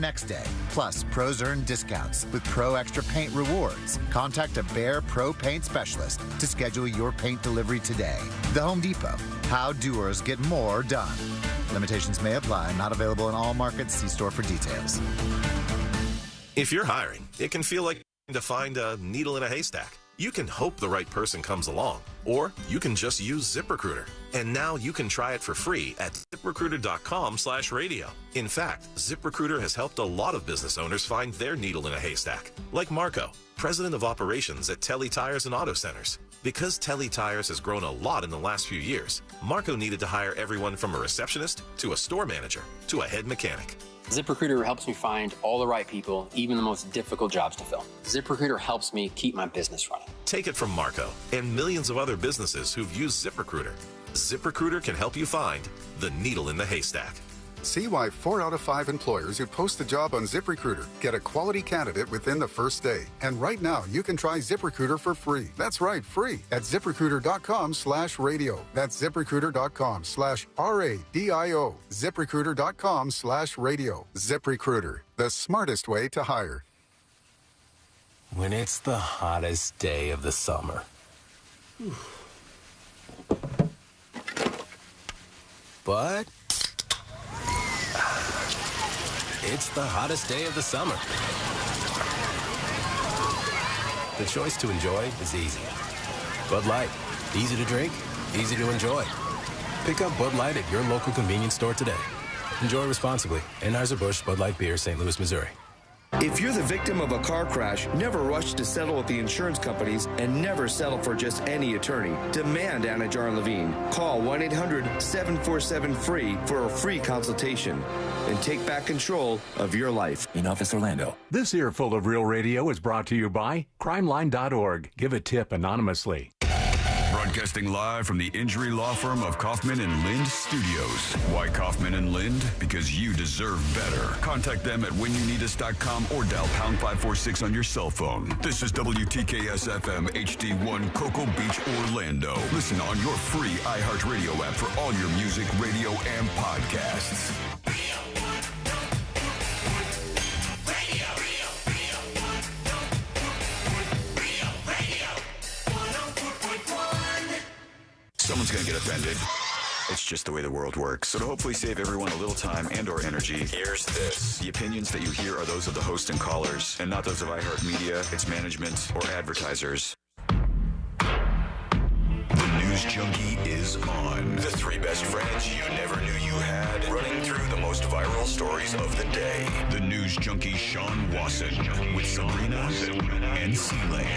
next day. Plus, pros earn discounts with Pro Extra Paint rewards. Contact a Behr Pro Paint specialist to schedule your paint delivery today. The Home Depot. How doers get more done. Limitations may apply. Not available in all markets. See store for details. If you're hiring, it can feel like to find a needle in a haystack. You can hope the right person comes along, or you can just use ZipRecruiter. And now you can try it for free at ZipRecruiter.com/radio. In fact, ZipRecruiter has helped a lot of business owners find their needle in a haystack, like Marco, president of operations at Telly Tires and Auto Centers. Because Telly Tires has grown a lot in the last few years, Marco needed to hire everyone from a receptionist to a store manager to a head mechanic. ZipRecruiter helps me find all the right people, even the most difficult jobs to fill. ZipRecruiter helps me keep my business running. Take it from Marco and millions of other businesses who've used ZipRecruiter. ZipRecruiter can help you find the needle in the haystack. See why 4 out of 5 employers who post a job on ZipRecruiter get a quality candidate within the first day. And right now, you can try ZipRecruiter for free. That's right, free at ZipRecruiter.com/radio. That's ZipRecruiter.com/RADIO. ZipRecruiter.com/radio. ZipRecruiter, the smartest way to hire. When it's the hottest day of the summer. But it's the hottest day of the summer. The choice to enjoy is easy. Bud Light. Easy to drink, easy to enjoy. Pick up Bud Light at your local convenience store today. Enjoy responsibly. Anheuser-Busch Bud Light Beer, St. Louis, Missouri. If you're the victim of a car crash, never rush to settle with the insurance companies and never settle for just any attorney. Demand Anna Jar Levine. Call 1-800-747-FREE for a free consultation and take back control of your life. In Office, Orlando. This Earful of Real Radio is brought to you by crimeline.org. Give a tip anonymously. Broadcasting live from the injury law firm of Kaufman and Lind Studios. Why Kaufman and Lind? Because you deserve better. Contact them at whenyouneedus.com or dial pound 546 on your cell phone. This is WTKS-FM HD1 Cocoa Beach, Orlando. Listen on your free iHeartRadio app for all your music, radio, and podcasts. Someone's going to get offended. It's just the way the world works. So to hopefully save everyone a little time and or energy, here's this. The opinions that you hear are those of the host and callers, and not those of iHeartMedia, its management, or advertisers. The News Junkie is on. The 3 best friends you never knew you had, running through the most viral stories of the day. The News Junkie Sean Wasson with Sabrina and C-Lane.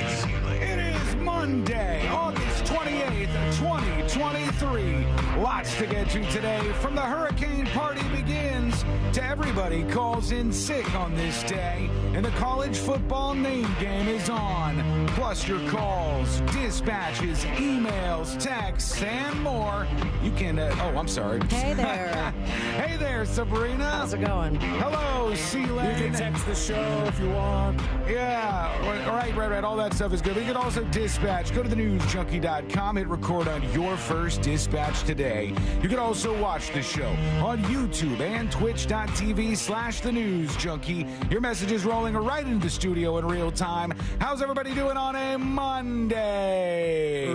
It is Monday, August 28th, 2023. Lots to get to today. From the hurricane party begins to everybody calls in sick on this day. And the college football name game is on. Plus your calls, dispatches, emails, texts, and more. You can, I'm sorry. Hey there. Hey there, Sabrina. How's it going? Hello, C-Lane. You can text the show if you want. Yeah, right. All that stuff is good. But you can also dispatch. Go to thenewsjunkie.com. Hit record on your first dispatch today. You can also watch the show on YouTube and twitch.tv/thenewsjunkie. Your message is rolling right into the studio in real time. How's everybody doing on a Monday?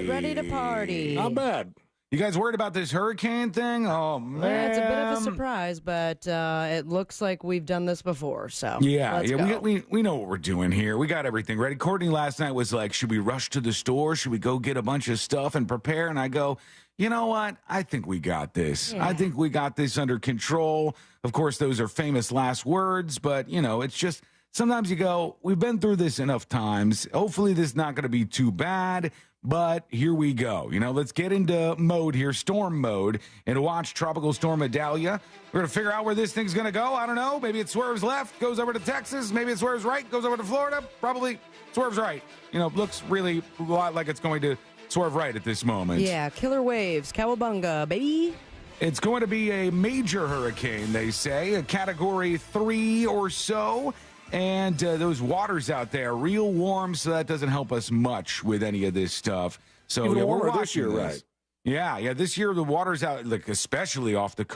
Ready to party. Not bad. You guys worried about this hurricane thing? Oh, man. Yeah, it's a bit of a surprise, but it looks like we've done this before, so yeah, go. we know what we're doing here. We got everything ready. Courtney last night was like, should we rush to the store? Should we go get a bunch of stuff and prepare? And I go, you know what? I think we got this. Yeah. I think we got this under control. Of course, those are famous last words, but, it's just sometimes you go, we've been through this enough times. Hopefully this is not going to be too bad. But here we go. Let's get into mode here, storm mode, and watch Tropical Storm Idalia. We're going to figure out where this thing's going to go. I don't know. Maybe it swerves left, goes over to Texas. Maybe it swerves right, goes over to Florida. Probably swerves right. Looks really a lot like it's going to swerve right at this moment. Yeah, killer waves, cowabunga, baby. It's going to be a major hurricane, they say, a Category 3 or so. And those waters out there, real warm, so that doesn't help us much with any of this stuff. So Even we're warmer watching this year, right? Yeah, this year the water's out, like especially off the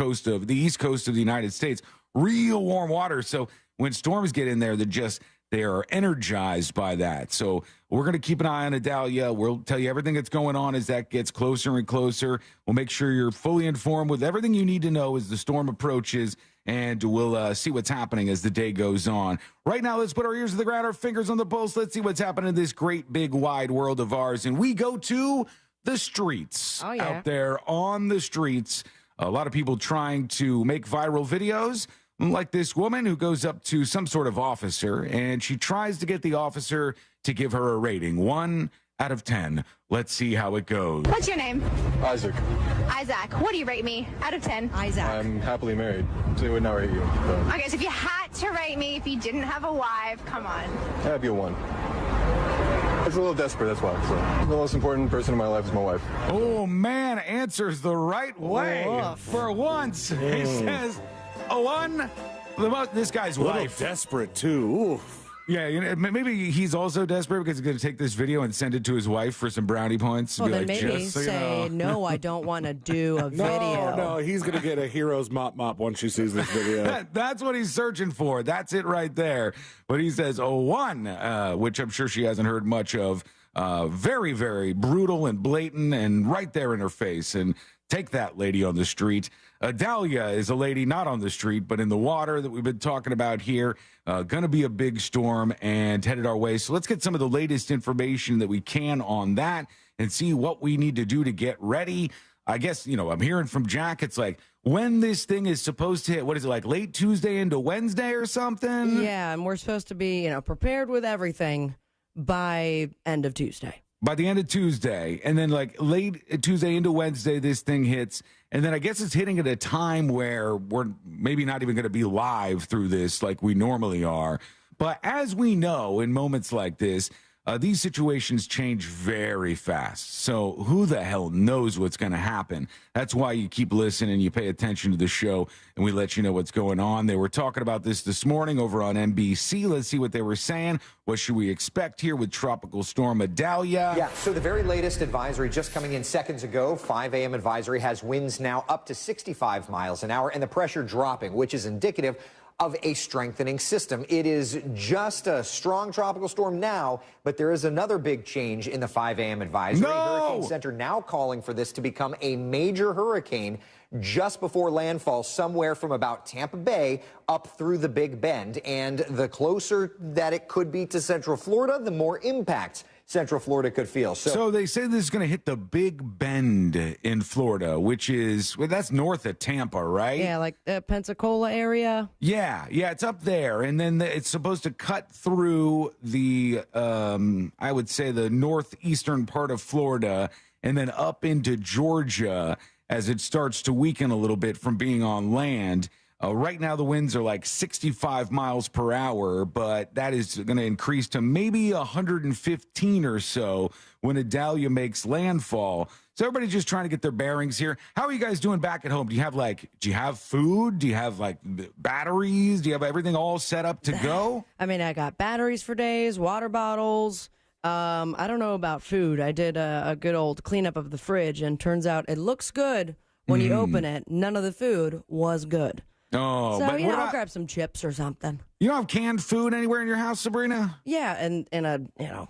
East Coast of the United States, real warm water. So when storms get in there, they are energized by that. So we're going to keep an eye on Adalia. We'll tell you everything that's going on as that gets closer and closer. We'll make sure you're fully informed with everything you need to know as the storm approaches, and we'll see what's happening as the day goes on. Right now, let's put our ears to the ground, our fingers on the pulse. Let's see what's happening in this great, big, wide world of ours. And we go to the streets. Oh, yeah. Out there on the streets. A lot of people trying to make viral videos, like this woman who goes up to some sort of officer, and she tries to get the officer to give her a rating, 1 out of 10. Let's see how it goes. What's your name? Isaac. Isaac. What do you rate me out of 10? Isaac. I'm happily married, so I would not rate you. But Okay, so if you had to rate me, if you didn't have a wife, come on. that'd be a 1. It's a little desperate, that's why. So the most important person in my life is my wife. Oh, man, answers the right way. Woof. For once, he says a 1. This guy's A little wife. desperate, too. Oof. Yeah, maybe he's also desperate because he's going to take this video and send it to his wife for some brownie points. Well, Be then like, maybe just so you say, know. no, I don't want to do a video. No, he's going to get a hero's mop once she sees this video. That's what he's searching for. That's it right there. But he says, 1, which I'm sure she hasn't heard much of. Very, very brutal and blatant and right there in her face. And take that, lady on the street. Adalia is a lady not on the street, but in the water that we've been talking about here. Going to be a big storm and headed our way. So let's get some of the latest information that we can on that and see what we need to do to get ready. I guess, I'm hearing from Jack, it's like when this thing is supposed to hit, what is it, like late Tuesday into Wednesday or something? Yeah, and we're supposed to be, prepared with everything by end of Tuesday. By the end of Tuesday, and then like late Tuesday into Wednesday, this thing hits. And then I guess it's hitting at a time where we're maybe not even going to be live through this like we normally are. But as we know, in moments like this, these situations change very fast. So who the hell knows what's going to happen? That's why you keep listening, you pay attention to the show, and we let you know what's going on. They were talking about this morning over on NBC. Let's see what they were saying. What should we expect here with Tropical Storm Adalia? Yeah, so the very latest advisory just coming in seconds ago, 5 a.m. advisory has winds now up to 65 miles an hour and the pressure dropping, which is indicative of a strengthening system. It is just a strong tropical storm now, but there is another big change in the 5 a.m. advisory. No! Hurricane Center now calling for this to become a major hurricane just before landfall, somewhere from about Tampa Bay up through the Big Bend. And the closer that it could be to Central Florida, the more impact Central Florida could feel. So they say this is going to hit the Big Bend in Florida, which is, that's north of Tampa, right? Yeah, like the Pensacola area. Yeah, it's up there. And then it's supposed to cut through the, I would say, the northeastern part of Florida and then up into Georgia as it starts to weaken a little bit from being on land. Right now, the winds are like 65 miles per hour, but that is going to increase to maybe 115 or so when Adalia makes landfall. So everybody's just trying to get their bearings here. How are you guys doing back at home? Do you have food? Do you have like batteries? Do you have everything all set up to go? I mean, I got batteries for days, water bottles. I don't know about food. I did a good old cleanup of the fridge, and turns out it looks good when you open it. None of the food was good. Oh, so, but I'll grab some chips or something. You don't have canned food anywhere in your house, Sabrina? Yeah, and in a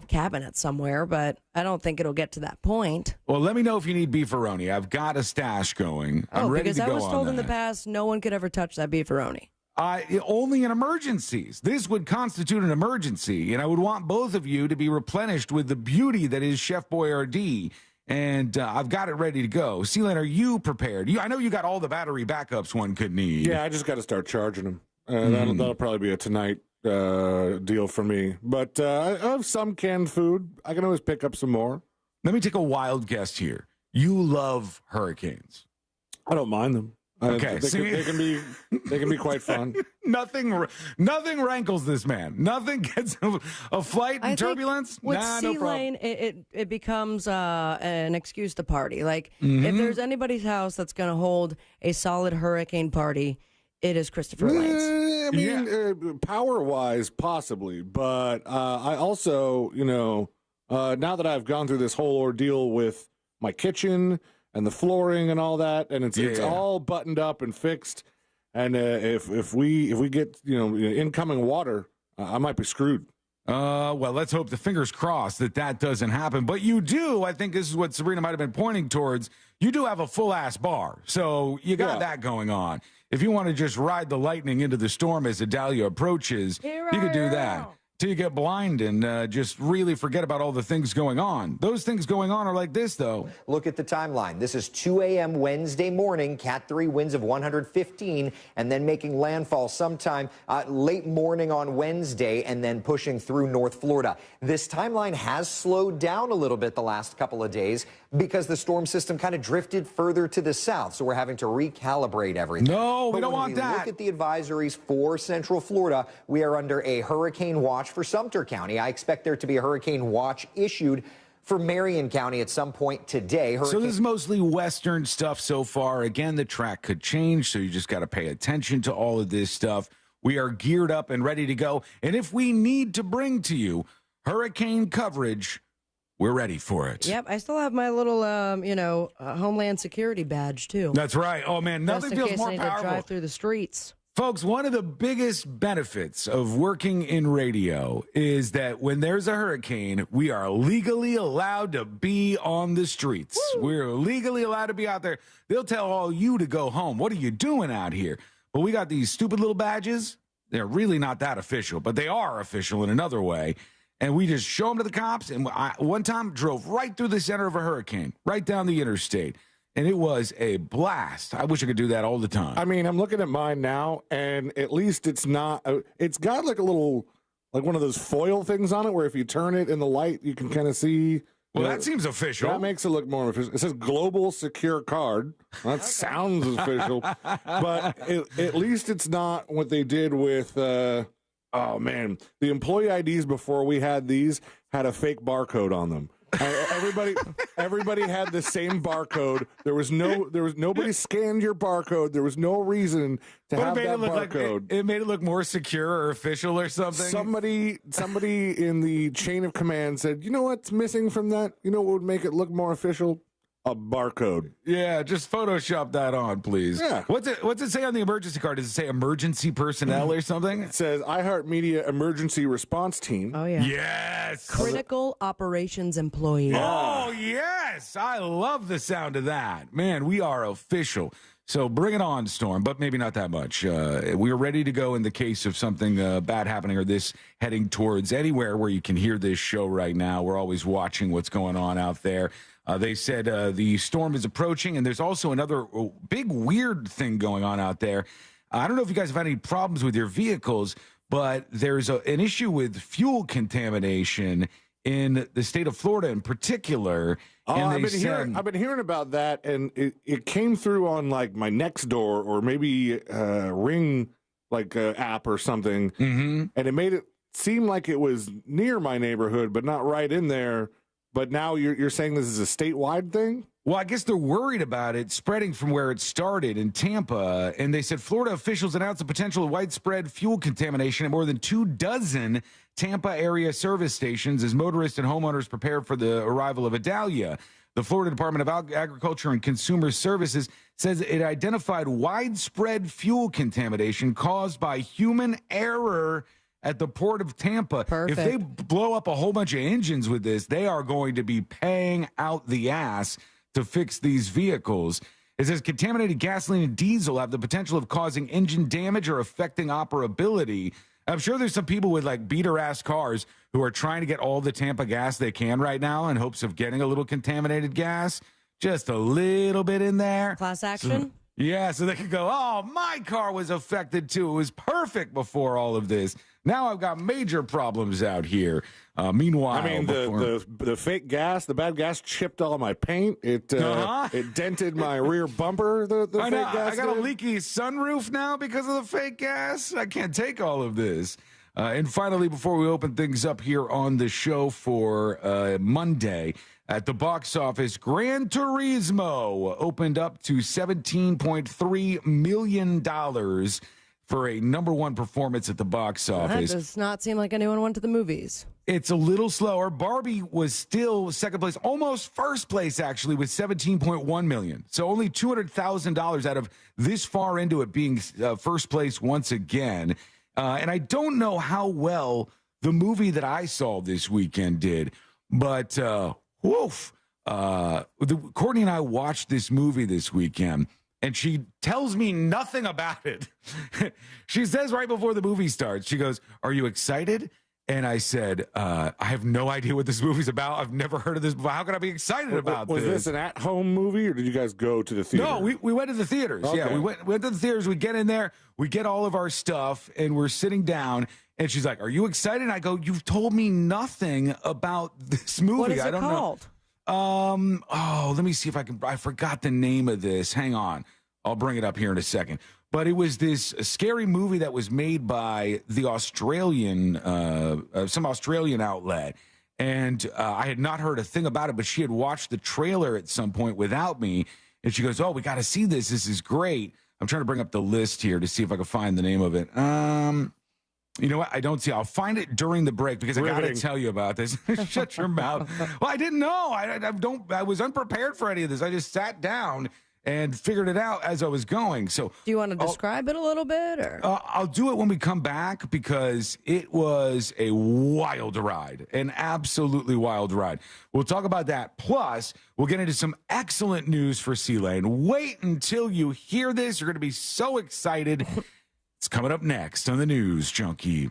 cabinet somewhere, but I don't think it'll get to that point. Well, let me know if you need beefaroni. I've got a stash going. I'm ready because to go I was told on in the that. past no one could ever touch that beefaroni. Only in emergencies. This would constitute an emergency, and I would want both of you to be replenished with the beauty that is Chef Boyardee. And I've got it ready to go. Sealand, are you prepared? I know you got all the battery backups one could need. Yeah, I just got to start charging them. That'll probably be a tonight deal for me. But I have some canned food. I can always pick up some more. Let me take a wild guess here. You love hurricanes. I don't mind them. Okay, They can be quite fun. Nothing rankles this man. Nothing gets a flight in turbulence. With no Sea problem. Lane, it becomes an excuse to party. Like, if there's anybody's house that's going to hold a solid hurricane party, it is Christopher Lane's. I mean, power-wise, possibly. But I also, now that I've gone through this whole ordeal with my kitchen and the flooring and all that, and it's all buttoned up and fixed, And if we get incoming water, I might be screwed. Well, let's hope the fingers crossed that doesn't happen. But you do, I think this is what Sabrina might have been pointing towards. You do have a full-ass bar, so you got that going on. If you want to just ride the lightning into the storm as Idalia approaches, you could do that. Till you get blind and just really forget about all the things going on. Those things going on are like this, though. Look at the timeline. This is 2 a.m. Wednesday morning, Cat 3 winds of 115, and then making landfall sometime late morning on Wednesday, and then pushing through North Florida. This timeline has slowed down a little bit the last couple of days because the storm system kind of drifted further to the south, so we're having to recalibrate everything. No, we don't want that. Look at the advisories for Central Florida. We are under a hurricane watch for Sumter County. I expect there to be a hurricane watch issued for Marion County at some point today. So this is mostly western stuff so far. Again, the track could change, so you just got to pay attention to all of this stuff. We are geared up and ready to go. And if we need to bring to you hurricane coverage, we're ready for it. Yep, I still have my little, Homeland Security badge, too. That's right. Oh, man, nothing feels more I need powerful. to drive through the streets. Folks, one of the biggest benefits of working in radio is that when there's a hurricane, we are legally allowed to be on the streets. Woo! We're legally allowed to be out there. They'll tell all you to go home. What are you doing out here? But we got these stupid little badges. They're really not that official, but they are official in another way. And we just show them to the cops. And one time drove right through the center of a hurricane, right down the interstate. And it was a blast. I wish I could do that all the time. I mean, I'm looking at mine now, and at least it's not. It's got like a little, like one of those foil things on it, where if you turn it in the light, you can kind of see. Well, that seems official. That makes it look more official. It says Global Secure Card. That sounds official, but at least it's not what they did with. Oh man, the employee IDs before we had these had a fake barcode on them. Everybody had the same barcode. There was nobody scanned your barcode. There was no reason to have that barcode. It made it look more secure or official or something. Somebody in the chain of command said, "You know what's missing from that? You know what would make it look more official? A barcode." Yeah, just Photoshop that on, please. Yeah. What's it say on the emergency card? Does it say emergency personnel or something? It says iHeartMedia Emergency Response Team. Oh, yeah. Yes. Critical Operations Employee. Oh, yes. I love the sound of that. Man, we are official. So bring it on, Storm, but maybe not that much. We are ready to go in the case of something bad happening or this heading towards anywhere where you can hear this show right now. We're always watching what's going on out there. They said the storm is approaching, and there's also another big weird thing going on out there. I don't know if you guys have had any problems with your vehicles, but there's an issue with fuel contamination in the state of Florida in particular. I've been hearing about that, and it came through on like my Nextdoor or maybe Ring app or something, and it made it seem like it was near my neighborhood, but not right in there. But now you're saying this is a statewide thing? Well, I guess they're worried about it spreading from where it started in Tampa. And they said Florida officials announced the potential of widespread fuel contamination at more than 24 Tampa area service stations as motorists and homeowners prepare for the arrival of Idalia. The Florida Department of Agriculture and Consumer Services says it identified widespread fuel contamination caused by human error at the port of Tampa. Perfect. If they blow up a whole bunch of engines with this, they are going to be paying out the ass to fix these vehicles. It says contaminated gasoline and diesel have the potential of causing engine damage or affecting operability. I'm sure there's some people with like beater-ass cars who are trying to get all the Tampa gas they can right now in hopes of getting a little contaminated gas. Just a little bit in there. Class action? So they could go, oh, my car was affected too. It was perfect before all of this. Now I've got major problems out here. Meanwhile, I mean, the fake gas, the bad gas chipped all my paint. It dented my rear bumper. The fake gas. I got a leaky sunroof now because of the fake gas. I can't take all of this. And finally, before we open things up here on the show for Monday, at the box office, Gran Turismo opened up to $17.3 million for a number one performance at the box office. That does not seem like anyone went to the movies. It's a little slower. Barbie was still second place, almost first place, actually, with $17.1 million. So only $200,000 out of this far into it being first place once again. And I don't know how well the movie that I saw this weekend did, but Courtney and I watched this movie this weekend, and she tells me nothing about it. She says right before the movie starts, she goes, "Are you excited?" And I said, I have no idea what this movie's about. I've never heard of this before. How can I be excited about this? Was this an at-home movie, or did you guys go to the theater? No, we went to the theaters. Okay. Yeah, we went to the theaters. We get in there, we get all of our stuff, and we're sitting down, and she's like, "Are you excited?" And I go, "You've told me nothing about this movie. What is it I don't called? know." Let me see if I forgot the name of this. Hang on. I'll bring it up here in a second. But it was this scary movie that was made by the Australian, some Australian outlet. And I had not heard a thing about it, but she had watched the trailer at some point without me. And she goes, "Oh, we got to see this. This is great." I'm trying to bring up the list here to see if I can find the name of it. You know what? I don't see. I'll find it during the break because I got to tell you about this. Shut your mouth. Well, I didn't know. I was unprepared for any of this. I just sat down and figured it out as I was going. So, do you want to describe it a little bit, or I'll do it when we come back because it was a wild ride, an absolutely wild ride. We'll talk about that. Plus, we'll get into some excellent news for C-Lane. Wait until you hear this. You're going to be so excited. It's coming up next on the News Junkie.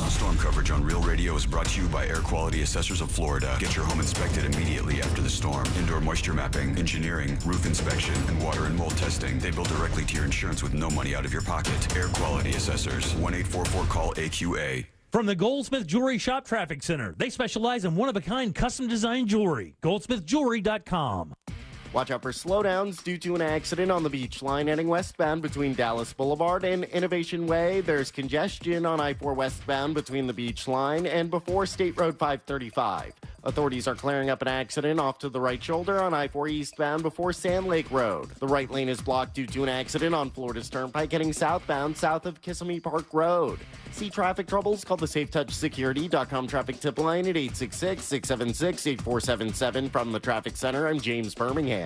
Storm coverage on Real Radio is brought to you by Air Quality Assessors of Florida. Get your home inspected immediately after the storm. Indoor moisture mapping, engineering, roof inspection, and water and mold testing. They bill directly to your insurance with no money out of your pocket. Air Quality Assessors. 1-844-CALL-AQA. From the Goldsmith Jewelry Shop Traffic Center. They specialize in one-of-a-kind custom-designed jewelry. GoldsmithJewelry.com. Watch out for slowdowns due to an accident on the beach line heading westbound between Dallas Boulevard and Innovation Way. There's congestion on I-4 westbound between the beach line and before State Road 535. Authorities are clearing up an accident off to the right shoulder on I-4 eastbound before Sand Lake Road. The right lane is blocked due to an accident on Florida's Turnpike heading southbound south of Kissimmee Park Road. See traffic troubles? Call the SafeTouchSecurity.com traffic tip line at 866-676-8477. From the Traffic Center, I'm James Birmingham.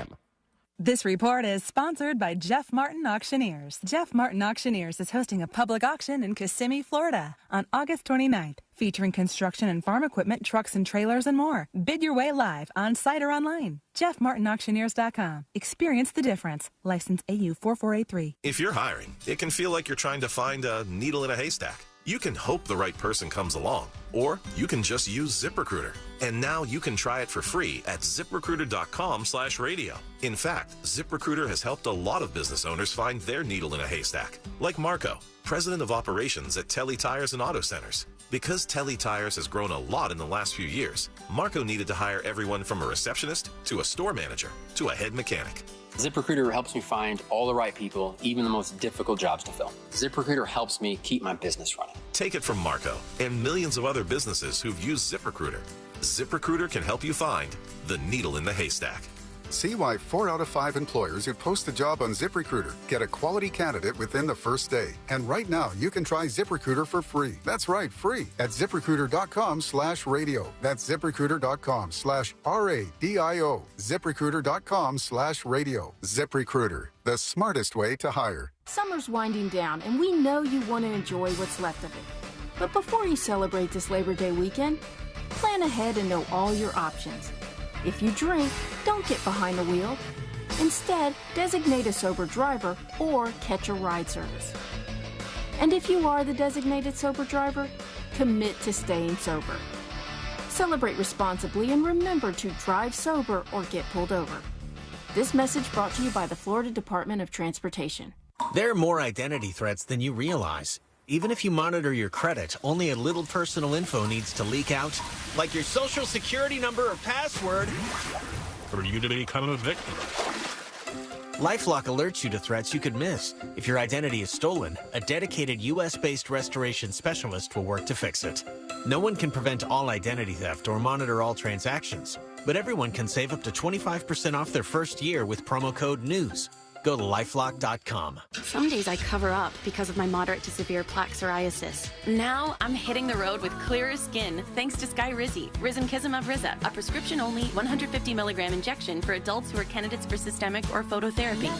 This report is sponsored by Jeff Martin Auctioneers. Jeff Martin Auctioneers is hosting a public auction in Kissimmee, Florida on August 29th, featuring construction and farm equipment, trucks and trailers, and more. Bid your way live, on site or online. JeffMartinAuctioneers.com. Experience the difference. License AU 4483. If you're hiring, it can feel like you're trying to find a needle in a haystack. You can hope the right person comes along, or you can just use ZipRecruiter. And now you can try it for free at ZipRecruiter.com/radio. In fact, ZipRecruiter has helped a lot of business owners find their needle in a haystack, like Marco, president of operations at Telly Tires and Auto Centers. Because Telly Tires has grown a lot in the last few years, Marco needed to hire everyone from a receptionist to a store manager to a head mechanic. ZipRecruiter helps me find all the right people, even the most difficult jobs to fill. ZipRecruiter helps me keep my business running. Take it from Marco and millions of other businesses who've used ZipRecruiter. ZipRecruiter can help you find the needle in the haystack. See why 4 out of 5 employers who post a job on ZipRecruiter get a quality candidate within the first day. And right now, you can try ZipRecruiter for free. That's right, free at ZipRecruiter.com/radio. That's ZipRecruiter.com/RADIO. ZipRecruiter.com/radio. ZipRecruiter, the smartest way to hire. Summer's winding down, and we know you want to enjoy what's left of it. But before you celebrate this Labor Day weekend, plan ahead and know all your options. If you drink, don't get behind the wheel. Instead, designate a sober driver or catch a ride service. And if you are the designated sober driver, commit to staying sober. Celebrate responsibly and remember to drive sober or get pulled over. This message brought to you by the Florida Department of Transportation. There are more identity threats than you realize. Even if you monitor your credit, only a little personal info needs to leak out, like your social security number or password, for you to become a victim. LifeLock alerts you to threats you could miss. If your identity is stolen, a dedicated U.S.-based restoration specialist will work to fix it. No one can prevent all identity theft or monitor all transactions, but everyone can save up to 25% off their first year with promo code NEWS. Go to lifelock.com. Some days I cover up because of my moderate to severe plaque psoriasis. Now I'm hitting the road with clearer skin thanks to Skyrizi, Risankizumab Riza, a prescription-only 150 milligram injection for adults who are candidates for systemic or phototherapy.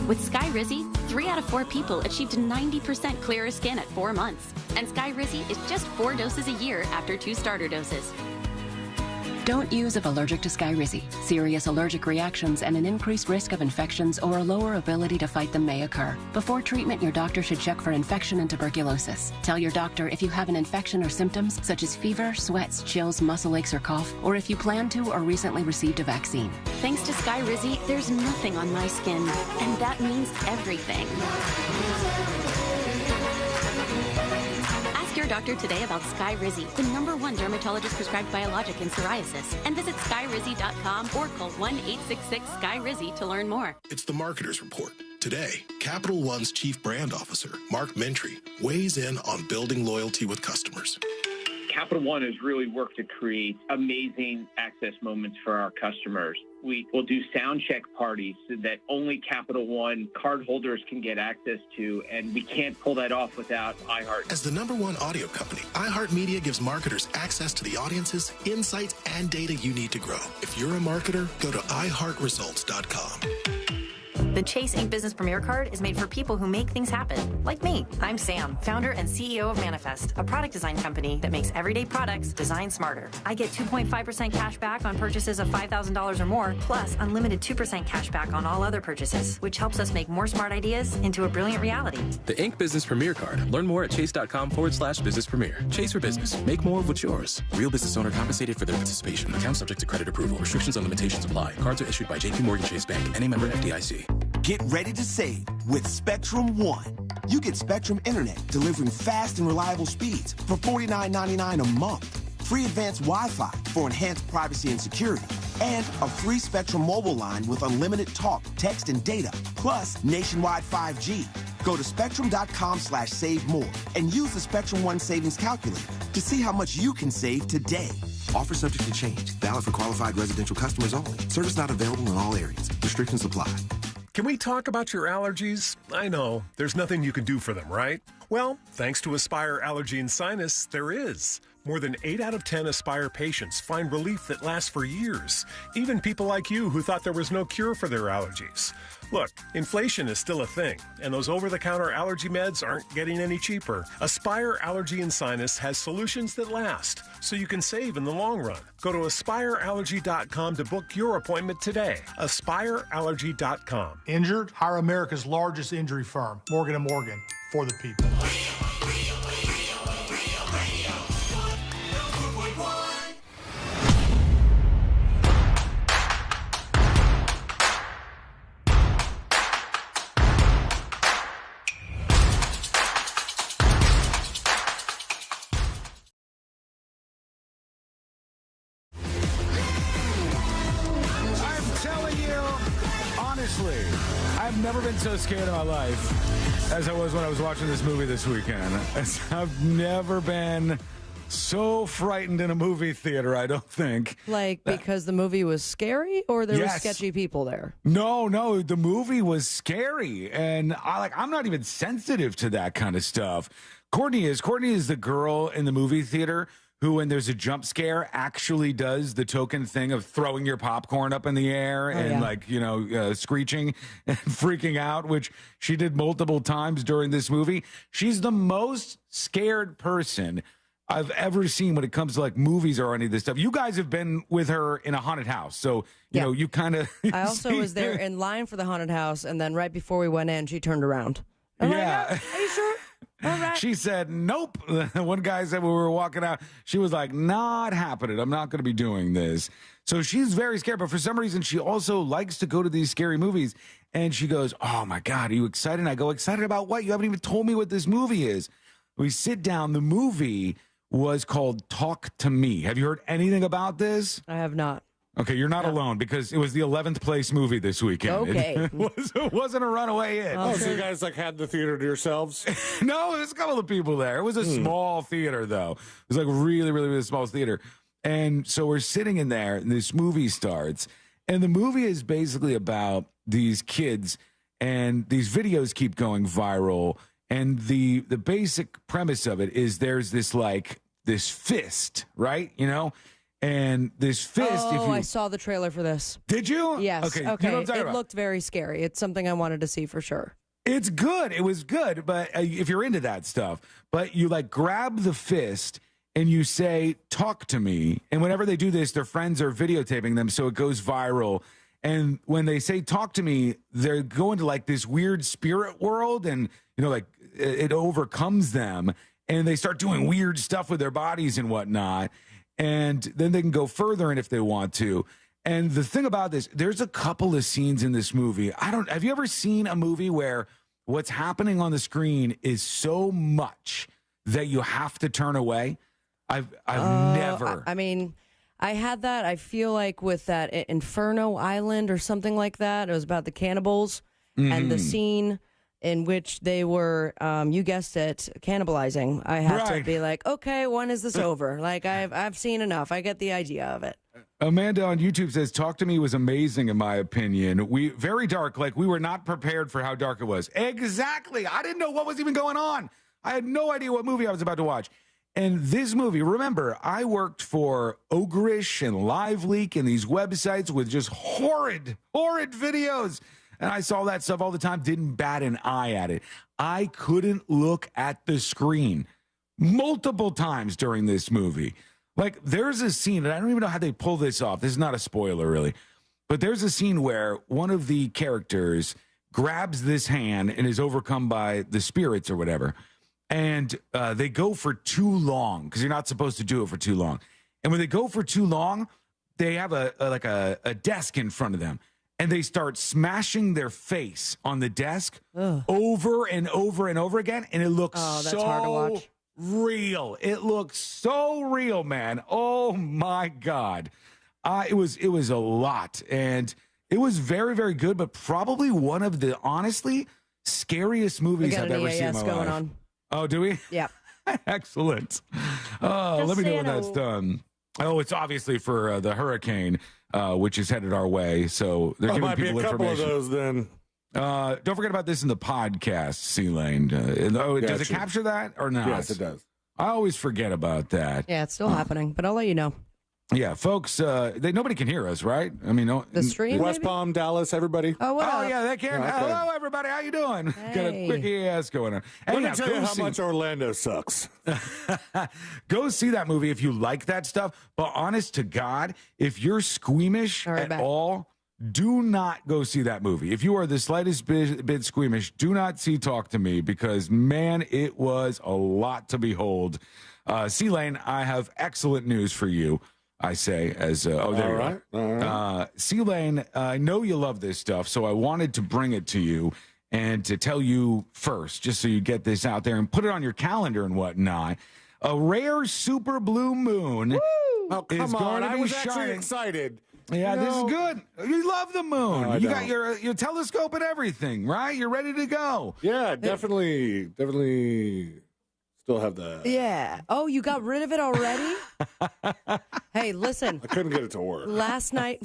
With Skyrizi, 3 out of 4 people achieved 90% clearer skin at 4 months. And Skyrizi is just 4 doses a year after 2 starter doses. Don't use if allergic to Skyrizi. Serious allergic reactions and an increased risk of infections or a lower ability to fight them may occur. Before treatment, your doctor should check for infection and tuberculosis. Tell your doctor if you have an infection or symptoms such as fever, sweats, chills, muscle aches, or cough, or if you plan to or recently received a vaccine. Thanks to Skyrizi, there's nothing on my skin, and that means everything. Ask your doctor today about Skyrizi, the #1 dermatologist prescribed biologic in psoriasis, and visit skyrizi.com or call 1-866-SKY-RIZZI to learn more. It's the Marketer's Report. Today, Capital One's Chief Brand Officer, Mark Mentry, weighs in on building loyalty with customers. Capital One has really worked to create amazing access moments for our customers. We will do sound check parties that only Capital One cardholders can get access to, and we can't pull that off without iHeart. As the #1 audio company, iHeartMedia gives marketers access to the audiences, insights, and data you need to grow. If you're a marketer, go to iHeartResults.com. The Chase Ink Business Premier Card is made for people who make things happen, like me. I'm Sam, founder and CEO of Manifest, a product design company that makes everyday products designed smarter. I get 2.5% cash back on purchases of $5,000 or more, plus unlimited 2% cash back on all other purchases, which helps us make more smart ideas into a brilliant reality. The Ink Business Premier Card. Learn more at chase.com/business premier. Chase for business. Make more of what's yours. Real business owner compensated for their participation. Account subject to credit approval. Restrictions and limitations apply. Cards are issued by JPMorgan Chase Bank. Any member FDIC. Get ready to save with Spectrum One. You get Spectrum Internet delivering fast and reliable speeds for $49.99 a month. Free advanced Wi-Fi for enhanced privacy and security. And a free Spectrum mobile line with unlimited talk, text, and data, plus nationwide 5G. Go to spectrum.com/save more and use the Spectrum One savings calculator to see how much you can save today. Offer subject to change. Valid for qualified residential customers only. Service not available in all areas. Restrictions apply. Can we talk about your allergies? I know, there's nothing you can do for them, right? Well, thanks to Aspire Allergy and Sinus, there is. More than 8 out of 10 Aspire patients find relief that lasts for years. Even people like you who thought there was no cure for their allergies. Look, inflation is still a thing, and those over-the-counter allergy meds aren't getting any cheaper. Aspire Allergy and Sinus has solutions that last, so you can save in the long run. Go to aspireallergy.com to book your appointment today. Aspireallergy.com. Injured? Hire America's largest injury firm, Morgan & Morgan, for the people. I've never been so scared in my life as I was when I was watching this movie this weekend. I've never been so frightened in a movie theater, I don't think. Like, because the movie was scary or there were sketchy people there? No, the movie was scary. And I'm not even sensitive to that kind of stuff. Courtney is the girl in the movie theater who, when there's a jump scare, actually does the token thing of throwing your popcorn up in the air screeching and freaking out, which she did multiple times during this movie. She's the most scared person I've ever seen when it comes to like movies or any of this stuff. You guys have been with her in a haunted house, so you know you kind of. I also was there in line for the haunted house, and then right before we went in, she turned around. Are you sure? All right. She said, nope. One guy said when we were walking out, she was like, not happening. I'm not going to be doing this. So she's very scared. But for some reason, she also likes to go to these scary movies. And she goes, oh, my God, are you excited? And I go, excited about what? You haven't even told me what this movie is. We sit down. The movie was called Talk to Me. Have you heard anything about this? I have not. Okay, you're not alone because it was the 11th place movie this weekend. Okay. It wasn't a runaway hit. Oh, so you guys had the theater to yourselves? No, there's a couple of people there. It was a small theater, though. It was like really, really, really small theater. And so we're sitting in there, and this movie starts, And the movie is basically about these kids, and these videos keep going viral. And the basic premise of it is there's this fist, right? You know, and this fist. Oh, I saw the trailer for this. Did you? Yes. Okay. Okay. You know what I'm talking It about? looked very scary. It's something I wanted to see for sure. It's good. It was good, but if you're into that stuff, but you like grab the fist and you say, "Talk to me," and whenever they do this, their friends are videotaping them, so it goes viral. And when they say "talk to me," they're going to like this weird spirit world, and you know, like it overcomes them, and they start doing weird stuff with their bodies and whatnot. And then they can go further in if they want to. And the thing about this, there's a couple of scenes in this movie. Have you ever seen a movie where what's happening on the screen is so much that you have to turn away? I've never. I mean, I had that. I feel like with that Inferno Island or something like that. It was about the cannibals and the scene in which they were, you guessed it, cannibalizing. I had to be like, okay, when is this over? Like I've seen enough. I get the idea of it. Amanda on YouTube says, "Talk to Me" was amazing in my opinion. Very dark. Like we were not prepared for how dark it was. Exactly. I didn't know what was even going on. I had no idea what movie I was about to watch. And this movie, remember, I worked for Ogreish and LiveLeak and these websites with just horrid videos. And I saw that stuff all the time, didn't bat an eye at it. I couldn't look at the screen multiple times during this movie. Like, there's a scene, and I don't even know how they pull this off. This is not a spoiler, really. But there's a scene where one of the characters grabs this hand and is overcome by the spirits or whatever. And they go for too long, because you're not supposed to do it for too long. And when they go for too long, they have a desk in front of them. And they start smashing their face on the desk over and over and over again. And it looks that's hard to watch. Real. It looks so real, man. Oh my God. It was a lot. And it was very, very good, but probably one of the honestly scariest movies I've ever seen in my life. On. Oh, do we? Yeah. Excellent. Oh, let me know when that's done. Oh, it's obviously for the hurricane, which is headed our way. So they're giving people information. Might be a couple of those then. Don't forget about this in the podcast, C-Lane. Does it capture that or not? Yes, it does. I always forget about that. Yeah, it's still happening, but I'll let you know. Yeah, folks, nobody can hear us, right? I mean, the stream, West Palm, Dallas, everybody. Oh, what up? Yeah, they can. Okay. Hello, everybody. How you doing? Hey. Got a quick ass going on. Let me tell you how much Orlando sucks. Go see that movie if you like that stuff. But honest to God, if you're squeamish all, do not go see that movie. If you are the slightest bit squeamish, do not see Talk to Me, because, man, it was a lot to behold. C-Lane, I have excellent news for you. I say as there all you right. are. All right. C-Lane, I know you love this stuff, so I wanted to bring it to you and to tell you first, just so you get this out there and put it on your calendar and whatnot. A rare super blue moon Oh, is come going on. to I be was actually shining. excited. Yeah, this is good. You love the moon. No, I You don't. got your telescope and everything, right? You're ready to go. Yeah, definitely still have the... Yeah. Oh, you got rid of it already? Hey, listen. I couldn't get it to work. Last night,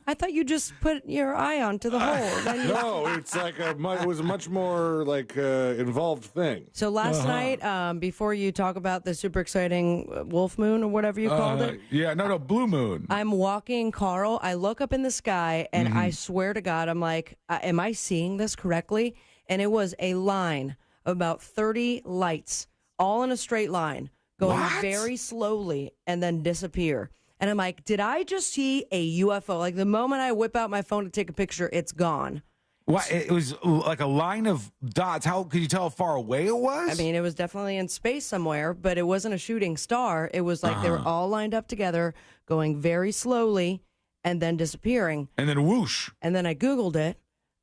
I thought you just put your eye onto the hole. Then you- No, it's like it was a much more involved thing. So last night, before you talk about the super exciting wolf moon or whatever you called it, Yeah, no, blue moon. I'm walking, Carl. I look up in the sky, and Mm-hmm. I swear to God, I'm like, am I seeing this correctly? And it was a line of about 30 lights, all in a straight line, going very slowly and then disappear. And I'm like, did I just see a UFO? Like, the moment I whip out my phone to take a picture, it's gone. What? It was like a line of dots. How could you tell how far away it was? I mean, it was definitely in space somewhere, but it wasn't a shooting star. It was like they were all lined up together, going very slowly and then disappearing. And then whoosh. And then I Googled it.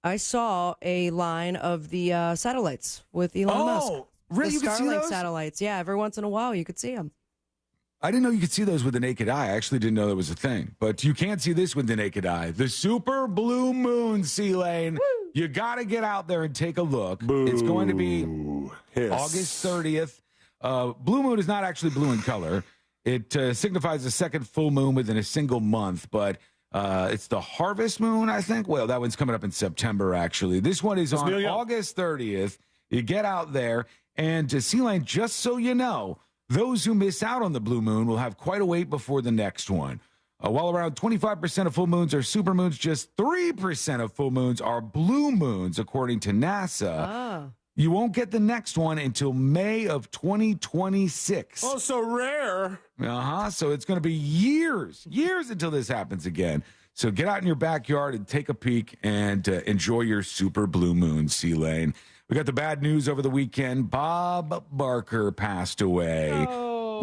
I saw a line of the satellites with Elon Musk. Really? The You could see Starlink those? satellites. Yeah, every once in a while you could see them. I didn't know you could see those with the naked eye. I actually didn't know that was a thing. But you can't see this with the naked eye. The super blue moon, C-Lane. You got to get out there and take a look. Boo. It's going to be Hiss. August 30th. Blue moon is not actually blue in color. It signifies the second full moon within a single month. But It's the Harvest Moon, I think. Well, that one's coming up in September, actually. This one is on August 30th. You get out there. And to Sea Lane, just so you know, those who miss out on the blue moon will have quite a wait before the next one. While around 25% of full moons are supermoons, just 3% of full moons are blue moons, according to NASA. You won't get the next one until May of 2026. Oh, so rare. So it's going to be years until this happens again. So get out in your backyard and take a peek and enjoy your super blue moon, Sea Lane. We got the bad news over the weekend. Bob Barker passed away.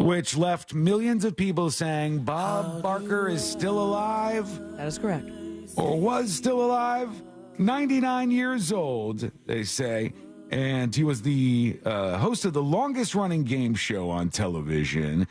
Which left millions of people saying Bob Barker is still alive. That is correct. Or was still alive. 99 years old, they say. And he was the host of the longest running game show on television.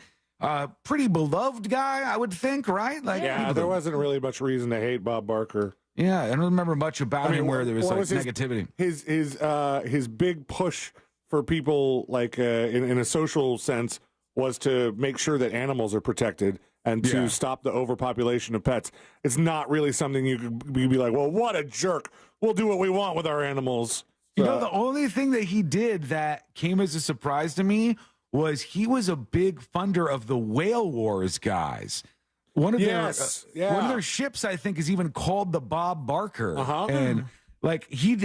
Pretty beloved guy, I would think, right? There wasn't really much reason to hate Bob Barker. Yeah, I don't remember much about him where there was negativity. His big push for people, in a social sense, was to make sure that animals are protected and to stop the overpopulation of pets. It's not really something you could be like, well, what a jerk. We'll do what we want with our animals. You know, the only thing that he did that came as a surprise to me was he was a big funder of the Whale Wars guys. One of their ships, I think, is even called the Bob Barker. And he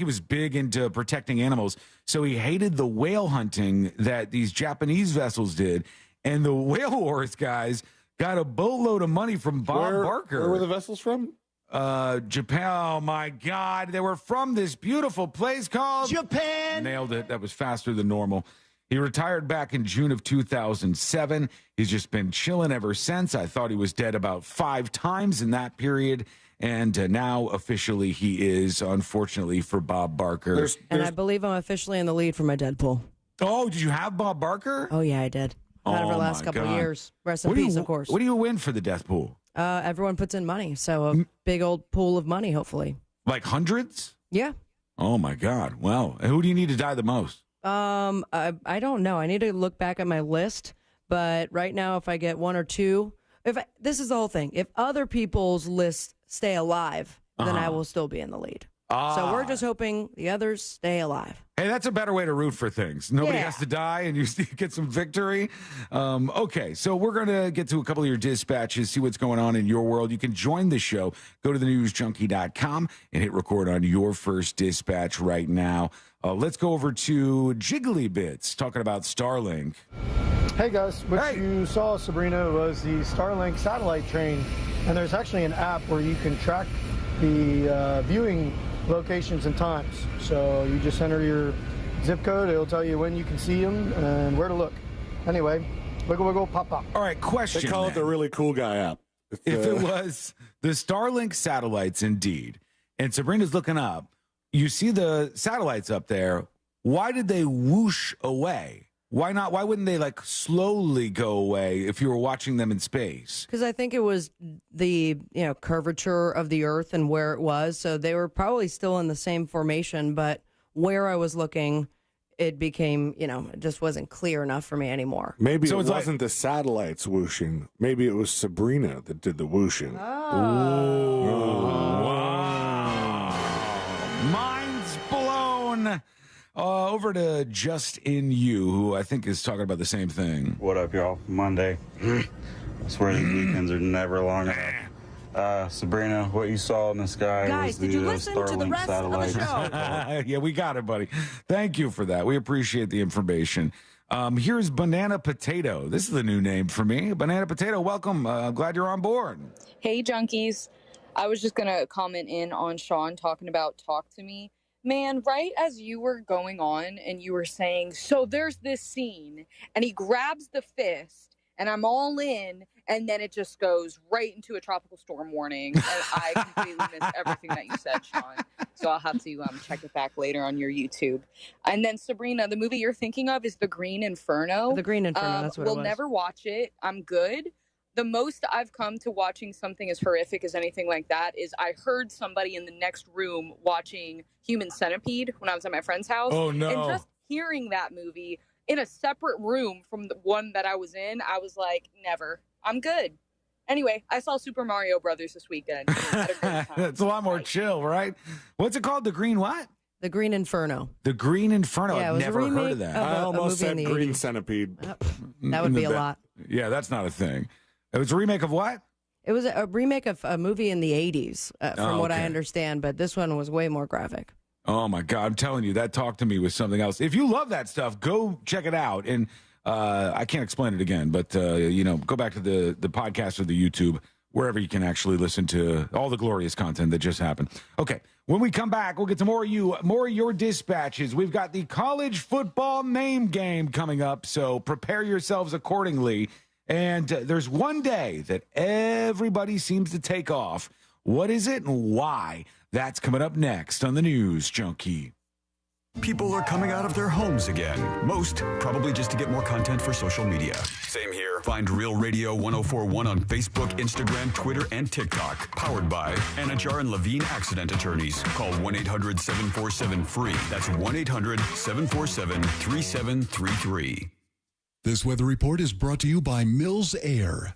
was big into protecting animals, so he hated the whale hunting that these Japanese vessels did. And the Whale Wars guys got a boatload of money from Bob Barker. Where were the vessels from? Japan. Oh my God, they were from this beautiful place called Japan. Nailed it. That was faster than normal. He retired back in June of 2007. He's just been chilling ever since. I thought he was dead about 5 times in that period. And now officially he is, unfortunately, for Bob Barker. And I believe I'm officially in the lead for my Deadpool. Oh, did you have Bob Barker? Oh, yeah, I did. I've had it for the last couple of years. Rest in peace, of course. What do you win for the death pool? Everyone puts in money. So a big old pool of money, hopefully. Like hundreds? Yeah. Oh, my God. Well, who do you need to die the most? I don't know. I need to look back at my list. But right now, if I get 1 or 2, this is the whole thing. If other people's lists stay alive, then I will still be in the lead. So we're just hoping the others stay alive. Hey, that's a better way to root for things. Nobody has to die and you get some victory. Okay, so we're going to get to a couple of your dispatches, see what's going on in your world. You can join the show. Go to thenewsjunkie.com and hit record on your first dispatch right now. Let's go over to Jiggly Bits talking about Starlink. Hey, guys. What you saw, Sabrina, was the Starlink satellite train. And there's actually an app where you can track the viewing locations and times. So you just enter your zip code. It'll tell you when you can see them and where to look. Anyway, wiggle, wiggle, pop, pop. All right, question. They call it the Really Cool Guy app. If it was the Starlink satellites, indeed, and Sabrina's looking up, you see the satellites up there. Why did they whoosh away? Why not? Why wouldn't they slowly go away if you were watching them in space? Because I think it was the curvature of the Earth and where it was. So they were probably still in the same formation, but where I was looking, it became, it just wasn't clear enough for me anymore. Maybe it wasn't the satellites whooshing. Maybe it was Sabrina that did the whooshing. Oh. Wow. Mind's blown. Over to Just In You, who I think is talking about the same thing. What up, y'all? Monday. I swear these weekends are never long enough. Sabrina, what you saw in the sky was the Starlink satellite. Yeah, we got it, buddy. Thank you for that. We appreciate the information. Here's Banana Potato. This is the new name for me. Banana Potato, welcome. Glad you're on board. Hey, junkies. I was just going to comment in on Sean talking about Talk to Me. Man, right as you were going on and you were saying, so there's this scene, and he grabs the fist, and I'm all in, and then it just goes right into a tropical storm warning, and I completely missed everything that you said, Sean. So I'll have to check it back later on your YouTube. And then, Sabrina, the movie you're thinking of is The Green Inferno. The Green Inferno, that's what it was. We'll never watch it. I'm good. The most I've come to watching something as horrific as anything like that is I heard somebody in the next room watching Human Centipede when I was at my friend's house. Oh, no. And just hearing that movie in a separate room from the one that I was in, I was like, never. I'm good. Anyway, I saw Super Mario Brothers this weekend. Had a great time. It's a lot more chill, right? What's it called? The Green what? The Green Inferno. The Green Inferno. Yeah, it I've was a never heard remake of that. of I almost movie in said the Green 80s. Centipede. That would be a lot. Yeah, that's not a thing. It was a remake of what? It was a remake of a movie in the 80s, from what I okay. understand, but this one was way more graphic. Oh, my God. I'm telling you, that Talk to Me was something else. If you love that stuff, go check it out. And I can't explain it again, but, go back to the podcast or the YouTube, wherever you can actually listen to all the glorious content that just happened. Okay, when we come back, we'll get to more of your dispatches. We've got the college football name game coming up, so prepare yourselves accordingly. And there's one day that everybody seems to take off. What is it and why? That's coming up next on the News Junkie. People are coming out of their homes again. Most probably just to get more content for social media. Same here. Find Real Radio 1041 on Facebook, Instagram, Twitter, and TikTok. Powered by Anajar and Levine Accident Attorneys. Call 1-800-747-FREE. That's 1-800-747-3733. This weather report is brought to you by Mills Air.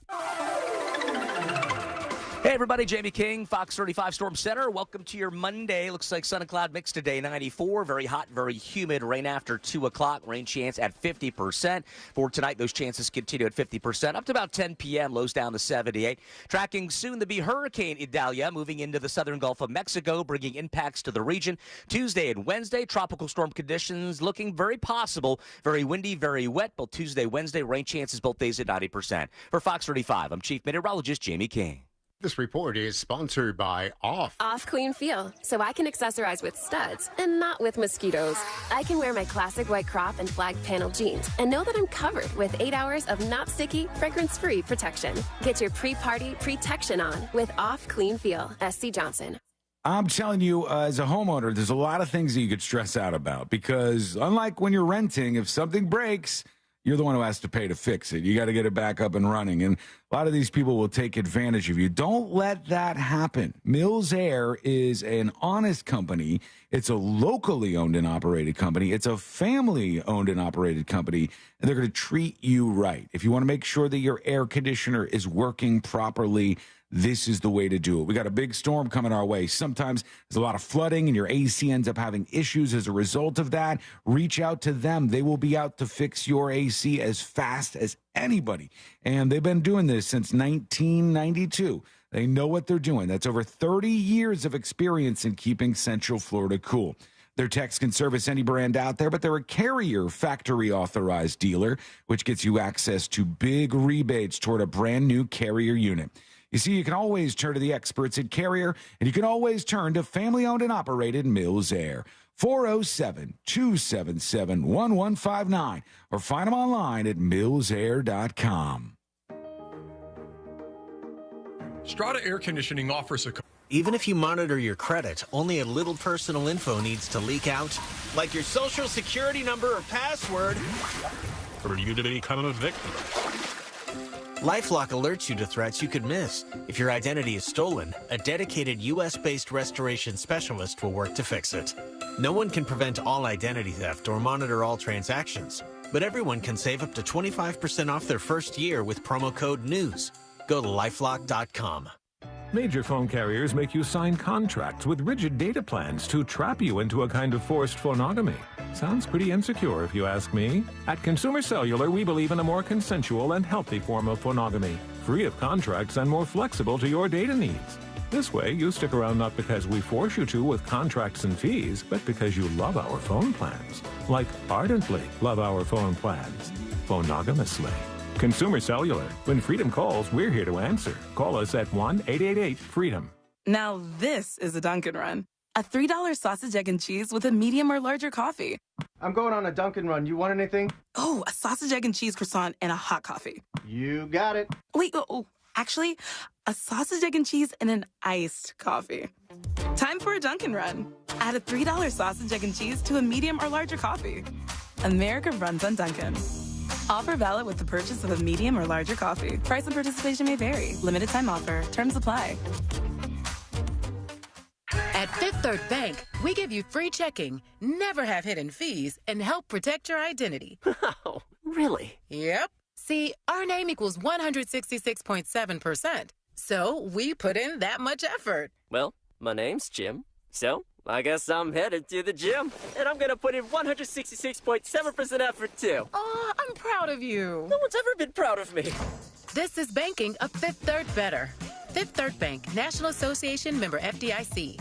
Hey everybody, Jamie King, Fox 35 Storm Center. Welcome to your Monday. Looks like sun and cloud mix today, 94. Very hot, very humid. Rain after 2 o'clock. Rain chance at 50%. For tonight, those chances continue at 50%. Up to about 10 p.m., lows down to 78. Tracking soon to be Hurricane Idalia, moving into the southern Gulf of Mexico, bringing impacts to the region. Tuesday and Wednesday, tropical storm conditions looking very possible. Very windy, very wet. Both Tuesday, Wednesday, rain chances both days at 90%. For Fox 35, I'm Chief Meteorologist Jamie King. This report is sponsored by Off. Off Clean Feel, so I can accessorize with studs and not with mosquitoes. I can wear my classic white crop and flag panel jeans and know that I'm covered with 8 hours of not sticky, fragrance-free protection. Get your pre-party protection on with Off Clean Feel. SC Johnson. I'm telling you, as a homeowner, there's a lot of things that you could stress out about because unlike when you're renting, if something breaks, you're the one who has to pay to fix it. You got to get it back up and running. And a lot of these people will take advantage of you. Don't let that happen. Mills Air is an honest company. It's a locally owned and operated company. It's a family owned and operated company. And they're going to treat you right. If you want to make sure that your air conditioner is working properly, this is the way to do it. We got a big storm coming our way. Sometimes there's a lot of flooding and your AC ends up having issues as a result of that. Reach out to them. They will be out to fix your AC as fast as anybody. And they've been doing this since 1992. They know what they're doing. That's over 30 years of experience in keeping Central Florida cool. Their techs can service any brand out there, but they're a Carrier factory authorized dealer, which gets you access to big rebates toward a brand new Carrier unit. You see, you can always turn to the experts at Carrier, and you can always turn to family-owned and operated Mills Air. 407-277-1159, or find them online at millsair.com. Strata Air Conditioning offers a... Even if you monitor your credit, only a little personal info needs to leak out, like your social security number or password. Are you to become a victim? LifeLock alerts you to threats you could miss. If your identity is stolen, a dedicated U.S.-based restoration specialist will work to fix it. No one can prevent all identity theft or monitor all transactions, but everyone can save up to 25% off their first year with promo code NEWS. Go to LifeLock.com. Major phone carriers make you sign contracts with rigid data plans to trap you into a kind of forced phonogamy. Sounds pretty insecure if you ask me. At Consumer Cellular, we believe in a more consensual and healthy form of phonogamy, free of contracts and more flexible to your data needs. This way, you stick around not because we force you to with contracts and fees, but because you love our phone plans. Like ardently love our phone plans. Phonogamously. Consumer Cellular. When freedom calls, we're here to answer. Call us at 1-888-FREEDOM. Now this is a Dunkin' Run. A $3 sausage, egg, and cheese with a medium or larger coffee. I'm going on a Dunkin' Run. You want anything? Oh, a sausage, egg, and cheese croissant and a hot coffee. You got it. Wait, actually, a sausage, egg, and cheese and an iced coffee. Time for a Dunkin' Run. Add a $3 sausage, egg, and cheese to a medium or larger coffee. America runs on Dunkin'. Offer valid with the purchase of a medium or larger coffee. Price and participation may vary. Limited time offer. Terms apply. At Fifth Third Bank, we give you free checking, never have hidden fees, and help protect your identity. Oh, really? Yep. See, our name equals 166.7%. So we put in that much effort. Well, my name's Jim, so I guess I'm headed to the gym. And I'm going to put in 166.7% effort, too. Oh, I'm proud of you. No one's ever been proud of me. This is banking a Fifth Third better. Fifth Third Bank, National Association member FDIC.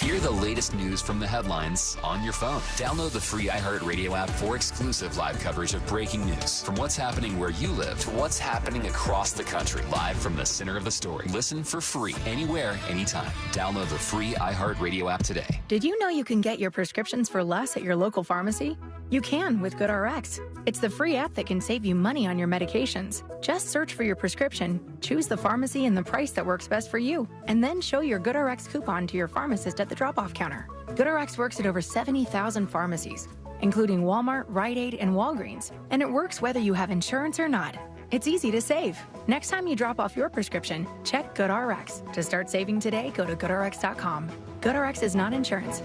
Hear the latest news from the headlines on your phone. Download the free iHeartRadio app for exclusive live coverage of breaking news. From what's happening where you live to what's happening across the country. Live from the center of the story. Listen for free anywhere, anytime. Download the free iHeartRadio app today. Did you know you can get your prescriptions for less at your local pharmacy? You can with GoodRx. It's the free app that can save you money on your medications. Just search for your prescription, choose the pharmacy and the price that works best for you, and then show your GoodRx coupon to your pharmacist at the drop-off counter. GoodRx works at over 70,000 pharmacies, including Walmart, Rite Aid, and Walgreens, and it works whether you have insurance or not. It's easy to save. Next time you drop off your prescription, check GoodRx. To start saving today, go to GoodRx.com. GoodRx is not insurance.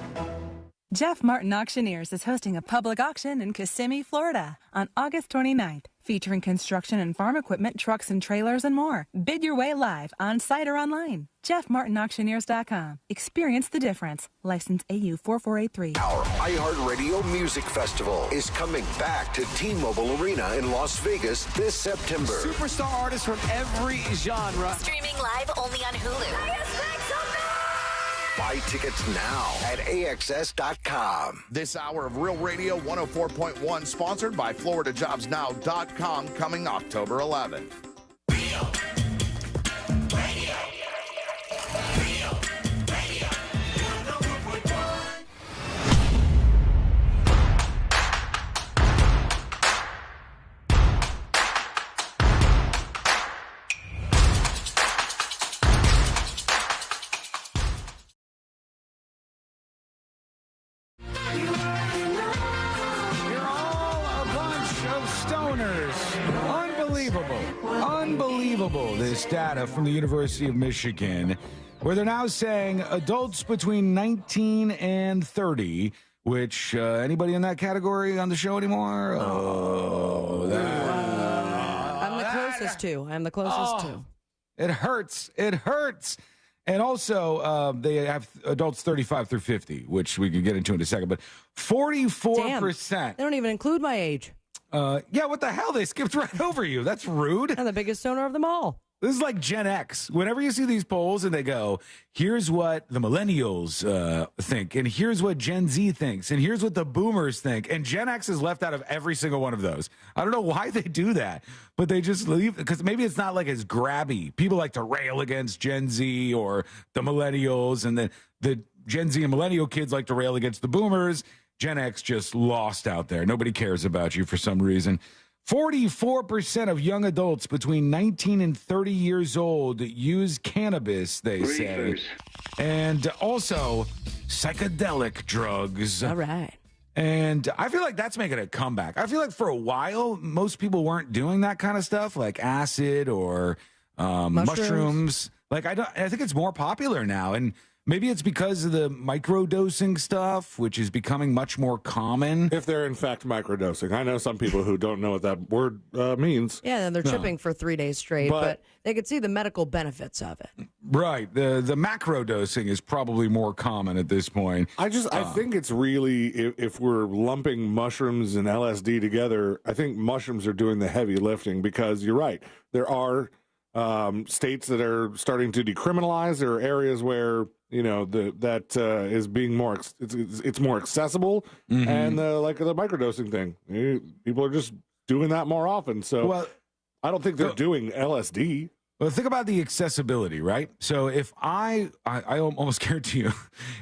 Jeff Martin Auctioneers is hosting a public auction in Kissimmee, Florida on August 29th, featuring construction and farm equipment, trucks and trailers, and more. Bid your way live, on site or online. JeffMartinAuctioneers.com. Experience the difference. License AU 4483. Our iHeartRadio Music Festival is coming back to T-Mobile Arena in Las Vegas this September. Superstar artists from every genre. Streaming live only on Hulu. Buy tickets now at AXS.com. This hour of Real Radio 104.1, sponsored by FloridaJobsNow.com, coming October 11th. Unbelievable, this data from the University of Michigan, where they're now saying adults between 19 and 30, which, anybody in that category on the show anymore? I'm the closest to. It hurts. It hurts. And also, they have adults 35 through 50, which we can get into in a second, but 44%. Damn, they don't even include my age. Yeah, what the hell? They skipped right over you. That's rude. I'm the biggest stoner of them all. This is like Gen X. Whenever you see these polls and they go, here's what the millennials think, and here's what Gen Z thinks, and here's what the boomers think, and Gen X is left out of every single one of those. I don't know why they do that, but they just leave, because maybe it's not like as grabby. People like to rail against Gen Z or the millennials, and then the Gen Z and millennial kids like to rail against the boomers. Gen X just lost out there. Nobody cares about you for some reason. 44% of young adults between 19 and 30 years old use cannabis, they say. And also psychedelic drugs. All right. And I feel like that's making a comeback. I feel like for a while, most people weren't doing that kind of stuff, like acid or mushrooms. Like, I think it's more popular now. And maybe it's because of the microdosing stuff, which is becoming much more common. If they're in fact microdosing. I know some people who don't know what that word means. Yeah, and they're tripping for 3 days straight, but they could see the medical benefits of it. Right. The macrodosing is probably more common at this point. I think it's really, if we're lumping mushrooms and LSD together, I think mushrooms are doing the heavy lifting, because you're right. There are states that are starting to decriminalize. There are areas where that is being more it's more accessible, and like the microdosing thing, people are just doing that more often. So I don't think they're doing LSD. Well, think about the accessibility, right? So if I almost guarantee you,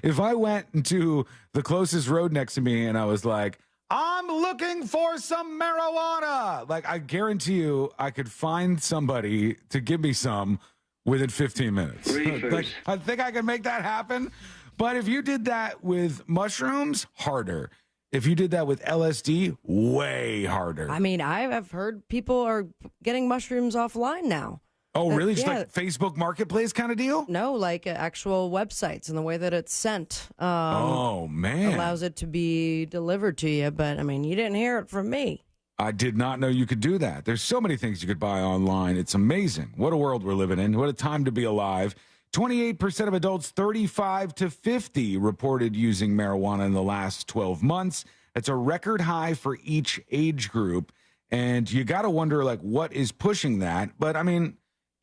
if I went into the closest road next to me and I was like, I'm looking for some marijuana, like, I guarantee you I could find somebody to give me some within 15 minutes. Like, I think I can make that happen. But if you did that with mushrooms, harder. If you did that with LSD, way harder. I mean, I've heard people are getting mushrooms offline now. Oh, really? Just like Facebook Marketplace kind of deal? No, like actual websites, and the way that it's sent. Oh, man. Allows it to be delivered to you. But, I mean, you didn't hear it from me. I did not know you could do that. There's so many things you could buy online. It's amazing. What a world we're living in. What a time to be alive. 28% of adults 35 to 50 reported using marijuana in the last 12 months. That's a record high for each age group. And you got to wonder, like, what is pushing that? But, I mean,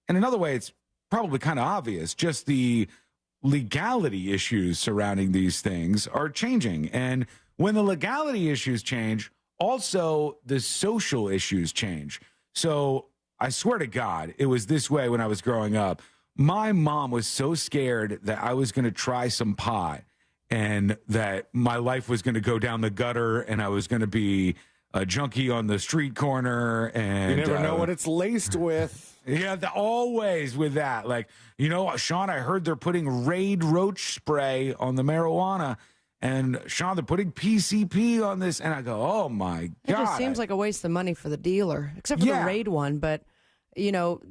in another way, it's probably kind of obvious. Just the legality issues surrounding these things are changing. And when the legality issues change, also the social issues change. So I swear to God, it was this way when I was growing up. My mom was so scared that I was going to try some pot and that my life was going to go down the gutter and I was going to be a junkie on the street corner. And you never know what it's laced with. Yeah, always with that. Like, you know, Sean, I heard they're putting Raid roach spray on the marijuana. And Sean, they're putting PCP on this. And I go, oh, my God. It just seems like a waste of money for the dealer, except for the Raid one. But, you know,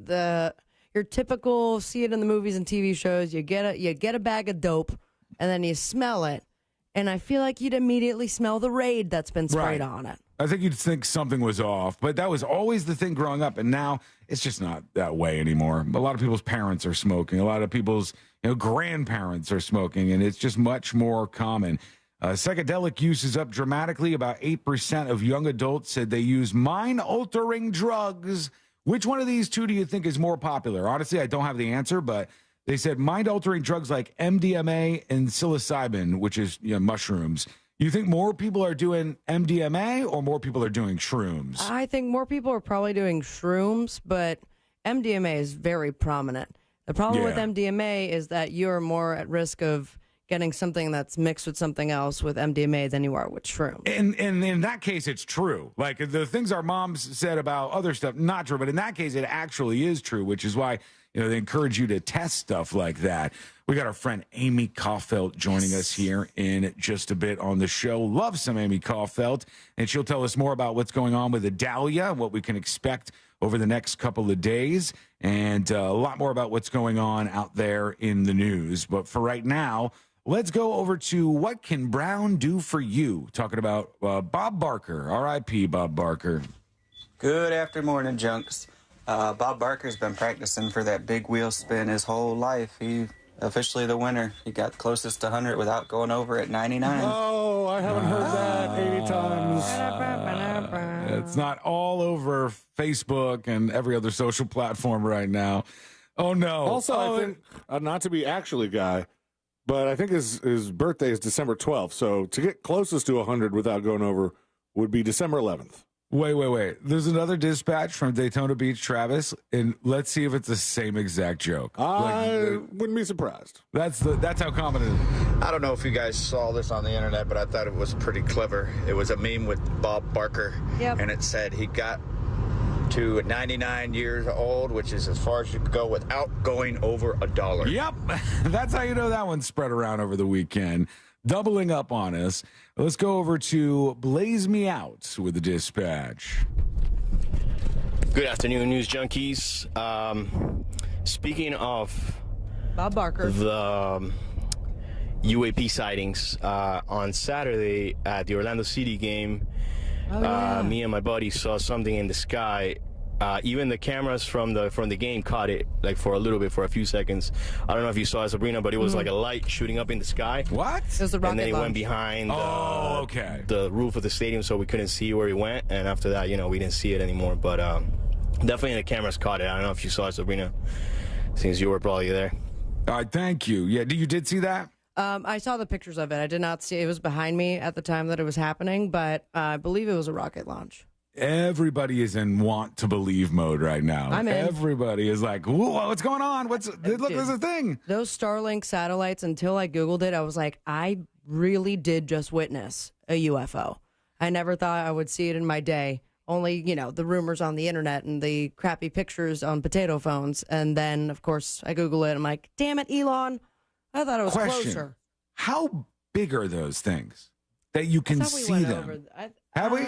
your typical, see it in the movies and TV shows, you get a bag of dope, and then you smell it. And I feel like you'd immediately smell the Raid that's been sprayed on it. I think you'd think something was off, but that was always the thing growing up, and now it's just not that way anymore. A lot of people's parents are smoking. A lot of people's grandparents are smoking, and it's just much more common. Psychedelic use is up dramatically. About 8% of young adults said they use mind-altering drugs. Which one of these two do you think is more popular? Honestly, I don't have the answer, but they said mind-altering drugs like MDMA and psilocybin, which is mushrooms. You think more people are doing MDMA or more people are doing shrooms? I think more people are probably doing shrooms, but MDMA is very prominent. The problem with MDMA is that you're more at risk of getting something that's mixed with something else with MDMA than you are with shrooms. And in that case, it's true. Like the things our moms said about other stuff, not true. But in that case, it actually is true, which is why they encourage you to test stuff like that. We got our friend Amy Kaufelt joining us here in just a bit on the show. Love some Amy Kaufelt, and she'll tell us more about what's going on with Adalia, what we can expect over the next couple of days, and a lot more about what's going on out there in the news. But for right now, let's go over to What Can Brown Do For You? Talking about Bob Barker. R.I.P. Bob Barker. Good afternoon, Junks. Bob Barker's been practicing for that big wheel spin his whole life. He officially the winner. He got closest to 100 without going over at 99. Oh, I haven't heard that 80 times. It's not all over Facebook and every other social platform right now. Oh, no. Also, I think, not to be actually Guy, but I think his birthday is December 12th. So to get closest to 100 without going over would be December 11th. Wait. There's another dispatch from Daytona Beach, Travis, and let's see if it's the same exact joke. I wouldn't be surprised. That's how common it is. I don't know if you guys saw this on the internet, but I thought it was pretty clever. It was a meme with Bob Barker, and it said he got to 99 years old, which is as far as you could go without going over $1. Yep, that's how you know that one spread around over the weekend. Doubling up on us. Let's go over to Blaze Me Out with the dispatch. Good afternoon, News Junkies. Speaking of Bob Barker, the UAP sightings, on Saturday at the Orlando City game, me and my buddy saw something in the sky. Even the cameras from the game caught it, like for a little bit, for a few seconds. I don't know if you saw it, Sabrina, but it was like a light shooting up in the sky. What? It was a rocket and then it launch. went behind okay. the roof of the stadium, so we couldn't see where he went. And after that, we didn't see it anymore. But definitely the cameras caught it. I don't know if you saw it, Sabrina, since you were probably there. All right, thank you. Yeah, you did see that? I saw the pictures of it. I did not see it. Was behind me at the time that it was happening, but I believe it was a rocket launch. Everybody is in want to believe mode right now. I'm in. Everybody is like, whoa, what's going on? Look, there's a thing. Those Starlink satellites, until I Googled it, I was like, I really did just witness a UFO. I never thought I would see it in my day. Only, the rumors on the internet and the crappy pictures on potato phones. And then, of course, I Google it. I'm like, damn it, Elon. I thought it was closer. How big are those things that you can see them? Have we?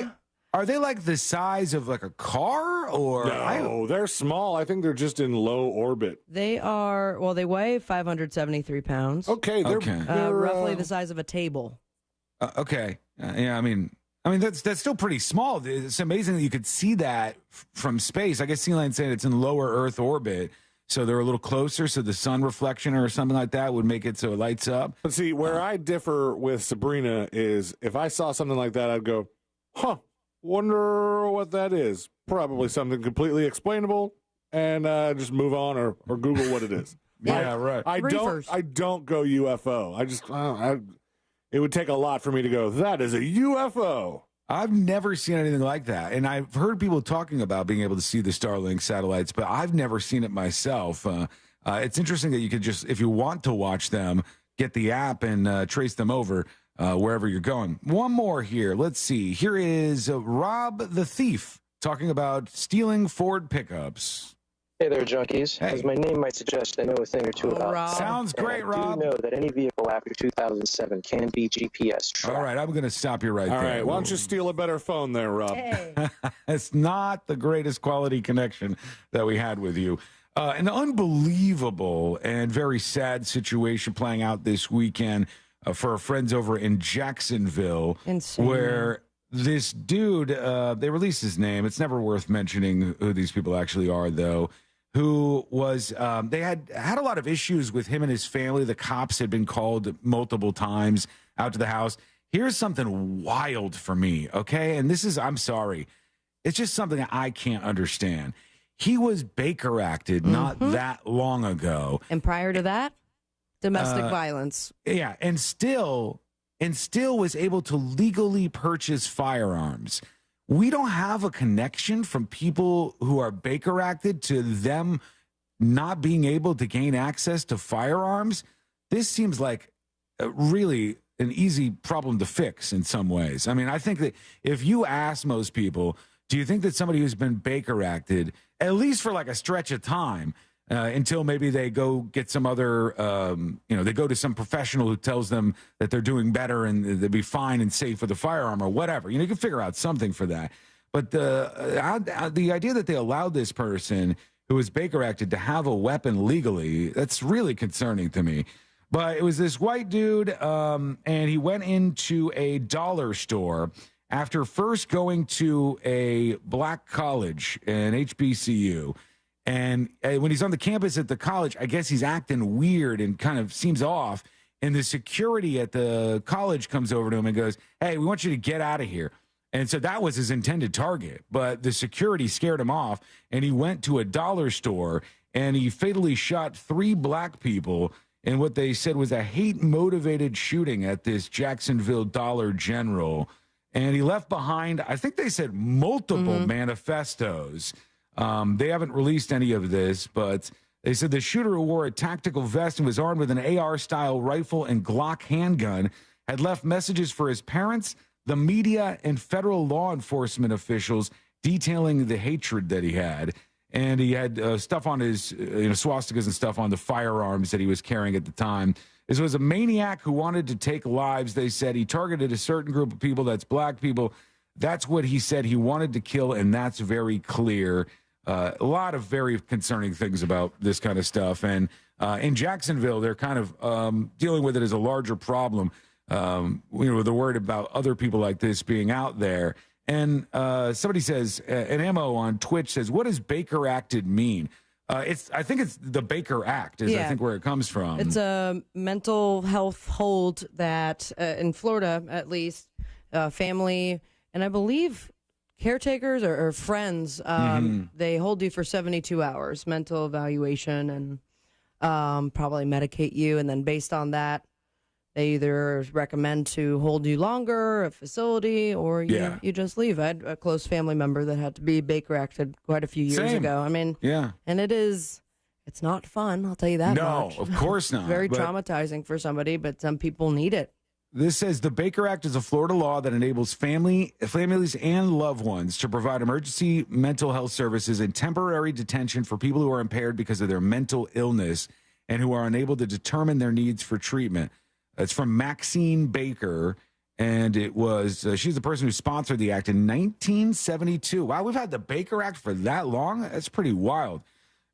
Are they like the size of like a car or? No, they're small. I think they're just in low orbit. They are, they weigh 573 pounds. Okay, they're roughly the size of a table. Okay. Yeah, I mean, I mean, that's still pretty small. It's amazing that you could see that from space. I guess Sea-Line's saying it's in lower Earth orbit, so they're a little closer, so the sun reflection or something like that would make it so it lights up. But see, where I differ with Sabrina is if I saw something like that, I'd go, huh, wonder what that is. Probably something completely explainable, and just move on or Google what it is. Yeah, right. I don't go UFO. It would take a lot for me to go, that is a UFO. I've never seen anything like that. And I've heard people talking about being able to see the Starlink satellites, but I've never seen it myself. It's interesting that you could just, if you want to watch them, get the app and trace them over wherever you're going. One more here. Let's see. Here is Rob the Thief talking about stealing Ford pickups. Hey there, junkies. As my name might suggest, I know a thing or two about Rob. Sounds great, Rob. I do know that any vehicle after 2007 can be GPS tracked. All right, I'm going to stop you right All there. right, why don't you steal a better phone there, Rob? It's not the greatest quality connection that we had with you. An unbelievable and very sad situation playing out this weekend for our friends over in Jacksonville. Insane. Where this dude, they released his name. It's never worth mentioning who these people actually are, though. Who was, they had a lot of issues with him and his family. The cops had been called multiple times out to the house. Here's something wild for me, okay? And this is, I'm sorry. It's just something that I can't understand. He was Baker acted not that long ago. And prior to that, domestic violence. Yeah, and still was able to legally purchase firearms. We don't have a connection from people who are Baker acted to them not being able to gain access to firearms. This seems like really an easy problem to fix in some ways. I mean, I think that if you ask most people, do you think that somebody who's been Baker acted, at least for like a stretch of time, until maybe they go get some other, they go to some professional who tells them that they're doing better and they'll be fine and safe with the firearm or whatever. You can figure out something for that. But the idea that they allowed this person who was Baker acted to have a weapon legally, that's really concerning to me. But it was this white dude, and he went into a dollar store after first going to a black college, an HBCU. And when he's on the campus at the college, I guess he's acting weird and kind of seems off. And the security at the college comes over to him and goes, hey, we want you to get out of here. And so that was his intended target. But the security scared him off, and he went to a dollar store, and he fatally shot 3 black people in what they said was a hate-motivated shooting at this Jacksonville Dollar General. And he left behind, I think they said, multiple manifestos. They haven't released any of this, but they said the shooter, who wore a tactical vest and was armed with an AR-style rifle and Glock handgun, had left messages for his parents, the media, and federal law enforcement officials detailing the hatred that he had. And he had stuff on his, swastikas and stuff on the firearms that he was carrying at the time. This was a maniac who wanted to take lives, they said. He targeted a certain group of people, that's black people. That's what he said he wanted to kill, and that's very clear. A lot of very concerning things about this kind of stuff. And in Jacksonville, they're kind of dealing with it as a larger problem. They're worried about other people like this being out there. And somebody says, an Ammo on Twitch says, what does Baker acted mean? I think it's the Baker Act is I think where it comes from. It's a mental health hold that in Florida, at least, family, and I believe caretakers or friends, they hold you for 72 hours, mental evaluation, and probably medicate you. And then based on that, they either recommend to hold you longer, a facility, or you just leave. I had a close family member that had to be Baker acted quite a few years ago. I mean, and it's not fun, I'll tell you that much. No, of course not. Very traumatizing for somebody, but some people need it. This says the Baker Act is a Florida law that enables families and loved ones to provide emergency mental health services and temporary detention for people who are impaired because of their mental illness and who are unable to determine their needs for treatment. It's from Maxine Baker, and it was she's the person who sponsored the act in 1972. Wow, we've had the Baker Act for that long? That's pretty wild.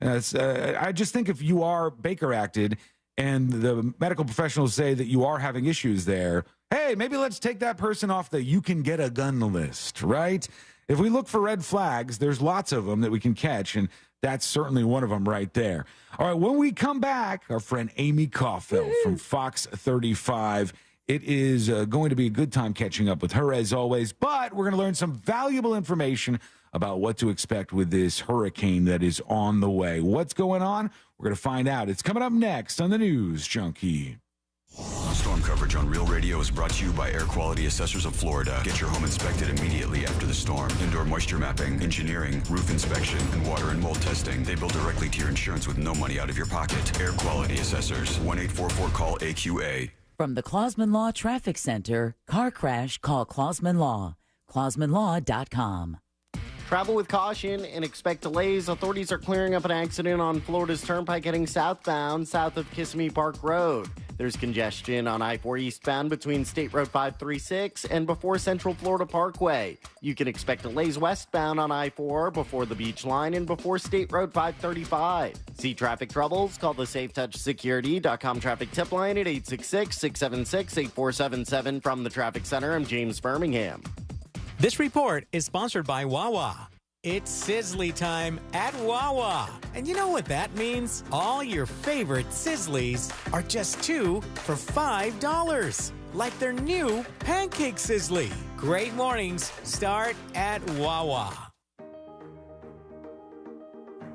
I just think if you are Baker acted and the medical professionals say that you are having issues there, hey, maybe let's take that person off the you can get a gun list, right? If we look for red flags, there's lots of them that we can catch, and that's certainly one of them right there. All right, when we come back, our friend Amy Caulfield from Fox 35. It is going to be a good time catching up with her, as always, but we're going to learn some valuable information about what to expect with this hurricane that is on the way. What's going on? We're going to find out. It's coming up next on the News Junkie. Storm coverage on Real Radio is brought to you by Air Quality Assessors of Florida. Get your home inspected immediately after the storm. Indoor moisture mapping, engineering, roof inspection, and water and mold testing. They bill directly to your insurance with no money out of your pocket. Air Quality Assessors. 1-844-CALL-AQA. From the Clausman Law Traffic Center, car crash, call Clausman Law. ClausmanLaw.com. Travel with caution and expect delays. Authorities are clearing up an accident on Florida's Turnpike heading southbound, south of Kissimmee Park Road. There's congestion on I-4 eastbound between State Road 536 and before Central Florida Parkway. You can expect delays westbound on I-4 before the beach line and before State Road 535. See traffic troubles? Call the SafeTouchSecurity.com traffic tip line at 866-676-8477. From the Traffic Center, I'm James Birmingham. This report is sponsored by Wawa. It's Sizzly time at Wawa. And you know what that means? All your favorite Sizzlies are just $2 for $5. Like their new Pancake Sizzly. Great mornings start at Wawa.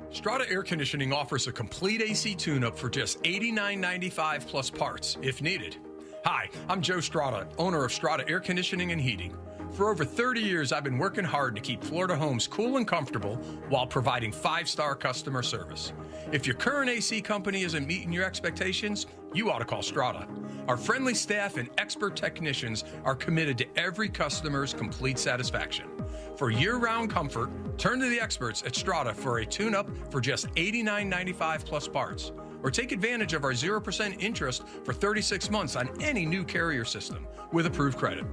Strata Air Conditioning offers a complete AC tune-up for just $89.95 plus parts, if needed. Hi, I'm Joe Strata, owner of Strata Air Conditioning and Heating. For over 30 years, I've been working hard to keep Florida homes cool and comfortable while providing 5-star customer service. If your current AC company isn't meeting your expectations, you ought to call Strata. Our friendly staff and expert technicians are committed to every customer's complete satisfaction. For year-round comfort, turn to the experts at Strata for a tune-up for just $89.95 plus parts. Or take advantage of our 0% interest for 36 months on any new Carrier system with approved credit.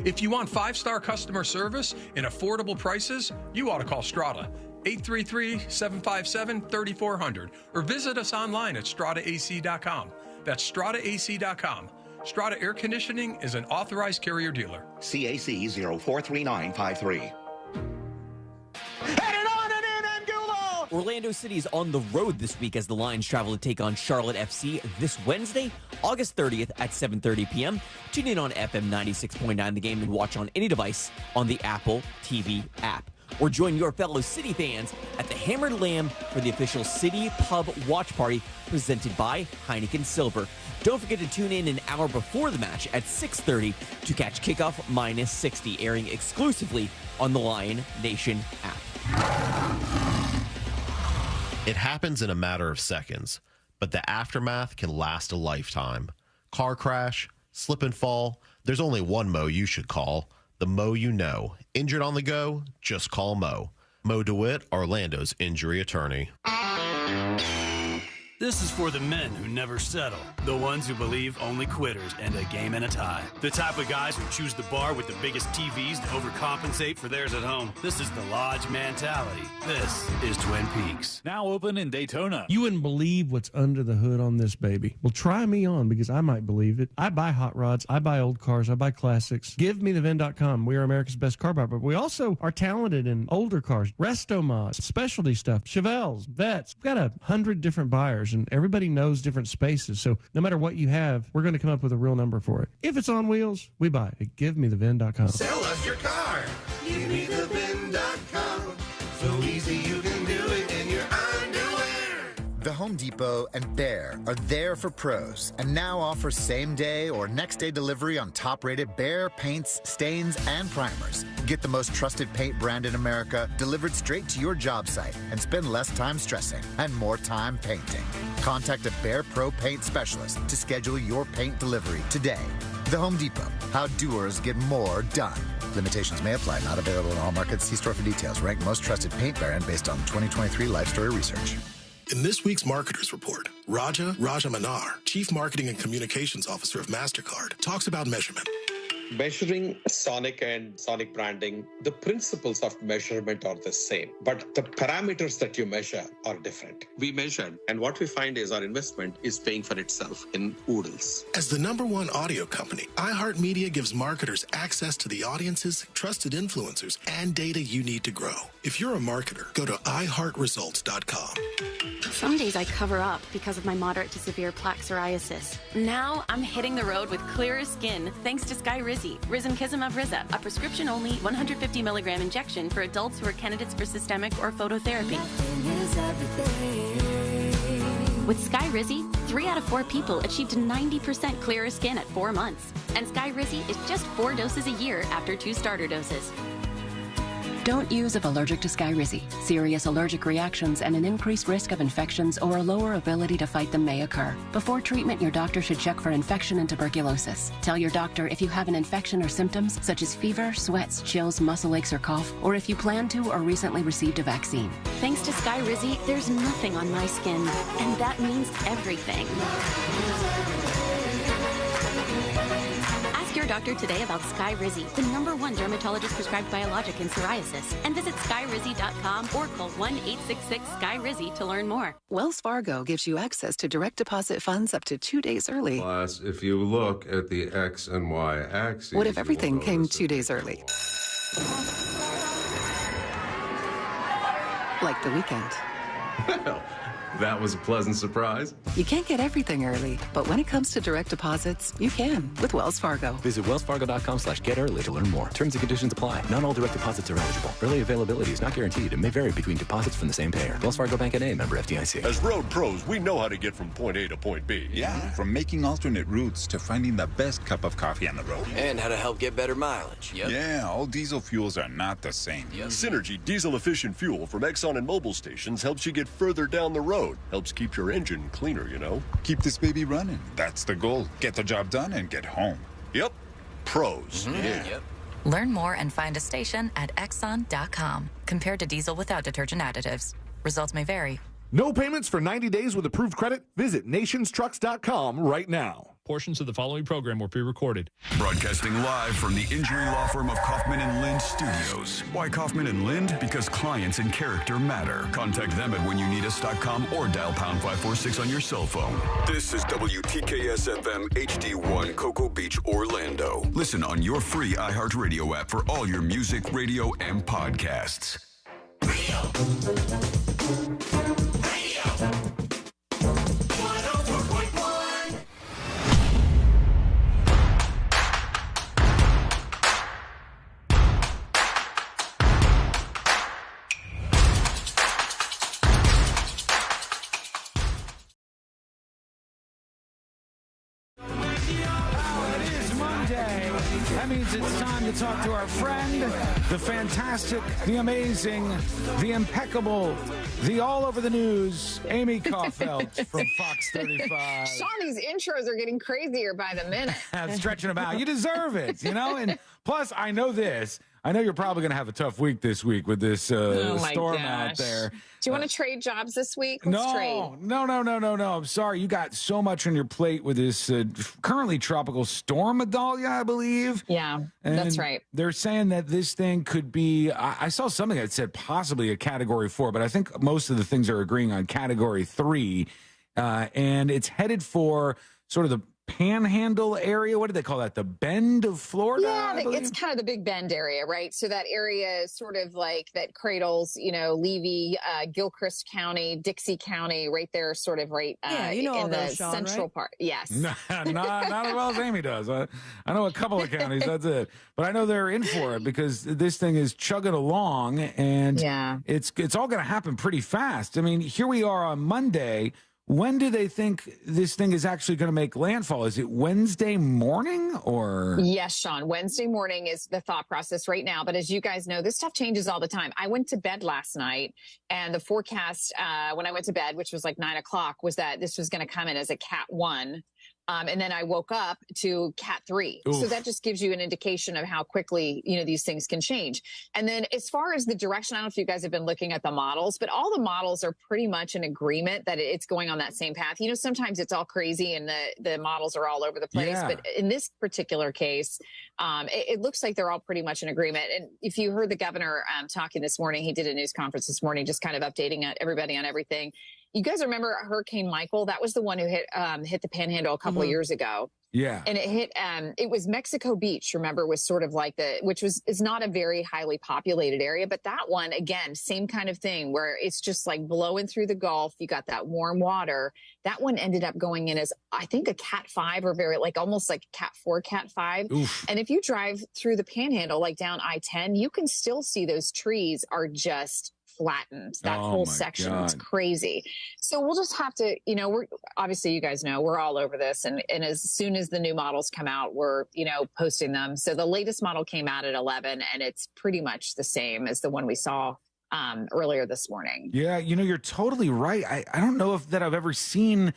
If you want 5-star customer service and affordable prices, you ought to call Strata, 833-757-3400, or visit us online at strataac.com. That's strataac.com. Strata Air Conditioning is an authorized Carrier dealer. CAC 043953. Orlando City is on the road this week as the Lions travel to take on Charlotte FC this Wednesday, August 30th at 7:30 p.m. Tune in on FM 96.9 The Game and watch on any device on the Apple TV app. Or join your fellow City fans at the Hammered Lamb for the official City Pub Watch Party presented by Heineken Silver. Don't forget to tune in an hour before the match at 6:30 to catch Kickoff Minus 60, airing exclusively on the Lion Nation app. It happens in a matter of seconds, but the aftermath can last a lifetime. Car crash, slip and fall, there's only one Mo you should call, the Mo you know. Injured on the go? Just call Mo. Mo DeWitt, Orlando's injury attorney. This is for the men who never settle, the ones who believe only quitters end a game in a tie, the type of guys who choose the bar with the biggest TVs to overcompensate for theirs at home. This is the Lodge mentality. This is Twin Peaks. Now open in Daytona. You wouldn't believe what's under the hood on this baby. Well, try me on because I might believe it. I buy hot rods. I buy old cars. I buy classics. GiveMeTheVin.com. We are America's best car buyer, but we also are talented in older cars, resto mods, specialty stuff, Chevelles, Vets. We've got 100 different buyers. And everybody knows different spaces. So no matter what you have, we're going to come up with a real number for it. If it's on wheels, we buy it at GiveMeTheVin.com. Sell us your car. GiveMeTheVin.com. So easy you can do it in your underwear. The Home Depot and Behr are there for pros and now offer same-day or next-day delivery on top-rated Behr paints, stains, and primers. Get the most trusted paint brand in America delivered straight to your job site and spend less time stressing and more time painting. Contact a Behr Pro Paint Specialist to schedule your paint delivery today. The Home Depot. How doers get more done. Limitations may apply. Not available in all markets. See store for details. Ranked most trusted paint brand based on 2023 Life Story Research. In this week's Marketers Report, Raja Manar, Chief Marketing and Communications Officer of MasterCard, talks about measurement. Measuring Sonic and Sonic branding, the principles of measurement are the same, but the parameters that you measure are different. We measured, and what we find is our investment is paying for itself in oodles. As the #1 audio company, iHeartMedia gives marketers access to the audiences, trusted influencers, and data you need to grow. If you're a marketer, go to iHeartResults.com. Some days I cover up because of my moderate to severe plaque psoriasis. Now I'm hitting the road with clearer skin thanks to Skyrizi, Risankizumab Riza, a prescription-only 150 milligram injection for adults who are candidates for systemic or phototherapy. With Skyrizi, 3 out of 4 people achieved 90% clearer skin at 4 months. And Skyrizi is just 4 doses a year after 2 starter doses. Don't use if allergic to Skyrizi. Serious allergic reactions and an increased risk of infections or a lower ability to fight them may occur. Before treatment, your doctor should check for infection and tuberculosis. Tell your doctor if you have an infection or symptoms such as fever, sweats, chills, muscle aches, or cough, or if you plan to or recently received a vaccine. Thanks to Skyrizi, there's nothing on my skin, and that means everything. Ask your doctor today about Skyrizi, the #1 dermatologist prescribed biologic in psoriasis, and visit skyrizi.com or call 1-866-SKYRIZI to learn more. Wells Fargo gives you access to direct deposit funds up to 2 days early. Plus, if you look at the X and Y axes... What if everything came 2 days early? Like the weekend. Well, that was a pleasant surprise. You can't get everything early, but when it comes to direct deposits, you can with Wells Fargo. Visit wellsfargo.com/getearly to learn more. Terms and conditions apply. Not all direct deposits are eligible. Early availability is not guaranteed and may vary between deposits from the same payer. Wells Fargo Bank N.A., member FDIC. As road pros, we know how to get from point A to point B. Yeah, from making alternate routes to finding the best cup of coffee on the road. And how to help get better mileage. Yep. Yeah, all diesel fuels are not the same. Yep. Synergy diesel-efficient fuel from Exxon and Mobil stations helps you get further down the road. Helps keep your engine cleaner, you know? Keep this baby running. That's the goal. Get the job done and get home. Yep. Pros. Mm-hmm. Yeah. Yep. Learn more and find a station at Exxon.com. Compared to diesel without detergent additives. Results may vary. No payments for 90 days with approved credit? Visit nationstrucks.com right now. Portions of the following program were pre-recorded. Broadcasting live from the injury law firm of Kaufman and Lind Studios. Why Kaufman and Lind? Because clients and character matter. Contact them at whenyouneedus.com or dial pound 546 on your cell phone. This is WTKS-FM HD1 Cocoa Beach, Orlando. Listen on your free iHeartRadio app for all your music, radio, and podcasts. That means it's time to talk to our friend, the fantastic, the amazing, the impeccable, the all over the news, Amy Caulfield from Fox 35. Sean, these intros are getting crazier by the minute. Stretching them out. You deserve it, you know? And plus, I know this. I know you're probably going to have a tough week this week with this storm out there. Do you want to trade jobs this week? Let's trade. No. I'm sorry. You got so much on your plate with this currently tropical storm, Adalia, I believe. Yeah, that's right. They're saying that this thing could be, I saw something that said possibly a Category 4, but I think most of the things are agreeing on Category 3. And it's headed for sort of the Panhandle area. What do they call that? The Bend of Florida? Yeah, it's kind of the Big Bend area, right? So that area is sort of like that cradles, Levy, Gilchrist County, Dixie County, right there, sort of right in the those, Sean, central right? part. Yes. not as well as Amy does. I know a couple of counties, that's it. But I know they're in for it because this thing is chugging along and it's all going to happen pretty fast. I mean, here we are on Monday. When do they think this thing is actually going to make landfall? Is it Wednesday morning or? Yes, Sean. Wednesday morning is the thought process right now. But as you guys know, this stuff changes all the time. I went to bed last night and the forecast when I went to bed, which was like 9 o'clock, was that this was going to come in as a Cat 1. And then I woke up to Cat 3. Oof. So that just gives you an indication of how quickly, these things can change. And then as far as the direction, I don't know if you guys have been looking at the models, but all the models are pretty much in agreement that it's going on that same path. Sometimes it's all crazy and the models are all over the place. Yeah. But in this particular case, it looks like they're all pretty much in agreement. And if you heard the governor talking this morning, he did a news conference this morning, just kind of updating everybody on everything. You guys remember Hurricane Michael? That was the one who hit the Panhandle a couple of years ago. Yeah. And it hit, it was Mexico Beach, remember, was sort of like is not a very highly populated area. But that one, again, same kind of thing where it's just like blowing through the Gulf. You got that warm water. That one ended up going in as, I think, a Cat 5 or almost like Cat 4, Cat 5. Oof. And if you drive through the Panhandle, like down I-10, you can still see those trees are just flattened. That whole section is crazy. So we'll just have to, we're obviously, you guys know, we're all over this. And as soon as the new models come out, we're, posting them. So the latest model came out at 11 and it's pretty much the same as the one we saw earlier this morning. Yeah. You're totally right. I don't know if that I've ever seen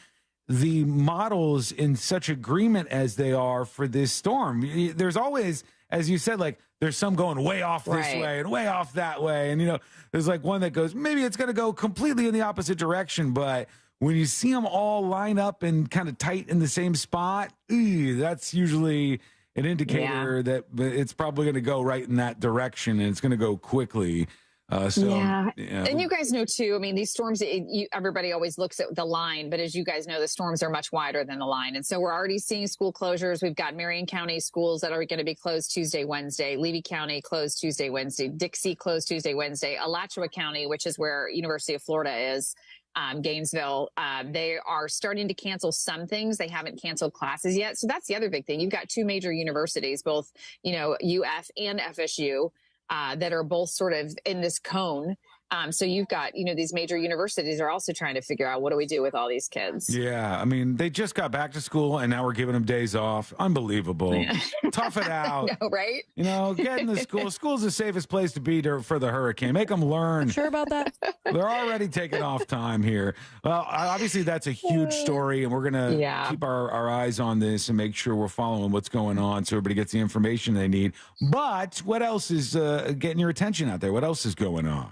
the models in such agreement as they are for this storm. There's always, as you said, like there's some going way off this way and way off that way. And, there's like one that goes, maybe it's going to go completely in the opposite direction. But when you see them all line up and kind of tight in the same spot, that's usually an indicator that it's probably going to go right in that direction and it's going to go quickly. And you guys know too, these storms, everybody always looks at the line, but as you guys know, the storms are much wider than the line. And so we're already seeing school closures. We've got Marion County schools that are going to be closed Tuesday, Wednesday, Levy County closed Tuesday, Wednesday, Dixie closed Tuesday, Wednesday, Alachua County, which is where University of Florida is, Gainesville, they are starting to cancel some things. They haven't canceled classes yet. So that's the other big thing. You've got two major universities, both, UF and FSU, that are both sort of in this cone. So you've got, these major universities are also trying to figure out what do we do with all these kids? Yeah. They just got back to school and now we're giving them days off. Unbelievable. Yeah. Tough it out. I know, right? Get in the school. School's the safest place to be for the hurricane. Make them learn. Sure about that? They're already taking off time here. Well, obviously that's a huge story and we're going to keep our eyes on this and make sure we're following what's going on so everybody gets the information they need. But what else is getting your attention out there? What else is going on?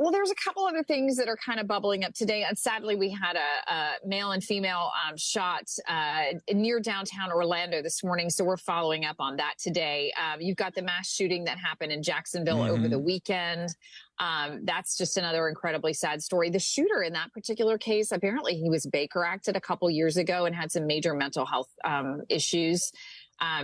Well, there's a couple other things that are kind of bubbling up today. And sadly, we had a male and female shot near downtown Orlando this morning. So we're following up on that today. You've got the mass shooting that happened in Jacksonville over the weekend. That's just another incredibly sad story. The shooter in that particular case, apparently he was Baker Acted a couple years ago and had some major mental health issues.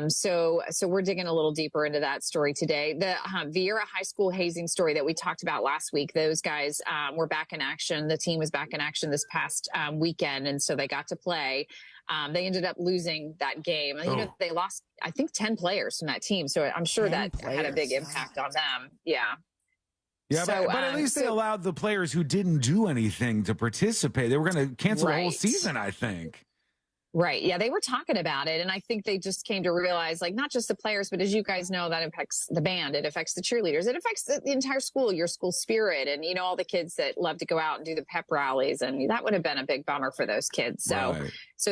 So we're digging a little deeper into that story today. The Vieira High School hazing story that we talked about last week, those guys were back in action. The team was back in action this past weekend, and so they got to play. They ended up losing that game. They lost, I think, 10 players from that team. So I'm sure that had a big impact on them. Yeah. Yeah, but at least they allowed the players who didn't do anything to participate. They were going to cancel the whole season, I think. Right. Yeah, they were talking about it. And I think they just came to realize, like, not just the players, but as you guys know, that affects the band. It affects the cheerleaders. It affects the entire school, your school spirit, and, all the kids that love to go out and do the pep rallies. And that would have been a big bummer for those kids. So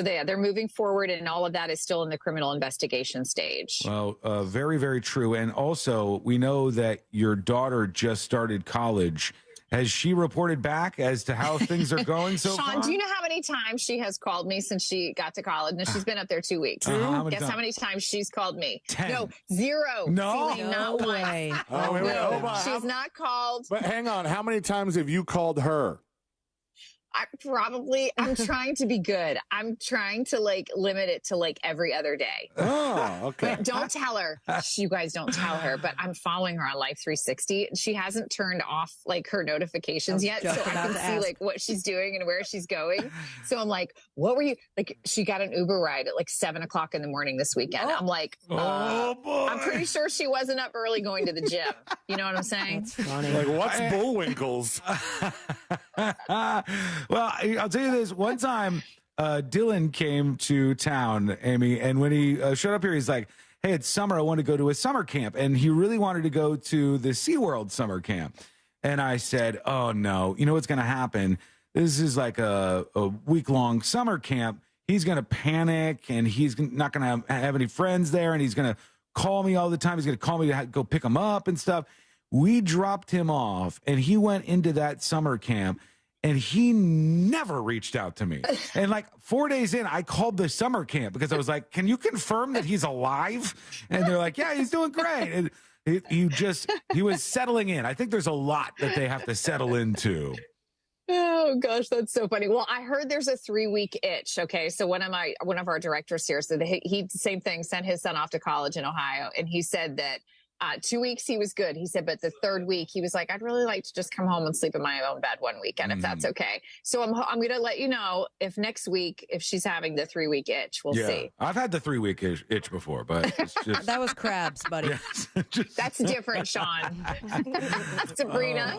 they're moving forward, and all of that is still in the criminal investigation stage. Well, very, very true. And also, we know that your daughter just started college. Has she reported back as to how things are going so far? Sean, do you know how many times she has called me since she got to college? And she's been up there 2 weeks. Guess how many times she's called me? 10. No, 0. No, Celine, not way. Once. She's not called. But hang on, how many times have you called her? I'm trying to be good. I'm trying to limit it to every other day. Oh, okay. But don't tell her. You guys don't tell her, but I'm following her on Life 360. She hasn't turned off her notifications yet. So I can see what she's doing and where she's going. So I'm like, what were you she got an Uber ride at 7:00 in the morning this weekend. I'm like, oh boy. I'm pretty sure she wasn't up early going to the gym. You know what I'm saying? That's funny. What's Bullwinkles? Well, I'll tell you this. One time, Dylan came to town, Amy, and when he showed up here, he's like, hey, it's summer. I want to go to a summer camp. And he really wanted to go to the SeaWorld summer camp. And I said, oh, no. You know what's going to happen? This is like a week-long summer camp. he's going to panic and he's not going to have any friends there, and he's going to call me all the time. He's going to call me to go pick him up and stuff. We dropped him off, and he went into that summer camp, and he never reached out to me. And like 4 days in, I called the summer camp because I was like, can you confirm that he's alive? And they're like, yeah, he's doing great. And he was settling in. I think there's a lot that they have to settle into. Oh gosh, that's so funny. Well, I heard there's a 3-week itch. Okay, so one of our directors here said he same thing, sent his son off to college in Ohio, and he said that 2 weeks he was good. He said, but the 3rd week he was like, I'd really like to just come home and sleep in my own bed one weekend, if that's okay. So I'm going to let you know if next week, if she's having the 3-week itch, we'll see. I've had the 3-week itch before, but it's just that was crabs, buddy. That's different, Sean. Sabrina,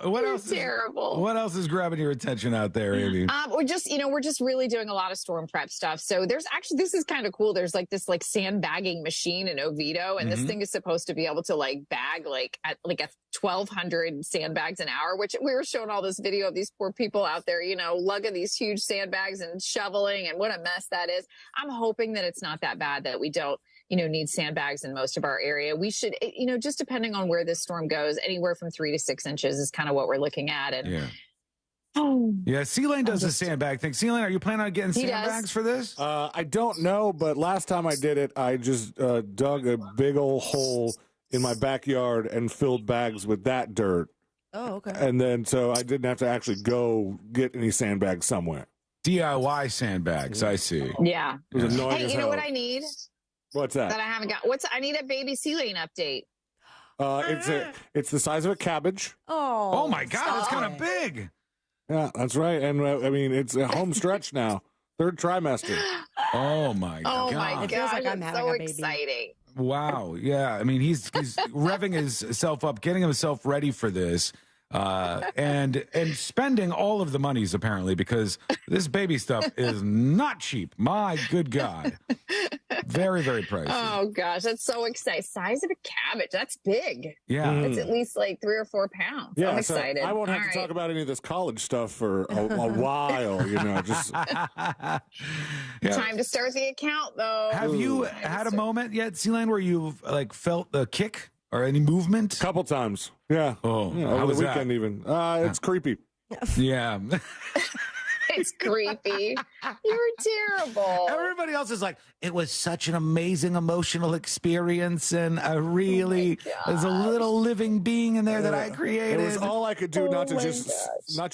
what else? Terrible. What else is grabbing your attention out there, Amy? We're just really doing a lot of storm prep stuff. So there's actually, this is kind of cool. There's like this sandbagging machine in Oviedo, and this thing is supposed to be able to bag at 1,200 sandbags an hour, which we were showing all this video of these poor people out there, lugging these huge sandbags and shoveling, and what a mess that is. I'm hoping that it's not that bad, that we don't, need sandbags in most of our area. We should, just depending on where this storm goes, anywhere from 3 to 6 inches is kind of what we're looking at. And yeah, C-Lane does the sandbag thing. C-Lane, are you planning on getting sandbags for this? I don't know, but last time I did it, I just dug a big old hole in my backyard and filled bags with that dirt. Oh, okay. And then so I didn't have to actually go get any sandbags somewhere. DIY sandbags, I see. Yeah. It was annoying Hey, as you know hell. what I need? What's that? That I haven't got. I need a baby C-Lane update. It's the size of a cabbage. Oh my God, it's kind of big. Yeah, that's right. And I mean, it's a home stretch now. 3rd trimester. Oh my God. Oh my It feels God, like I'm that's having so a baby. exciting. Wow. Yeah. I mean, he's revving himself up, getting himself ready for this, and spending all of the monies apparently, because this baby stuff is not cheap. My good God. Very, very pricey. Oh gosh, that's so exciting. Size of a cabbage. That's big. Yeah. It's at least 3 or 4 pounds. Yeah, I'm so excited. I won't have All to right. talk about any of this college stuff for a while, just Time to start the account though. Have you had a moment yet, C-Lane, where you've felt a kick or any movement? Couple times. Yeah. Oh, yeah, how over was the that? weekend even. It's creepy. Yeah. It's creepy. You're terrible. Everybody else is like, it was such an amazing emotional experience, and I really, there's a little living being in there that I created. It was all I could do not to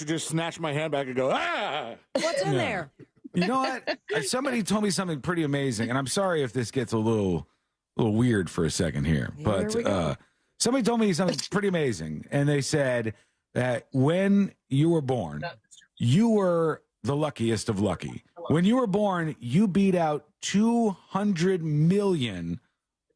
just snatch my hand back and go, ah! What's in there? You know what? Somebody told me something pretty amazing, and I'm sorry if this gets a little weird for a second here, but somebody told me something pretty amazing, and they said that when you were born, you were the luckiest of lucky. When you were born, you beat out 200 million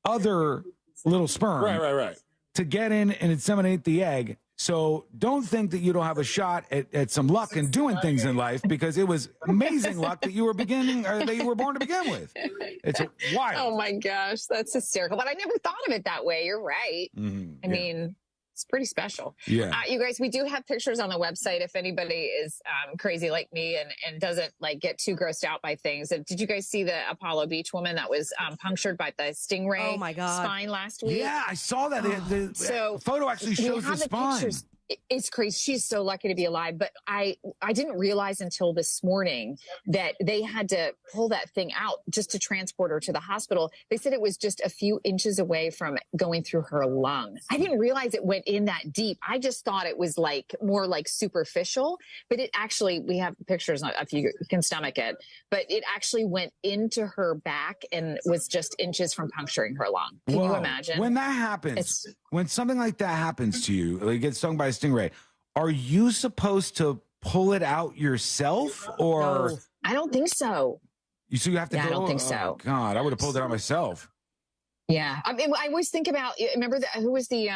other little sperm right, to get in and inseminate the egg. So don't think that you don't have a shot at some luck and doing things in life, because it was amazing luck that you were born to begin with. It's wild. Oh my gosh, that's hysterical. But I never thought of it that way. You're right. I mean, it's pretty special. Yeah. You guys, we do have pictures on the website if anybody is crazy like me and doesn't get too grossed out by things. Did you guys see the Apollo Beach woman that was punctured by the stingray spine last week? Yeah, I saw that. The photo actually shows the spine. Pictures. It's crazy. She's so lucky to be alive. But I didn't realize until this morning that they had to pull that thing out just to transport her to the hospital. They said it was just a few inches away from going through her lung. I didn't realize it went in that deep. I just thought it was more superficial, but it actually, we have pictures if you can stomach it, but it actually went into her back and was just inches from puncturing her lung. Can you imagine? When that happens, when something like that happens to you, like you get stung by a stingray, are you supposed to pull it out yourself, or? No, I don't think so. So you have to. Yeah, I don't think so. Oh, God, I would have pulled it out myself. Yeah, I mean, I always think about. Remember who was the?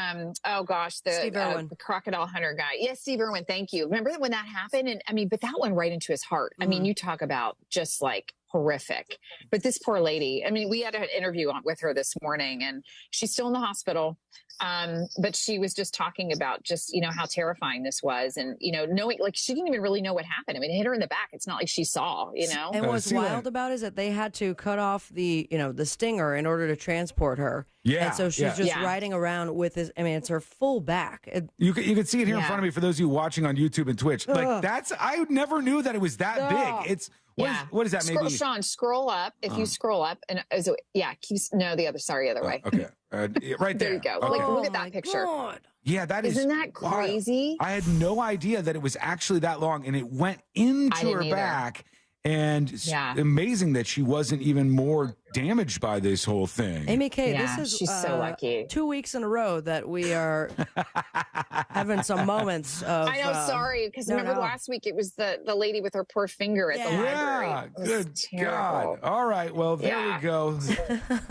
Steve Irwin, the crocodile hunter guy. Yes, Steve Irwin. Thank you. Remember when that happened? And I mean, but that went right into his heart. I mean, you talk about just horrific. But this poor lady. I mean, we had an interview with her this morning, and she's still in the hospital. But she was just talking about just, how terrifying this was. And, knowing, like, she didn't even really know what happened. I mean, it hit her in the back. It's not like she saw, And what's wild about it is that they had to cut off the stinger in order to transport her. Yeah. And so she's just riding around with this. I mean, it's her full back. You can see it here in front of me for those of you watching on YouTube and Twitch. Like, I never knew that it was that big. It's, what is that? Maybe Sean, scroll up. If you scroll up and the other way. Okay. Right there. There you go. Okay. Like, look at that picture. God. Yeah, Isn't that crazy? Wild. I had no idea that it was actually that long, and it went into her back. And amazing that she wasn't even more damaged by this whole thing. Amy K, this is she's so lucky. 2 weeks in a row that we are having some moments of. I know, sorry, because remember last week it was the lady with her poor finger at the library. Yeah, good God. All right, well, there we go.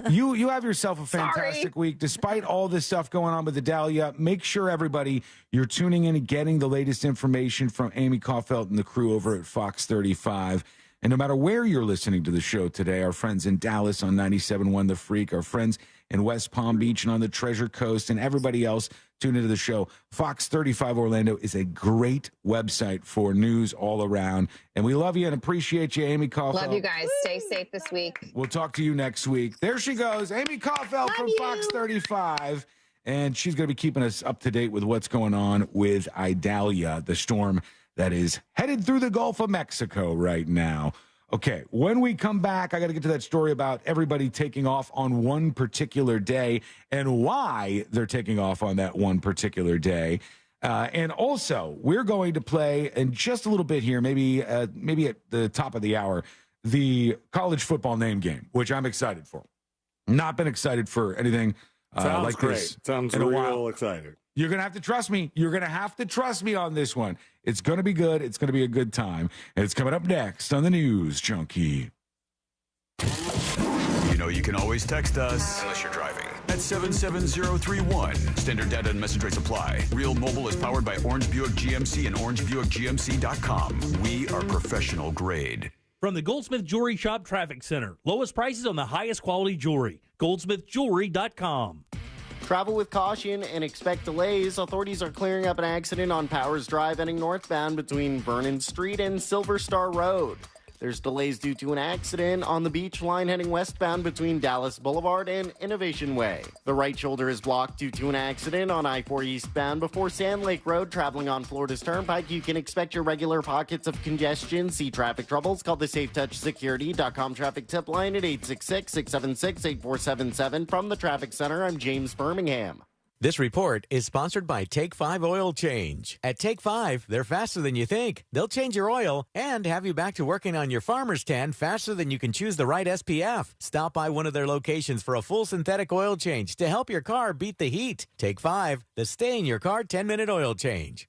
You have yourself a fantastic week. Despite all this stuff going on with Adalia, make sure, everybody, you're tuning in and getting the latest information from Amy Caulfield and the crew over at Fox 35. And no matter where you're listening to the show today, our friends in Dallas on 97.1 The Freak, our friends in West Palm Beach and on the Treasure Coast, and everybody else tune into the show, Fox 35 Orlando is a great website for news all around. And we love you and appreciate you, Amy Caulfield. Love you guys. Stay safe this week. We'll talk to you next week. There she goes, Amy Caulfield from Fox 35. And she's going to be keeping us up to date with what's going on with Idalia, the storm that is headed through the Gulf of Mexico right now. Okay, when we come back, I got to get to that story about everybody taking off on one particular day and why they're taking off on that one particular day. And also, we're going to play in just a little bit here, maybe at the top of the hour, the college football name game, which I'm excited for. Not been excited for anything like great. this. Sounds in a while. real exciting. You're going to have to trust me. You're going to have to trust me on this one. It's going to be good. It's going to be a good time. And it's coming up next on the News Junkie. You know you can always text us, unless you're driving, at 77031. Standard data and message rates apply. Real Mobile is powered by Orange Buick GMC and OrangeBuickGMC.com. We are professional grade. From the Goldsmith Jewelry Shop Traffic Center. Lowest prices on the highest quality jewelry. GoldsmithJewelry.com. Travel with caution and expect delays. Authorities are clearing up an accident on Powers Drive heading northbound between Vernon Street and Silver Star Road. There's delays due to an accident on the Beach Line heading westbound between Dallas Boulevard and Innovation Way. The right shoulder is blocked due to an accident on I-4 eastbound before Sand Lake Road. Traveling on Florida's Turnpike, you can expect your regular pockets of congestion. See traffic troubles. Call the SafeTouchSecurity.com traffic tip line at 866-676-8477. From the Traffic Center, I'm James Birmingham. This report is sponsored by Take 5 Oil Change. At Take 5, they're faster than you think. They'll change your oil and have you back to working on your farmer's tan faster than you can choose the right SPF. Stop by one of their locations for a full synthetic oil change to help your car beat the heat. Take 5, the stay-in-your-car 10-minute oil change.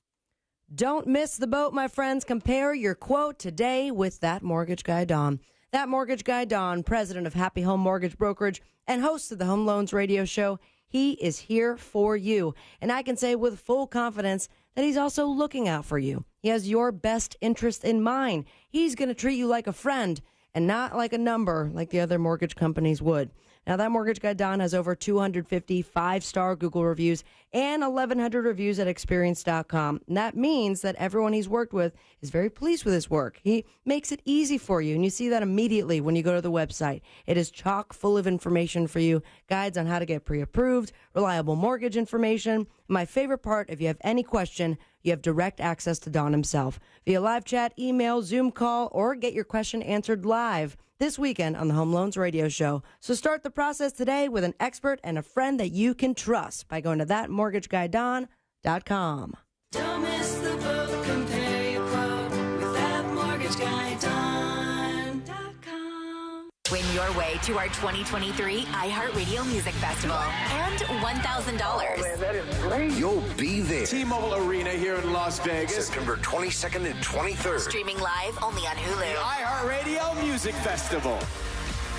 Don't miss the boat, my friends. Compare your quote today with That Mortgage Guy Don. That Mortgage Guy Don, president of Happy Home Mortgage Brokerage and host of the Home Loans Radio Show, he is here for you. And I can say with full confidence that he's also looking out for you. He has your best interest in mind. He's going to treat you like a friend and not like a number like the other mortgage companies would. Now, That Mortgage Guy Don has over 250 five-star Google reviews and 1,100 reviews at Experience.com. And that means that everyone he's worked with is very pleased with his work. He makes it easy for you, and you see that immediately when you go to the website. It is chock full of information for you, guides on how to get pre-approved, reliable mortgage information. My favorite part, if you have any question, you have direct access to Don himself via live chat, email, Zoom call, or get your question answered live this weekend on the Home Loans Radio Show. So start the process today with an expert and a friend that you can trust by going to thatmortgageguyDon.com. Don't miss the boat, compare your quote with thatmortgageguyDon.com. Win your way to our 2023 iHeartRadio Music Festival and $1,000. Oh, man, that is great. You'll be there. T-Mobile Arena here in Las Vegas. September 22nd and 23rd. Streaming live only on Hulu. The iHeartRadio Music Festival.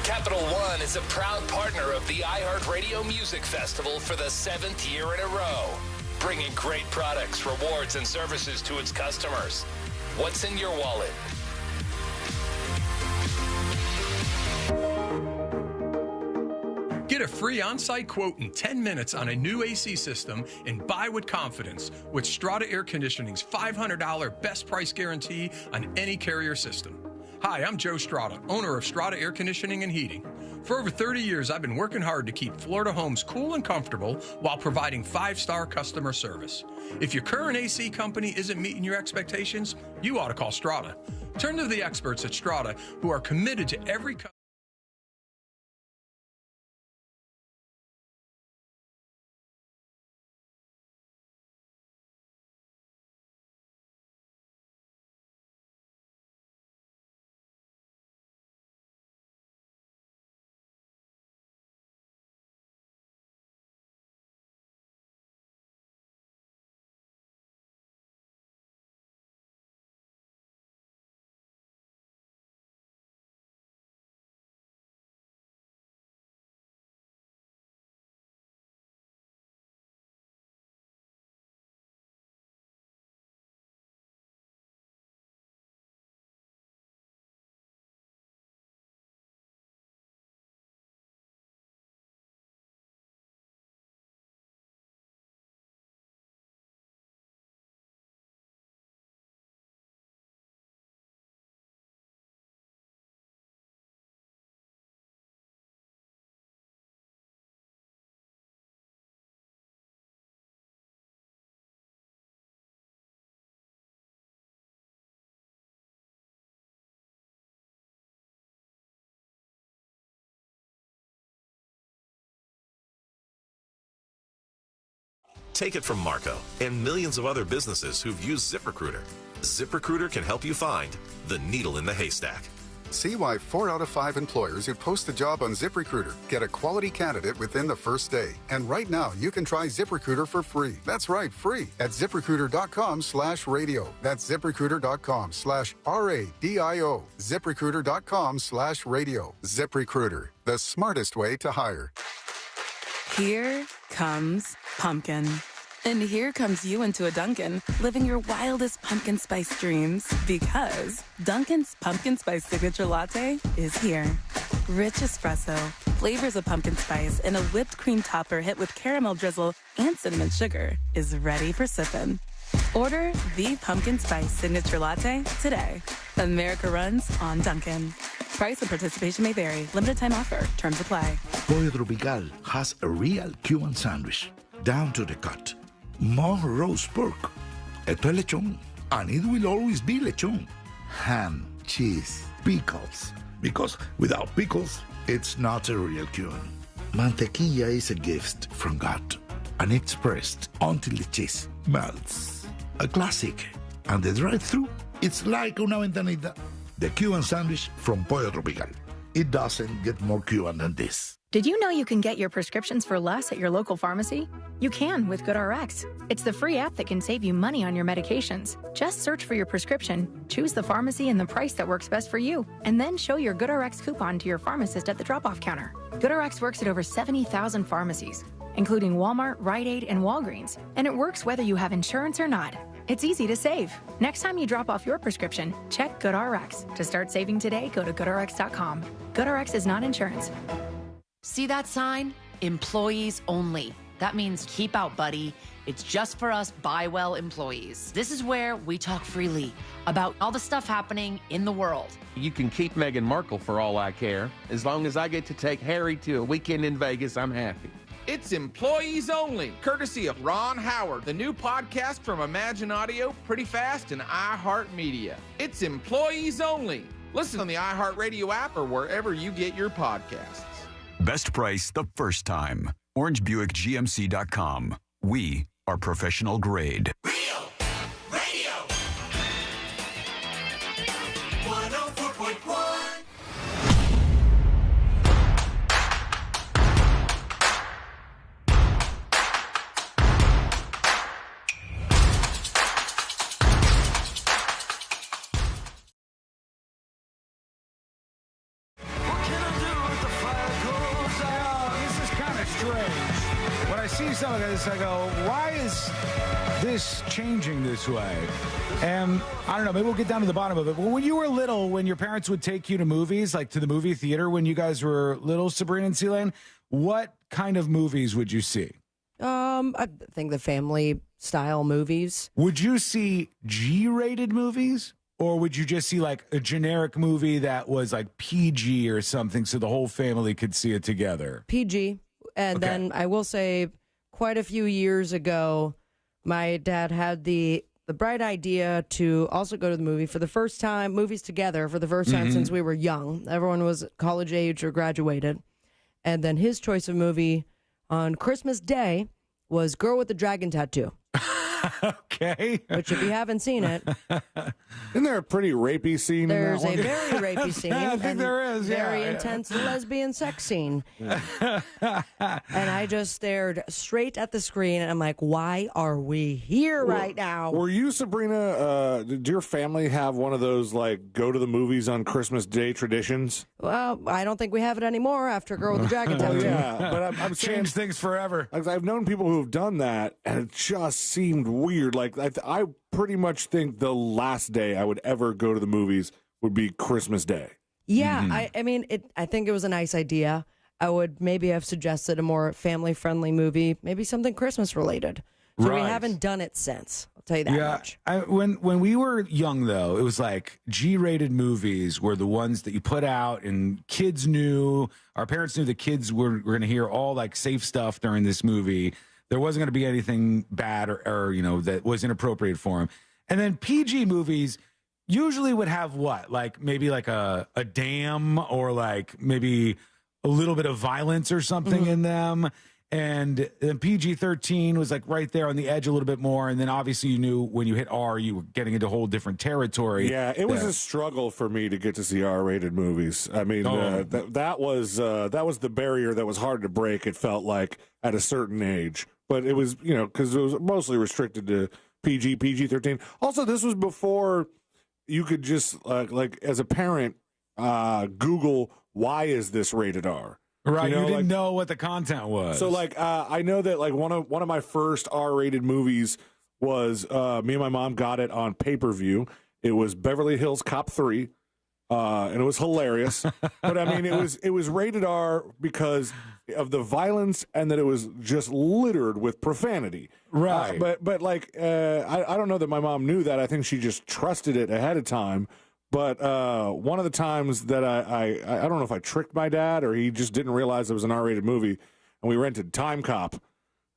Capital One is a proud partner of the iHeartRadio Music Festival for the 7th year in a row, bringing great products, rewards, and services to its customers. What's in your wallet? Get a free on-site quote in 10 minutes on a new AC system and buy with confidence with Strata Air Conditioning's $500 best price guarantee on any Carrier system. Hi, I'm Joe Strata, owner of Strata Air Conditioning and Heating. For over 30 years, I've been working hard to keep Florida homes cool and comfortable while providing 5-star customer service. If your current AC company isn't meeting your expectations, you ought to call Strata. Turn to the experts at Strata who are committed to every customer. Take it from Marco and millions of other businesses who've used ZipRecruiter. ZipRecruiter can help you find the needle in the haystack. See why 4 out of 5 employers who post a job on ZipRecruiter get a quality candidate within the first day. And right now, you can try ZipRecruiter for free. That's right, free at ZipRecruiter.com/radio. That's ZipRecruiter.com/RADIO. ZipRecruiter.com/radio. ZipRecruiter, the smartest way to hire. Here comes pumpkin. And here comes you into a Dunkin', living your wildest pumpkin spice dreams. Because Dunkin's Pumpkin Spice Signature Latte is here. Rich espresso, flavors of pumpkin spice, and a whipped cream topper hit with caramel drizzle and cinnamon sugar is ready for sipping. Order the Pumpkin Spice Signature Latte today. America runs on Dunkin'. Price and participation may vary. Limited time offer. Terms apply. Pollo Tropical has a real Cuban sandwich, down to the cut. More roast pork. Esto es lechón, and it will always be lechón. Ham, cheese, pickles. Because without pickles, it's not a real Cuban. Mantequilla is a gift from God, and it's pressed until the cheese melts. A classic. And the drive-thru, it's like una ventanita. The Cuban sandwich from Pollo Tropical. It doesn't get more Cuban than this. Did you know you can get your prescriptions for less at your local pharmacy? You can with GoodRx. It's the free app that can save you money on your medications. Just search for your prescription, choose the pharmacy and the price that works best for you, and then show your GoodRx coupon to your pharmacist at the drop-off counter. GoodRx works at over 70,000 pharmacies, including Walmart, Rite Aid, and Walgreens, and it works whether you have insurance or not. It's easy to save. Next time you drop off your prescription, check GoodRx. To start saving today, go to GoodRx.com. GoodRx is not insurance. See that sign? Employees only. That means keep out, buddy. It's just for us Buy Well employees. This is where we talk freely about all the stuff happening in the world. You can keep Meghan Markle for all I care. As long as I get to take Harry to a weekend in Vegas, I'm happy. It's Employees Only, courtesy of Ron Howard, the new podcast from Imagine Audio, Pretty Fast, and iHeartMedia. It's Employees Only. Listen on the iHeartRadio app or wherever you get your podcasts. Best price the first time. OrangeBuickGMC.com. We are professional grade. Real Radio 104.1. When I see some of this, I go, why is this changing this way? And I don't know, maybe we'll get down to the bottom of it. But when you were little, when your parents would take you to movies, like to the movie theater when you guys were little, Sabrina and Sealand, what kind of movies would you see? I think the family style movies. Would you see G-rated movies? Or would you just see like a generic movie that was like PG or something so the whole family could see it together? PG. And then I will say quite a few years ago, my dad had the bright idea to also go to the movies together for the first time since we were young. Everyone was college age or graduated. And then his choice of movie on Christmas Day was Girl with the Dragon Tattoo. Okay. Which, if you haven't seen it, isn't there a pretty rapey scene? There's in that a one? very rapey scene. I think there is. Very intense lesbian sex scene. And I just stared straight at the screen, and I'm like, why are we here right now? Were you, Sabrina, did your family have one of those, like, go to the movies on Christmas Day traditions? Well, I don't think we have it anymore after Girl with the Dragon Tattoo. Yeah, but I'm saying, Change things forever. I've known people who have done that, and it just seemed weird. Like, I pretty much think the last day I would ever go to the movies would be Christmas Day. Yeah, I mean, I think it was a nice idea. I would maybe have suggested a more family-friendly movie, maybe something Christmas-related. So we haven't done it since. I'll tell you that much. When we were young, though, it was like G-rated movies were the ones that you put out, and kids knew, our parents knew the kids were going to hear all like safe stuff during this movie. There wasn't going to be anything bad or that was inappropriate for them. And then PG movies usually would have what? Like maybe like a dam or like maybe a little bit of violence or something in them. And then PG-13 was like right there on the edge a little bit more. And then obviously you knew when you hit R, you were getting into a whole different territory. Yeah, it was a struggle for me to get to see R-rated movies. I mean, that was the barrier that was hard to break, it felt like, at a certain age. But it was, because it was mostly restricted to PG-13. Also, this was before you could just, like as a parent, Google, why is this rated R? Right, you didn't know what the content was. So, I know that, one of my first R-rated movies was, me and my mom got it on pay-per-view. It was Beverly Hills Cop 3, and it was hilarious. But, I mean, it was rated R because of the violence and that it was just littered with profanity. Right. I don't know that my mom knew that. I think she just trusted it ahead of time. But one of the times that I don't know if I tricked my dad or he just didn't realize it was an R-rated movie, and we rented Time Cop,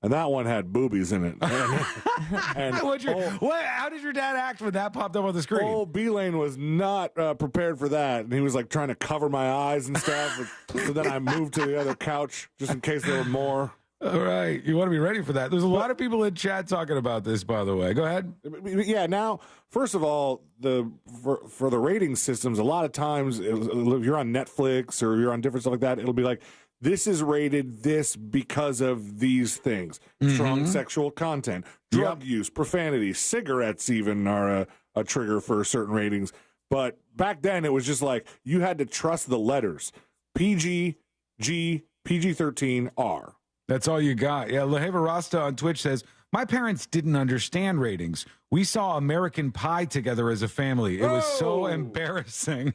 and that one had boobies in it. And how did your dad act when that popped up on the screen? Old B-Lane was not prepared for that, and he was like trying to cover my eyes and stuff. So then I moved to the other couch just in case there were more. All right. You want to be ready for that. There's a lot of people in chat talking about this, by the way. Go ahead. Yeah, now, first of all, for the rating systems, a lot of times, if you're on Netflix or you're on different stuff like that, it'll be like, this is rated this because of these things. Strong sexual content, drug use, profanity, cigarettes even are a trigger for certain ratings. But back then, it was just like, you had to trust the letters. PG, G, PG-13, R. That's all you got. Yeah, Leheva Rasta on Twitch says, my parents didn't understand ratings. We saw American Pie together as a family. It was so embarrassing.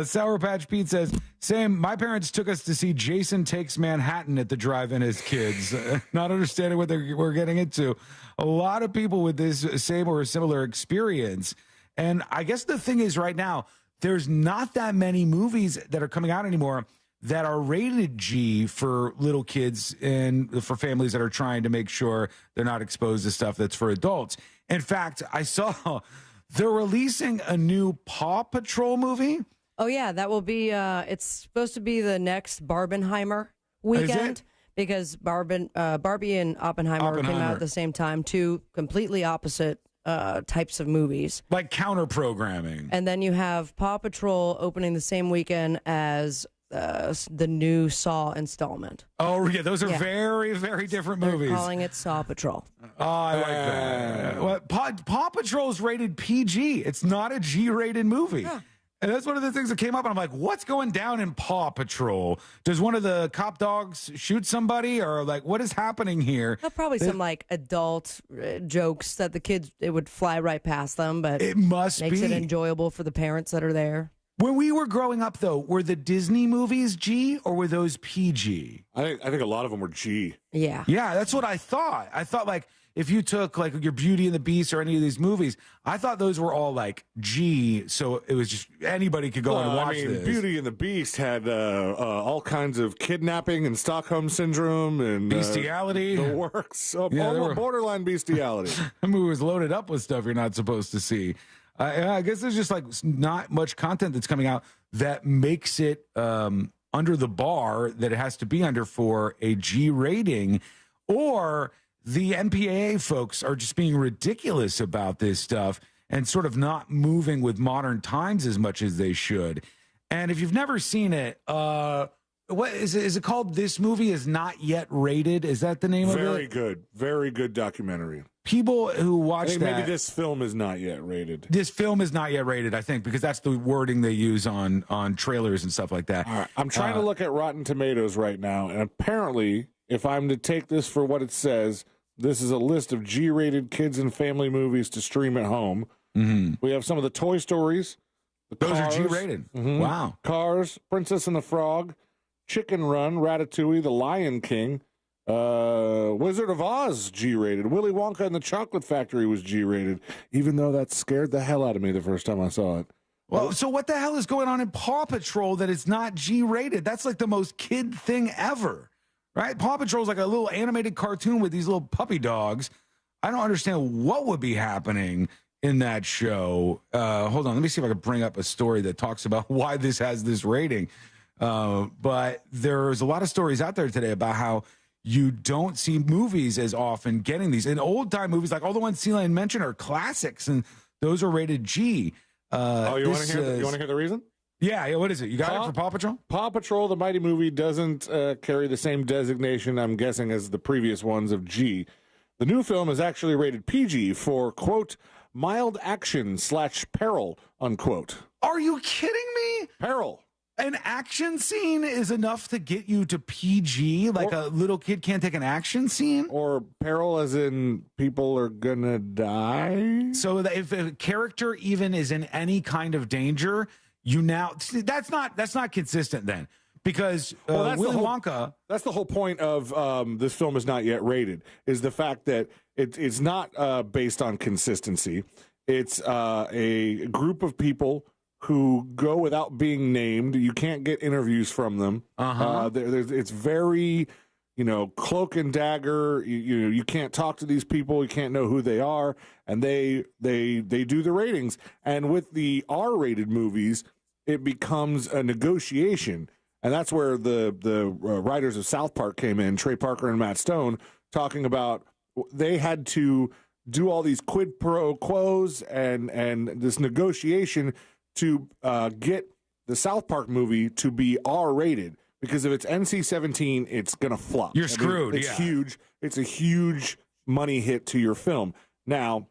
Sour Patch Pete says, same, my parents took us to see Jason Takes Manhattan at the drive-in as kids. Not understanding what they were getting into. A lot of people with this same or similar experience. And I guess the thing is right now, there's not that many movies that are coming out anymore that are rated G for little kids and for families that are trying to make sure they're not exposed to stuff that's for adults. In fact, I saw they're releasing a new Paw Patrol movie. Oh, yeah, that will be, it's supposed to be the next Barbenheimer weekend. Because Barbie and Oppenheimer came out at the same time, two completely opposite types of movies. Like counter-programming. And then you have Paw Patrol opening the same weekend as the new Saw installment. Oh, yeah, those are very, very different movies. They're calling it Saw Patrol. Oh, I like that. Well, Paw Patrol is rated PG. It's not a G-rated movie. Yeah. And that's one of the things that came up, and I'm like, what's going down in Paw Patrol? Does one of the cop dogs shoot somebody, or like, what is happening here? Probably some like adult jokes that the kids, it would fly right past them, but it makes it enjoyable for the parents that are there. When we were growing up, though, were the Disney movies G or were those PG? I think a lot of them were G. Yeah. Yeah, that's what I thought. I thought, like, if you took, like, your Beauty and the Beast or any of these movies, I thought those were all, like, G, so it was just anybody could go and watch this. Beauty and the Beast had all kinds of kidnapping and Stockholm Syndrome and... bestiality. The works. Yeah, borderline bestiality. The movie was loaded up with stuff you're not supposed to see. I guess there's just like not much content that's coming out that makes it under the bar that it has to be under for a G rating, or the MPAA folks are just being ridiculous about this stuff and sort of not moving with modern times as much as they should. And if you've never seen it, what is it? Is it called This Movie Is Not Yet Rated? Is that the name of it? Very good documentary. People who watch that, maybe this film is not yet rated. This film is not yet rated, I think, because that's the wording they use on trailers and stuff like that. All right. I'm trying to look at Rotten Tomatoes right now, and apparently, if I'm to take this for what it says, this is a list of G-rated kids and family movies to stream at home. Mm-hmm. We have some of the Toy Stories. Those are G-rated. Mm-hmm. Wow. Cars, Princess and the Frog, Chicken Run, Ratatouille, The Lion King, Wizard of Oz, G-rated. Willy Wonka and the Chocolate Factory was G-rated, even though that scared the hell out of me the first time I saw it. Well, so what the hell is going on in Paw Patrol that it's not G-rated? That's like the most kid thing ever, right? Paw Patrol is like a little animated cartoon with these little puppy dogs. I don't understand what would be happening in that show. Hold on, let me see if I can bring up a story that talks about why this has this rating. But there's a lot of stories out there today about how you don't see movies as often getting these. And old-time movies, like all the ones Celine mentioned, are classics, and those are rated G. You want to hear the reason? Yeah, what is it? You got it for Paw Patrol? Paw Patrol, the Mighty Movie, doesn't carry the same designation, I'm guessing, as the previous ones of G. The new film is actually rated PG for, quote, mild action / peril, unquote. Are you kidding me? Peril. An action scene is enough to get you to PG? Like a little kid can't take an action scene? Or peril as in people are gonna die? So that if a character even is in any kind of danger, you now... That's not consistent then. Because Willy Wonka... That's the whole point of this film is not yet rated, is the fact that it's not based on consistency. It's a group of people who go without being named. You can't get interviews from them. It's very, cloak and dagger. You can't talk to these people. You can't know who they are, and they do the ratings. And with the R-rated movies, it becomes a negotiation, and that's where the writers of South Park came in, Trey Parker and Matt Stone, talking about they had to do all these quid pro quos and this negotiation to get the South Park movie to be R-rated, because if it's NC-17, it's going to flop. You're screwed. It's huge. It's a huge money hit to your film. Now,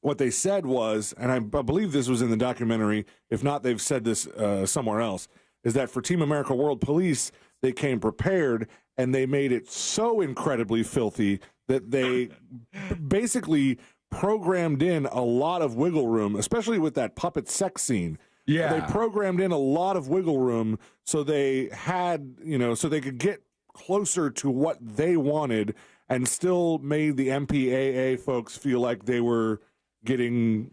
what they said was, and I believe this was in the documentary, if not, they've said this somewhere else, is that for Team America World Police, they came prepared, and they made it so incredibly filthy that they basically programmed in a lot of wiggle room, especially with that puppet sex scene. Yeah. They programmed in a lot of wiggle room so they had, so they could get closer to what they wanted and still made the MPAA folks feel like they were getting,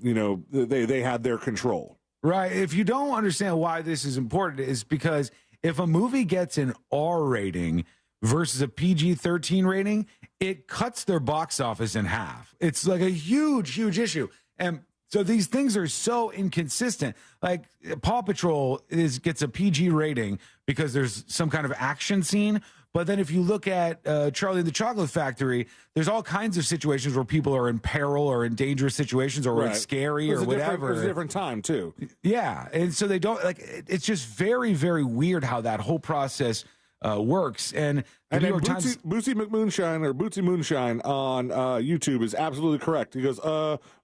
they had their control. Right. If you don't understand why this is important, is because if a movie gets an R rating versus a PG-13 rating, it cuts their box office in half. It's like a huge, huge issue. And so these things are so inconsistent. Like Paw Patrol gets a PG rating because there's some kind of action scene. But then if you look at Charlie and the Chocolate Factory, there's all kinds of situations where people are in peril or in dangerous situations or it's scary or whatever. It's a different time, too. Yeah. And so they don't, it's just very, very weird how that whole process works. And the New York Times... Bootsy Moonshine on YouTube is absolutely correct. He goes,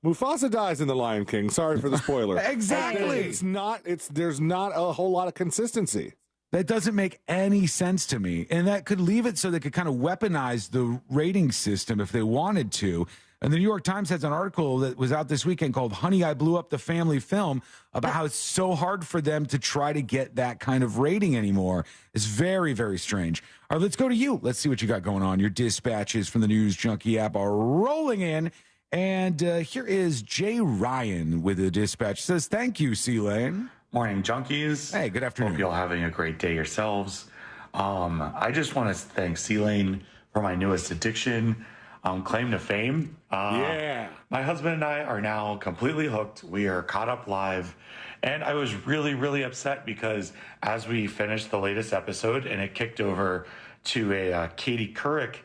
Mufasa dies in The Lion King. Sorry for the spoiler. Exactly. There's not a whole lot of consistency. That doesn't make any sense to me. And that could leave it so they could kind of weaponize the rating system if they wanted to. And the New York Times has an article that was out this weekend called Honey, I Blew Up the Family Film about how it's so hard for them to try to get that kind of rating anymore. It's very, very strange. All right, let's go to you. Let's see what you got going on. Your dispatches from the News Junkie app are rolling in. And here is Jay Ryan with a dispatch. Says, thank you, C-Lane. Morning, junkies. Hey, good afternoon. Hope you're all having a great day yourselves. I just want to thank C-Lane for my newest addiction, Claim to Fame. Yeah. My husband and I are now completely hooked. We are caught up live. And I was really, really upset because as we finished the latest episode and it kicked over to a Katie Couric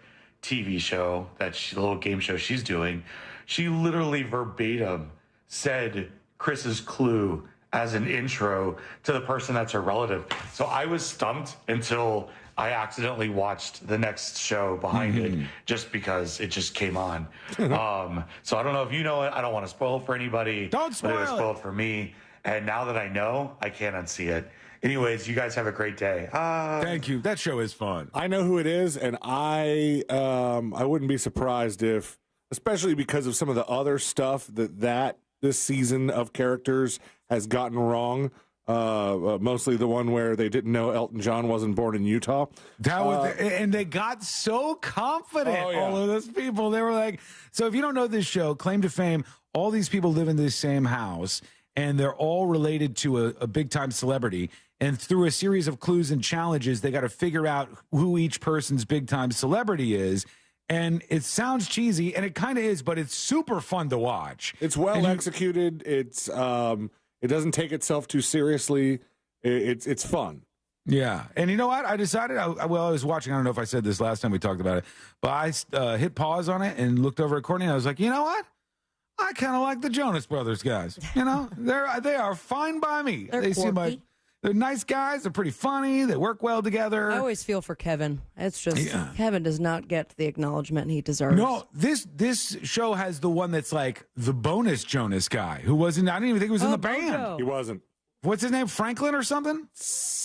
TV show, a little game show she's doing, she literally verbatim said Chris's clue as an intro to the person that's her relative. So I was stumped until I accidentally watched the next show behind it just because it just came on. So I don't know if you know it. I don't want to spoil it for anybody. Don't spoil But it was spoiled for me. And now that I know, I can't unsee it. Anyways, you guys have a great day. Thank you. That show is fun. I know who it is, and I wouldn't be surprised if, especially because of some of the other stuff that this season of characters has gotten wrong. Mostly the one where they didn't know Elton John wasn't born in Utah. That was, and they got so confident, all of those people. They were like, so if you don't know this show, Claim to Fame, all these people live in this same house, and they're all related to a big-time celebrity. And through a series of clues and challenges, they got to figure out who each person's big-time celebrity is. And it sounds cheesy, and it kind of is, but it's super fun to watch. It's well executed. It's it doesn't take itself too seriously. It's fun. Yeah. And you know what? I decided, I was watching, I don't know if I said this last time we talked about it, but I hit pause on it and looked over at Courtney, and I was like, you know what? I kind of like the Jonas Brothers guys. You know, they are fine by me. They seem like they're nice guys. They're pretty funny. They work well together. I always feel for Kevin. It's just Kevin does not get the acknowledgement he deserves. No, this show has the one that's like the bonus Jonas guy who wasn't. I didn't even think he was in the band. He wasn't. What's his name? Franklin or something?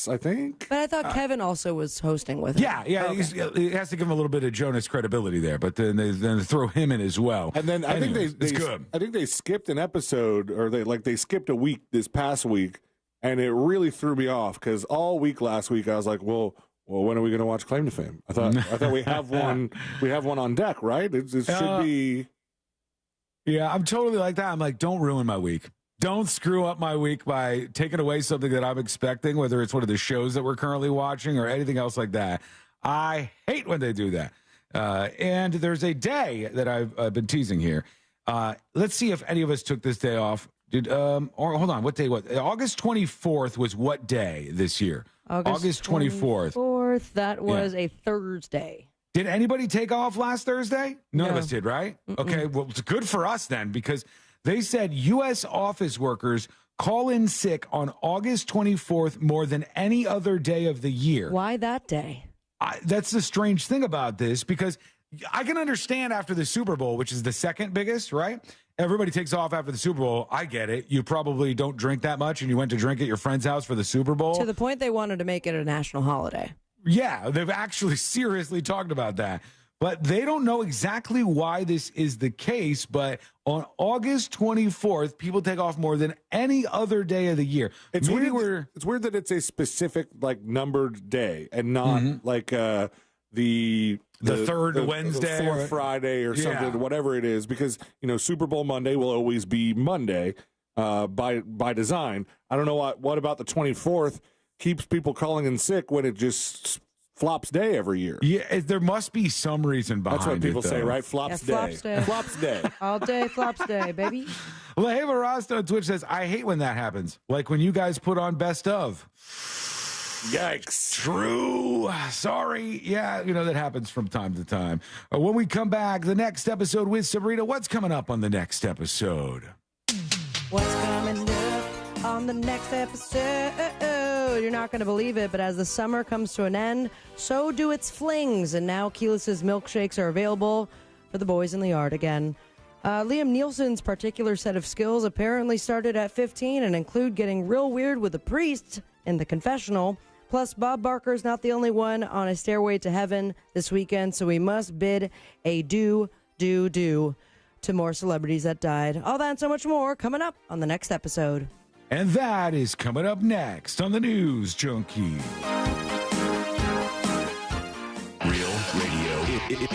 I think. But I thought Kevin also was hosting with him. Yeah. Okay. He has to give him a little bit of Jonas credibility there, but then they throw him in as well. And then I think it's good. I think they skipped an episode, or they skipped a week this past week. And it really threw me off because all week last week I was like, well, when are we going to watch Claim to Fame? I thought we have one. We have one on deck, right? It should be. Yeah, I'm totally like that. I'm like, don't ruin my week. Don't screw up my week by taking away something that I'm expecting, whether it's one of the shows that we're currently watching or anything else like that. I hate when they do that. And there's a day that I've been teasing here. Let's see if any of us took this day off. Or hold on, what day was August 24th was what day this year? August 24th. That was a Thursday. Did anybody take off last Thursday? None of us did, right? Okay, well, it's good for us then, because they said U.S. office workers call in sick on August 24th more than any other day of the year. Why that day? That's the strange thing about this, because I can understand after the Super Bowl, which is the second biggest, right? Everybody takes off after the Super Bowl. I get it. You probably don't drink that much, and you went to drink at your friend's house for the Super Bowl. To the point they wanted to make it a national holiday. Yeah, they've actually seriously talked about that. But they don't know exactly why this is the case. But on August 24th, people take off more than any other day of the year. It's weird that it's a specific, numbered day and not like the third Wednesday, the fourth Friday or something, whatever it is, because Super Bowl Monday will always be Monday by design. I don't know what about the 24th keeps people calling in sick when it just flops day every year. Yeah, there must be some reason behind it. That's what people say, right? Flops day. Flops day. All day flops day, baby. Laheva Rasta on Twitch says, I hate when that happens. Like when you guys put on Best Of. Yikes. True. Sorry. Yeah, that happens from time to time. When we come back, the next episode with Sabrina, what's coming up on the next episode? What's coming up on the next episode? You're not going to believe it, but as the summer comes to an end, so do its flings. And now Keyless's milkshakes are available for the boys in the yard again. Liam Nielsen's particular set of skills apparently started at 15 and include getting real weird with a priest in the confessional. Plus, Bob Barker's not the only one on a stairway to heaven this weekend, so we must bid a do. to more celebrities that died. All that and so much more coming up on the next episode. And that is coming up next on the News Junkie. Real radio is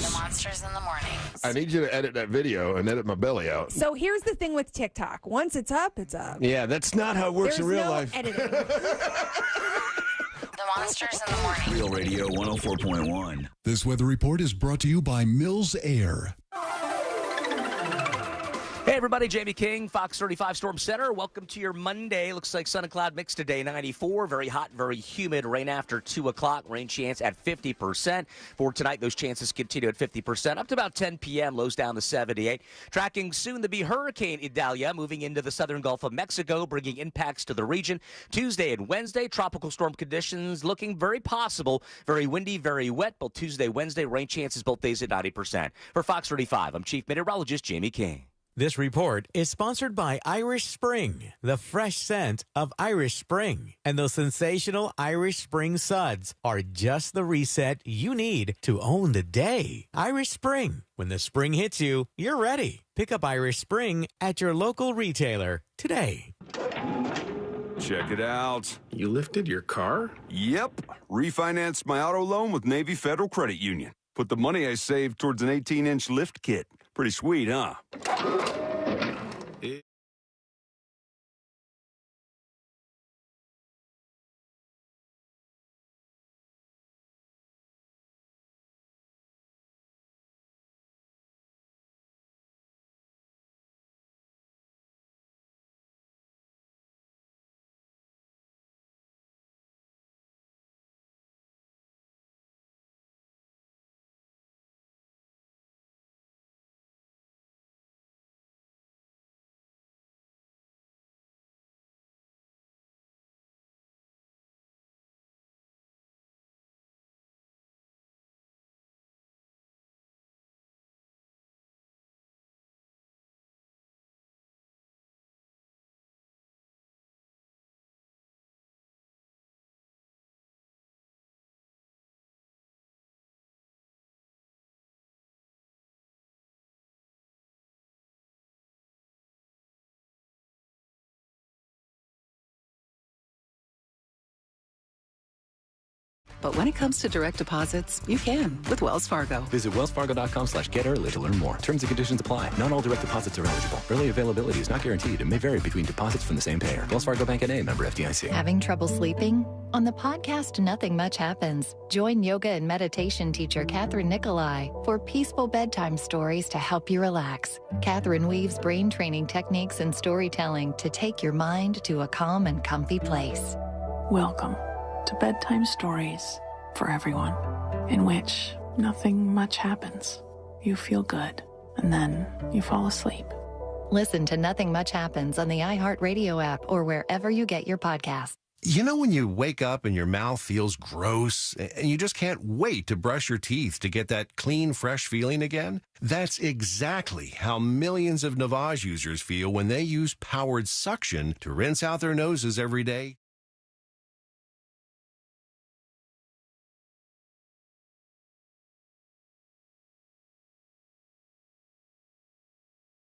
The Monsters in the Morning. I need you to edit that video and edit my belly out. So here's the thing with TikTok. Once it's up, it's up. Yeah, that's not how it works There's in real no life. editing. The Monsters in the Morning. Real Radio 104.1. This weather report is brought to you by Mills Air. Hey everybody, Jamie King, Fox 35 Storm Center. Welcome to your Monday. Looks like sun and cloud mix today, 94. Very hot, very humid. Rain after 2 o'clock. Rain chance at 50%. For tonight, those chances continue at 50%. Up to about 10 p.m., lows down to 78. Tracking soon to be Hurricane Idalia, moving into the southern Gulf of Mexico, bringing impacts to the region. Tuesday and Wednesday, tropical storm conditions looking very possible. Very windy, very wet. Both Tuesday, Wednesday, rain chances both days at 90%. For Fox 35, I'm Chief Meteorologist Jamie King. This report is sponsored by Irish Spring, the fresh scent of Irish Spring. And those sensational Irish Spring suds are just the reset you need to own the day. Irish Spring. When the spring hits you, you're ready. Pick up Irish Spring at your local retailer today. Check it out. You lifted your car? Yep. Refinanced my auto loan with Navy Federal Credit Union. Put the money I saved towards an 18-inch lift kit. Pretty sweet, huh? But when it comes to direct deposits, you can with Wells Fargo. Visit wellsfargo.com/getearly to learn more. Terms and conditions apply. Not all direct deposits are eligible. Early availability is not guaranteed and may vary between deposits from the same payer. Wells Fargo Bank N.A., member FDIC. Having trouble sleeping? On the podcast Nothing Much Happens, join yoga and meditation teacher Catherine Nicolai for peaceful bedtime stories to help you relax. Catherine weaves brain training techniques and storytelling to take your mind to a calm and comfy place. Welcome to Bedtime Stories for Everyone, in which nothing much happens. You feel good, and then you fall asleep. Listen to Nothing Much Happens on the iHeartRadio app or wherever you get your podcasts. You know when you wake up and your mouth feels gross and you just can't wait to brush your teeth to get that clean, fresh feeling again? That's exactly how millions of Navage users feel when they use powered suction to rinse out their noses every day.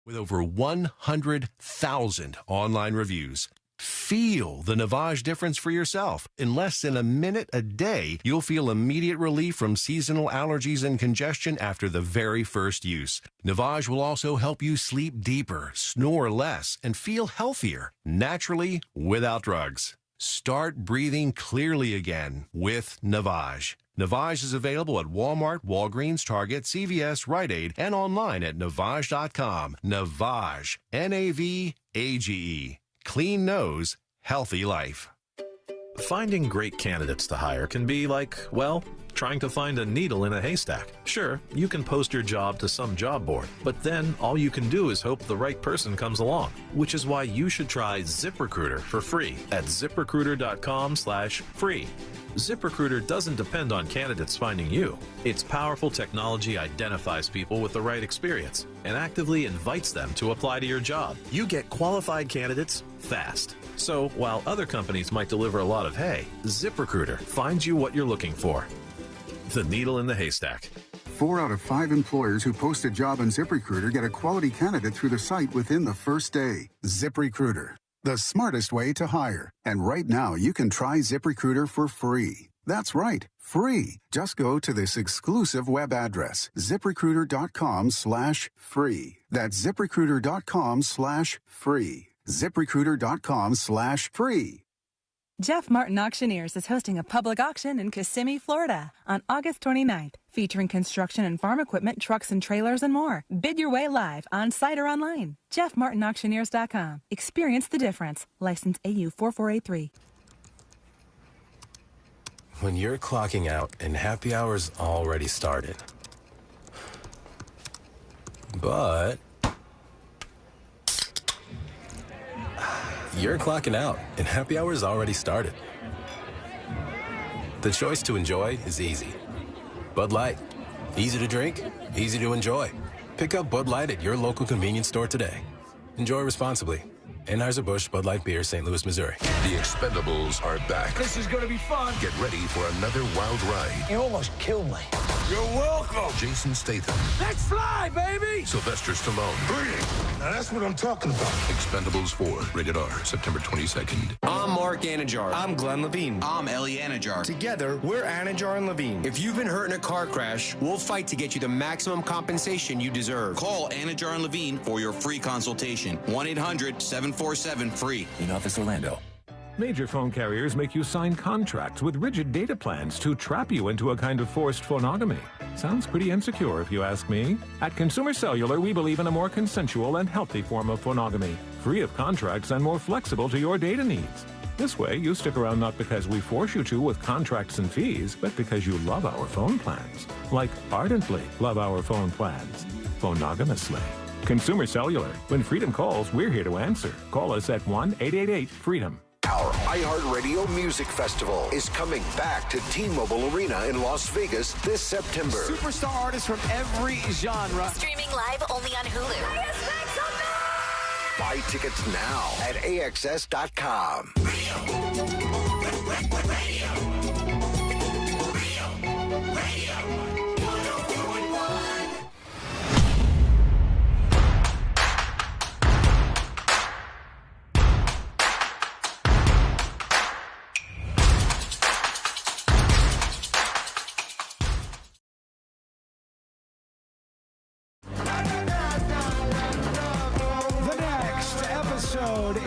With over 100,000 online reviews. Feel the Navage difference for yourself. In less than a minute a day, you'll feel immediate relief from seasonal allergies and congestion after the very first use. Navage will also help you sleep deeper, snore less, and feel healthier, naturally, without drugs. Start breathing clearly again with Navage. Navage is available at Walmart, Walgreens, Target, CVS, Rite Aid, and online at Navage.com. Navage. N-A-V-A-G-E. Clean nose, healthy life. Finding great candidates to hire can be like, well, trying to find a needle in a haystack. Sure, you can post your job to some job board, but then all you can do is hope the right person comes along, which is why you should try ZipRecruiter for free at ZipRecruiter.com/free. ZipRecruiter doesn't depend on candidates finding you. Its powerful technology identifies people with the right experience and actively invites them to apply to your job. You get qualified candidates fast. So while other companies might deliver a lot of hay, ZipRecruiter finds you what you're looking for. The needle in the haystack. 4 out of 5 employers who post a job on ZipRecruiter get a quality candidate through the site within the first day. ZipRecruiter, the smartest way to hire. And right now, you can try ZipRecruiter for free. That's right, free. Just go to this exclusive web address, ZipRecruiter.com/free. That's ZipRecruiter.com/free. ZipRecruiter.com/free. Jeff Martin Auctioneers is hosting a public auction in Kissimmee, Florida on August 29th, featuring construction and farm equipment, trucks and trailers, and more. Bid your way live, on site or online. JeffMartinAuctioneers.com. Experience the difference. License AU 4483. When you're clocking out and happy hour's already started. But you're clocking out and happy hour's already started. The choice to enjoy is easy. Bud Light. Easy to drink, easy to enjoy. Pick up Bud Light at your local convenience store today. Enjoy responsibly. Anheuser-Busch Bud Light Beer, St. Louis, Missouri. The Expendables are back. This is going to be fun. Get ready for another wild ride. You almost killed me. You're welcome. Jason Statham. Let's fly, baby! Sylvester Stallone. Now that's what I'm talking about. Expendables 4, rated R, September 22nd. I'm Mark Anajar. I'm Glenn Levine. I'm Ellie Anajar. Together, we're Anajar and Levine. If you've been hurt in a car crash, we'll fight to get you the maximum compensation you deserve. Call Anajar and Levine for your free consultation. 1-800-747-FREE. In Office Orlando. Major phone carriers make you sign contracts with rigid data plans to trap you into a kind of forced phonogamy. Sounds pretty insecure if you ask me. At Consumer Cellular, we believe in a more consensual and healthy form of phonogamy, free of contracts and more flexible to your data needs. This way, you stick around not because we force you to with contracts and fees, but because you love our phone plans. Like ardently love our phone plans. Phonogamously. Consumer Cellular. When freedom calls, we're here to answer. Call us at 1-888-FREEDOM. Our iHeartRadio Music Festival is coming back to T-Mobile Arena in Las Vegas this September. Superstar artists from every genre. Streaming live only on Hulu. Buy tickets now at AXS.com.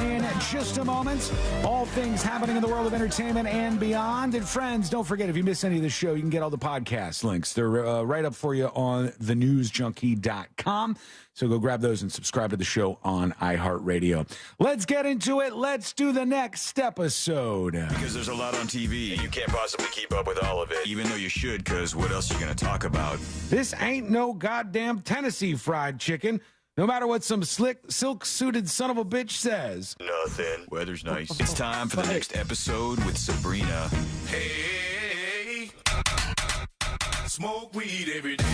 In just a moment, all things happening in the world of entertainment and beyond. And friends, don't forget, if you miss any of the show, you can get all the podcast links. They're right up for you on thenewsjunkie.com. So go grab those and subscribe to the show on iHeartRadio. Let's get into it. Let's do the next episode. Because there's a lot on TV, and you can't possibly keep up with all of it, even though you should, because what else are you going to talk about? This ain't no goddamn Tennessee fried chicken. No matter what some slick, silk-suited son of a bitch says. Nothing. Weather's nice. It's time for the next episode with Sabrina. Hey, smoke weed every day.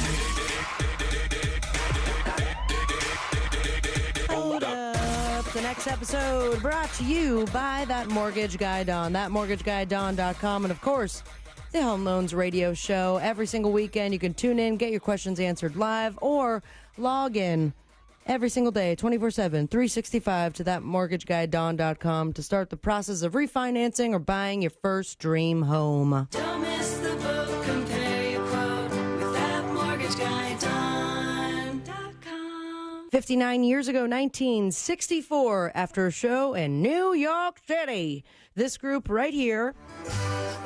Hold up. The next episode brought to you by That Mortgage Guy Don. ThatMortgageGuyDon.com. And, of course, the Home Loans Radio Show. Every single weekend, you can tune in, get your questions answered live, or log in every single day, 24/7, 365 to thatmortgageguydawn.com to start the process of refinancing or buying your first dream home. Don't miss the boat, compare your quote with thatmortgageguydawn.com. 59 years ago, 1964, after a show in New York City, this group right here,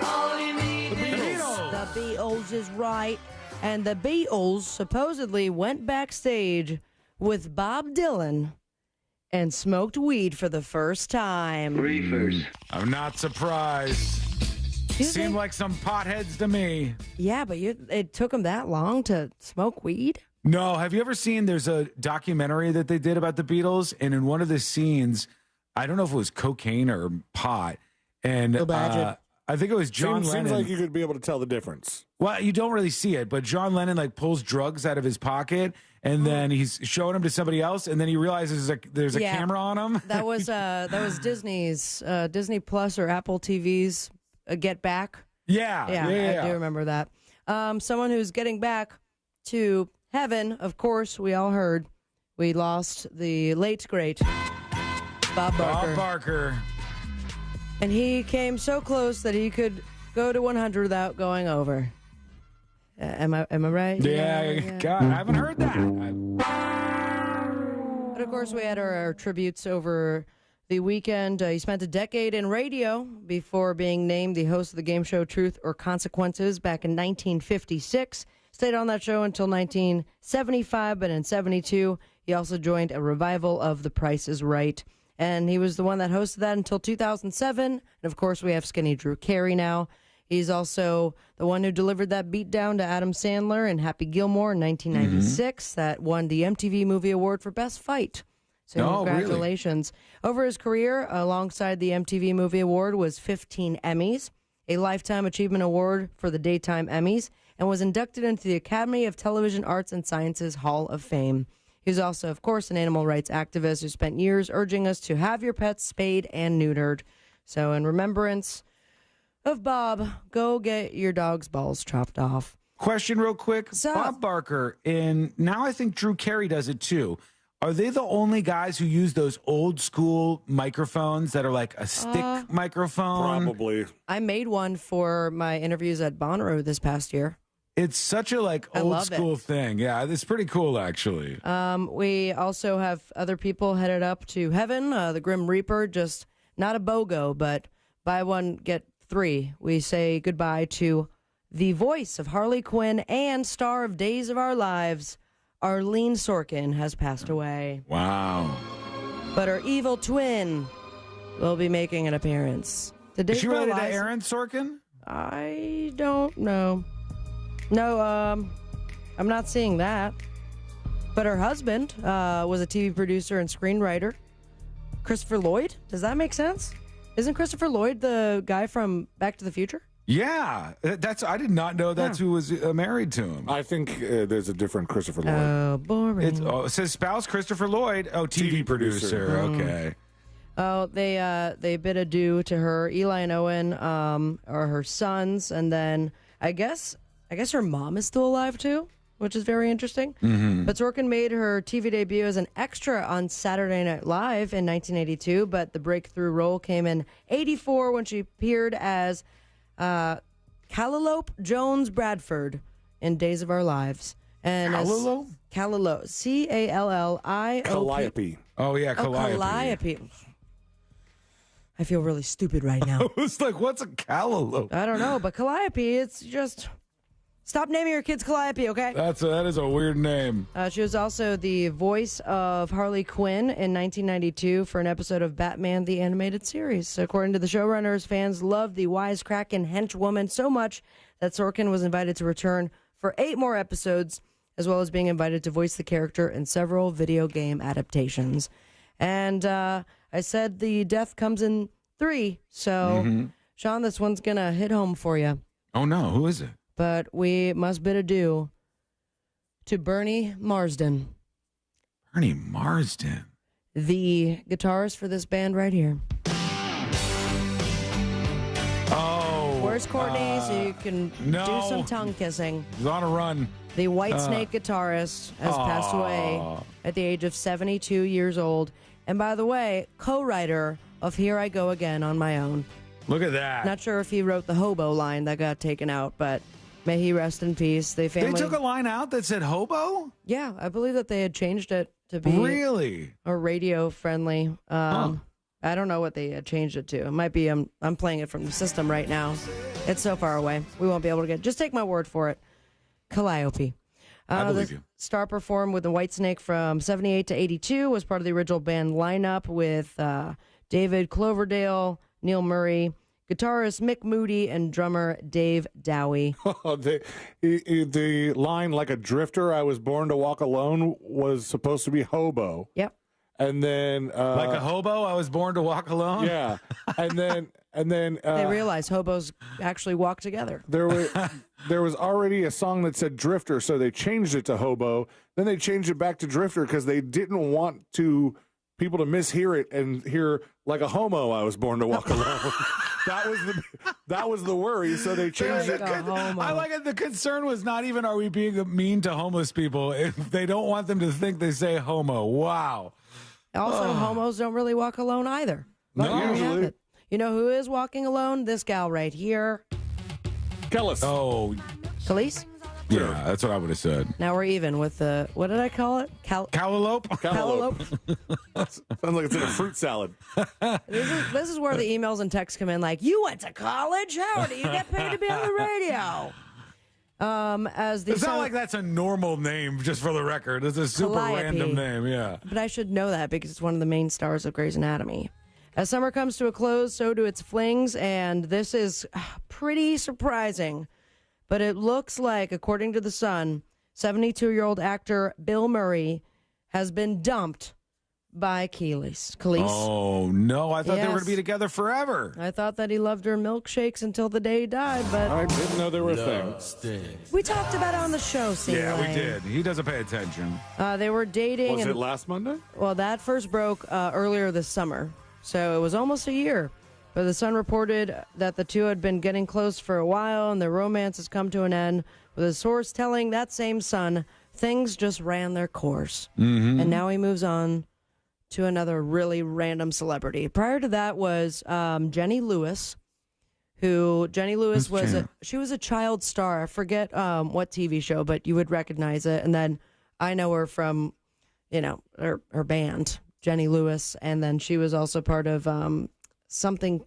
All you need is the Beatles is right, and the Beatles supposedly went backstage with Bob Dylan and smoked weed for the first time. Reefers. I'm not surprised. Seemed like some potheads to me. Yeah, but it took them that long to smoke weed? No, have you ever seen, there's a documentary that they did about the Beatles, and in one of the scenes, I don't know if it was cocaine or pot, and I think it was John Lennon. Seems like you could be able to tell the difference. Well, you don't really see it, but John Lennon like pulls drugs out of his pocket, and then he's showing them to somebody else, and then he realizes there's a camera on him. That was Disney's Disney Plus or Apple TV's Get Back. Yeah. I do remember that. Someone who's getting back to heaven, of course, we all heard we lost the late, great Bob Barker. Bob Barker. And he came so close that he could go to 100 without going over. Am I right? Yeah. God, I haven't heard that. But of course, we had our tributes over the weekend. He spent a decade in radio before being named the host of the game show Truth or Consequences back in 1956. Stayed on that show until 1975, but in 72, he also joined a revival of The Price is Right. And he was the one that hosted that until 2007. And of course, we have Skinny Drew Carey now. He's also the one who delivered that beatdown to Adam Sandler in Happy Gilmore in 1996 that won the MTV Movie Award for Best Fight. So congratulations. Really? Over his career, alongside the MTV Movie Award, was 15 Emmys, a Lifetime Achievement Award for the Daytime Emmys, and was inducted into the Academy of Television Arts and Sciences Hall of Fame. He's also, of course, an animal rights activist who spent years urging us to have your pets spayed and neutered. So in remembrance of Bob, go get your dog's balls chopped off. Question real quick. Bob Barker, and now I think Drew Carey does it too. Are they the only guys who use those old school microphones that are like a stick microphone? Probably. I made one for my interviews at Bonnaroo this past year. It's such a old school thing. Yeah, it's pretty cool actually. We also have other people headed up to heaven. The Grim Reaper, just not a BOGO, but buy one, get three. We say goodbye to the voice of Harley Quinn and star of Days of Our Lives, Arlene Sorkin, has passed away. Wow. But her evil twin will be making an appearance. Is she related to Aaron Sorkin? I don't know. No, I'm not seeing that. But her husband was a TV producer and screenwriter. Christopher Lloyd? Does that make sense? Isn't Christopher Lloyd the guy from Back to the Future? Yeah, I did not know that's who was married to him. I think there's a different Christopher Lloyd. Oh, boring. It says spouse Christopher Lloyd. Oh, TV producer. Okay. Oh, they bid adieu to her. Eli and Owen are her sons, and then I guess her mom is still alive too, which is very interesting. Mm-hmm. But Sorkin made her TV debut as an extra on Saturday Night Live in 1982, but the breakthrough role came in 84 when she appeared as Calliope Jones Bradford in Days of Our Lives. And Calliope? Calliope. Calliope. Calliope. Oh, yeah, Calliope. Calliope. I feel really stupid right now. I was like, what's a Calliope? I don't know, but Calliope, it's just... Stop naming your kids Calliope, okay? That is a weird name. She was also the voice of Harley Quinn in 1992 for an episode of Batman the Animated Series. According to the showrunners, fans loved the wisecracking henchwoman so much that Sorkin was invited to return for 8 more episodes, as well as being invited to voice the character in several video game adaptations. And I said the death comes in 3, so Sean, this one's going to hit home for you. Oh, no. Who is it? But we must bid adieu to Bernie Marsden. Bernie Marsden? The guitarist for this band right here. Oh. Where's Courtney so you can do some tongue kissing? He's on a run. The Whitesnake guitarist has passed away at the age of 72 years old. And by the way, co-writer of Here I Go Again on My Own. Look at that. Not sure if he wrote the hobo line that got taken out, but may he rest in peace. They took a line out that said hobo? Yeah, I believe that they had changed it to be really or radio friendly. I don't know what they had changed it to. It might be I'm playing it from the system right now. It's so far away. We won't be able to get. Just take my word for it. Calliope. I believe the you. Star performed with the Whitesnake from 78 to 82. Was part of the original band lineup with David Cloverdale, Neil Murray, guitarist Mick Moody, and drummer Dave Dowie. The line, like a drifter, I was born to walk alone, was supposed to be hobo. Yep. And then... like a hobo, I was born to walk alone? Yeah. And then... they realized hobos actually walk together. There was already a song that said drifter, so they changed it to hobo. Then they changed it back to drifter because they didn't want to people to mishear it and hear like a homo. I was born to walk alone. That was the worry. So they changed it. I like it. The concern was not even are we being mean to homeless people. If they don't want them to think they say homo. Wow. Also, homos don't really walk alone either. Not There you have usually. it. You know who is walking alone? This gal right here. Kellis. Oh, Khalees? yeah, that's what I would have said. Now we're even with the, what did I call it? Callallope? Sounds like it's in a fruit salad. This is where the emails and texts come in like, you went to college? How do you get paid to be on the radio? It's not like that's a normal name, just for the record. It's a super Calliope. random name, yeah. But I should know that because it's one of the main stars of Grey's Anatomy. As summer comes to a close, so do its flings, and this is pretty surprising. But it looks like, according to The Sun, 72-year-old actor Bill Murray has been dumped by Khalees. Oh, no. I thought they were going Yes. to be together forever. I thought that he loved her milkshakes until the day he died, but I didn't know they were a thing. we talked about it on the show, Yeah, we Lane. did. He doesn't pay attention. They were dating. Was and, it last Monday? Well, that first broke earlier this summer, so it was almost a year. But The Sun reported that the two had been getting close for a while, and their romance has come to an end, with a source telling that same Sun things just ran their course. Mm-hmm. And now he moves on to another really random celebrity. Prior to that was Jenny Lewis, Jenny Lewis was a child star. I forget what TV show, but you would recognize it. And then I know her from, her band, Jenny Lewis, and then she was also part of something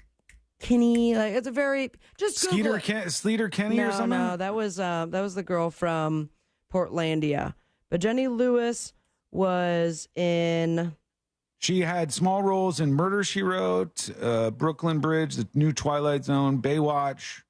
Kinney. Like it's a very just Google it. Sleater Kenny or something? No, that was the girl from Portlandia. But Jenny Lewis was in. She had small roles in Murder, She Wrote, Brooklyn Bridge, The New Twilight Zone, Baywatch.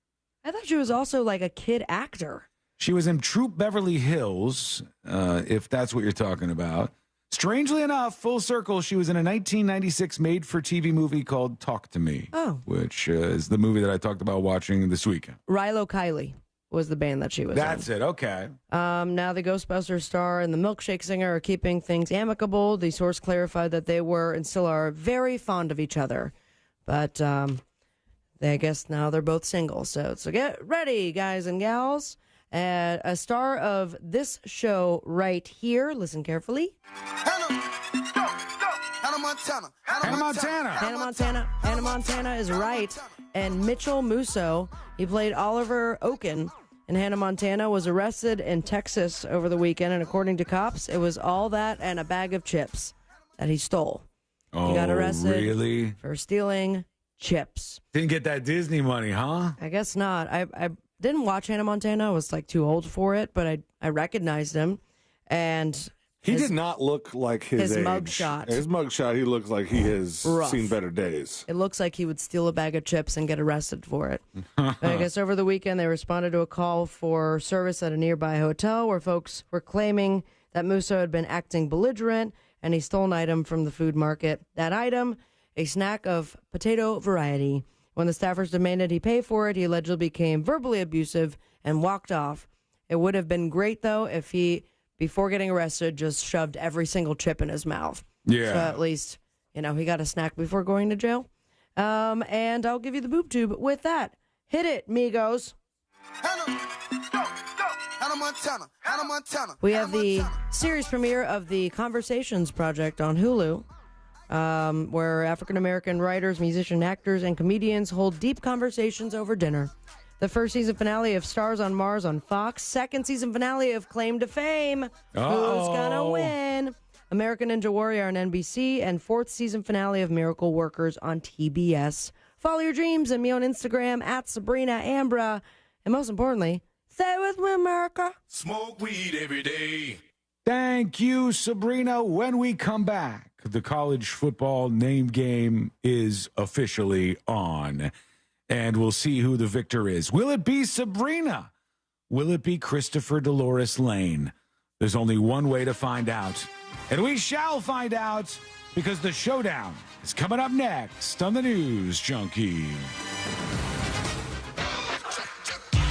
I thought she was also like a kid actor. She was in Troop Beverly Hills, if that's what you're talking about. Strangely enough, full circle, she was in a 1996 made-for-TV movie called Talk to Me, which is the movie that I talked about watching this weekend. Rilo Kiley was the band that she was That's in. it, okay. Now the Ghostbusters star and the Milkshake Singer are keeping things amicable. The source clarified that they were and still are very fond of each other. But I guess now they're both single. So get ready, guys and gals. A star of this show right here, listen carefully. Hannah Montana is right. And Mitchell Musso, he played Oliver Oaken. And Hannah Montana was arrested in Texas over the weekend. And according to cops, it was all that and a bag of chips that he stole. He got arrested really? for stealing chips. Didn't get that Disney money, huh? I guess not. I didn't watch Hannah Montana. I was like too old for it, but I recognized him. And he did not look like his age. mugshot. His mugshot, he looks like he has Rough. seen better days. It looks like he would steal a bag of chips and get arrested for it. But I guess over the weekend they responded to a call for service at a nearby hotel where folks were claiming that Musso had been acting belligerent and he stole an item from the food market. That item, a snack of potato variety. When the staffers demanded he pay for it, he allegedly became verbally abusive and walked off. It would have been great, though, if he, before getting arrested, just shoved every single chip in his mouth. Yeah. So at least, he got a snack before going to jail. And I'll give you the boob tube with that. Hit it, Migos. We have the series premiere of the Conversations Project on Hulu. Where African-American writers, musicians, actors, and comedians hold deep conversations over dinner. The first season finale of Stars on Mars on Fox. Second season finale of Claim to Fame. Who's gonna win? American Ninja Warrior on NBC. And fourth season finale of Miracle Workers on TBS. Follow your dreams and me on Instagram at Sabrina Ambra. And most importantly, stay with me, America. Smoke weed every day. Thank you, Sabrina. When we come back, the college football name game is officially on, and we'll see who the victor is. Will it be Sabrina? Will it be Christopher Dolores Lane? There's only one way to find out, and we shall find out because the showdown is coming up next on the News Junkie.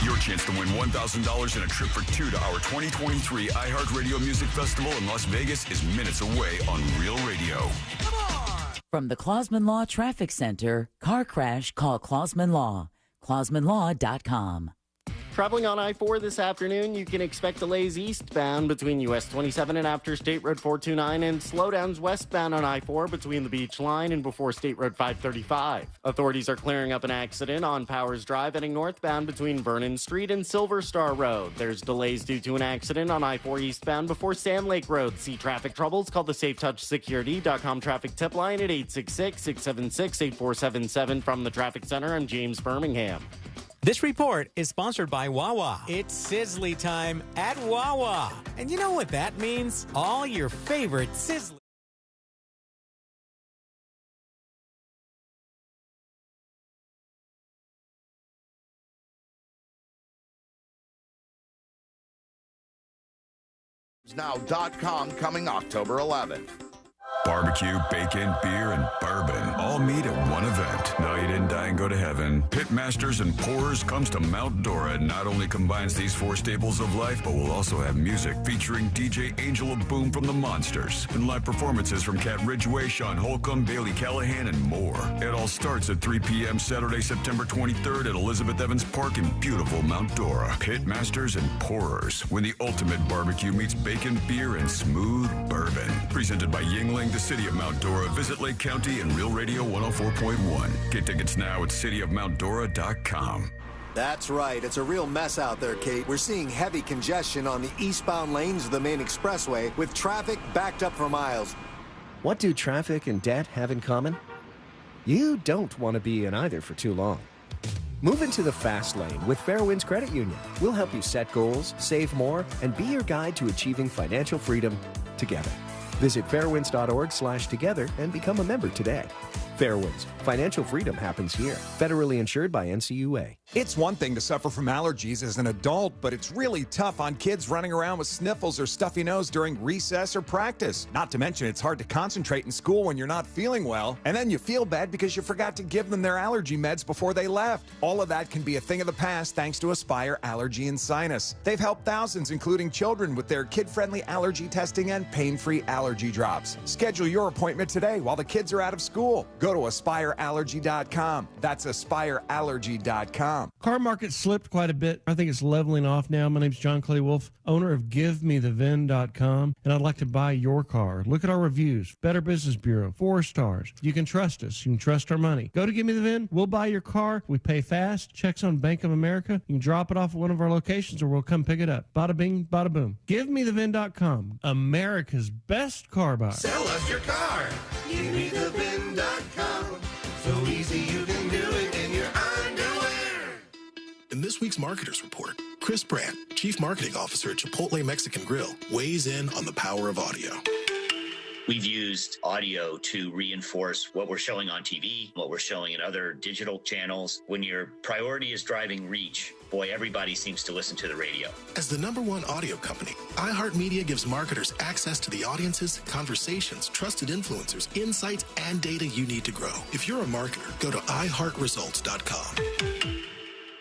Your chance to win $1,000 and a trip for two to our 2023 iHeartRadio Music Festival in Las Vegas is minutes away on Real Radio. Come on. From the Clausman Law Traffic Center, car crash, call Clausman Law. ClausmanLaw.com. Traveling on I-4 this afternoon, you can expect delays eastbound between US 27 and after State Road 429 and slowdowns westbound on I-4 between the Beach Line and before State Road 535. Authorities are clearing up an accident on Powers Drive heading northbound between Vernon Street and Silver Star Road. There's delays due to an accident on I-4 eastbound before Sand Lake Road. See traffic troubles? Call the SafeTouchSecurity.com traffic tip line at 866-676-8477. From the Traffic Center, I'm James Birmingham. This report is sponsored by Wawa. It's Sizzly time at Wawa. And you know what that means? All your favorite Sizzly. Now.com coming October 11th. Barbecue, bacon, beer, and bourbon all meet at one event. No, you didn't die and go to heaven. Pitmasters and Pourers comes to Mount Dora and not only combines these four staples of life, but will also have music featuring DJ Angel of Boom from the Monsters and live performances from Cat Ridgway, Sean Holcomb, Bailey Callahan, and more. It all starts at 3 p.m. Saturday, September 23rd at Elizabeth Evans Park in beautiful Mount Dora. Pitmasters and Pourers, when the ultimate barbecue meets bacon, beer, and smooth bourbon. Presented by Yingling, the City of Mount Dora. Visit Lake County and Real Radio 104.1. Get tickets now at cityofmountdora.com. That's right. It's a real mess out there, Kate. We're seeing heavy congestion on the eastbound lanes of the main expressway with traffic backed up for miles. What do traffic and debt have in common? You don't want to be in either for too long. Move into the fast lane with Fairwinds Credit Union. We'll help you set goals, save more, and be your guide to achieving financial freedom together. Visit fairwinds.org/together and become a member today. Fairwinds. Financial freedom happens here. Federally insured by NCUA. It's one thing to suffer from allergies as an adult, but it's really tough on kids running around with sniffles or stuffy nose during recess or practice. Not to mention, it's hard to concentrate in school when you're not feeling well, and then you feel bad because you forgot to give them their allergy meds before they left. All of that can be a thing of the past thanks to Aspire Allergy and Sinus. They've helped thousands, including children, with their kid-friendly allergy testing and pain-free allergy drops. Schedule your appointment today while the kids are out of school. Go to AspireAllergy.com. That's AspireAllergy.com. Car market slipped quite a bit. I think it's leveling off now. My name's John Clay Wolf, owner of GiveMeTheVin.com, and I'd like to buy your car. Look at our reviews. Better Business Bureau, 4 stars. You can trust us. You can trust our money. Go to Give Me the VIN. We'll buy your car. We pay fast. Checks on Bank of America. You can drop it off at one of our locations or we'll come pick it up. Bada bing, bada boom. GiveMeTheVin.com, America's best car buyer. Sell us your car. GiveMeTheVin.com. So easy you can do it in your underwear. In this week's Marketers Report, Chris Brandt, Chief Marketing Officer at Chipotle Mexican Grill, weighs in on the power of audio. We've used audio to reinforce what we're showing on TV, what we're showing in other digital channels. When your priority is driving reach, boy, everybody seems to listen to the radio. As the #1 audio company, iHeartMedia gives marketers access to the audiences, conversations, trusted influencers, insights, and data you need to grow. If you're a marketer, go to iHeartResults.com.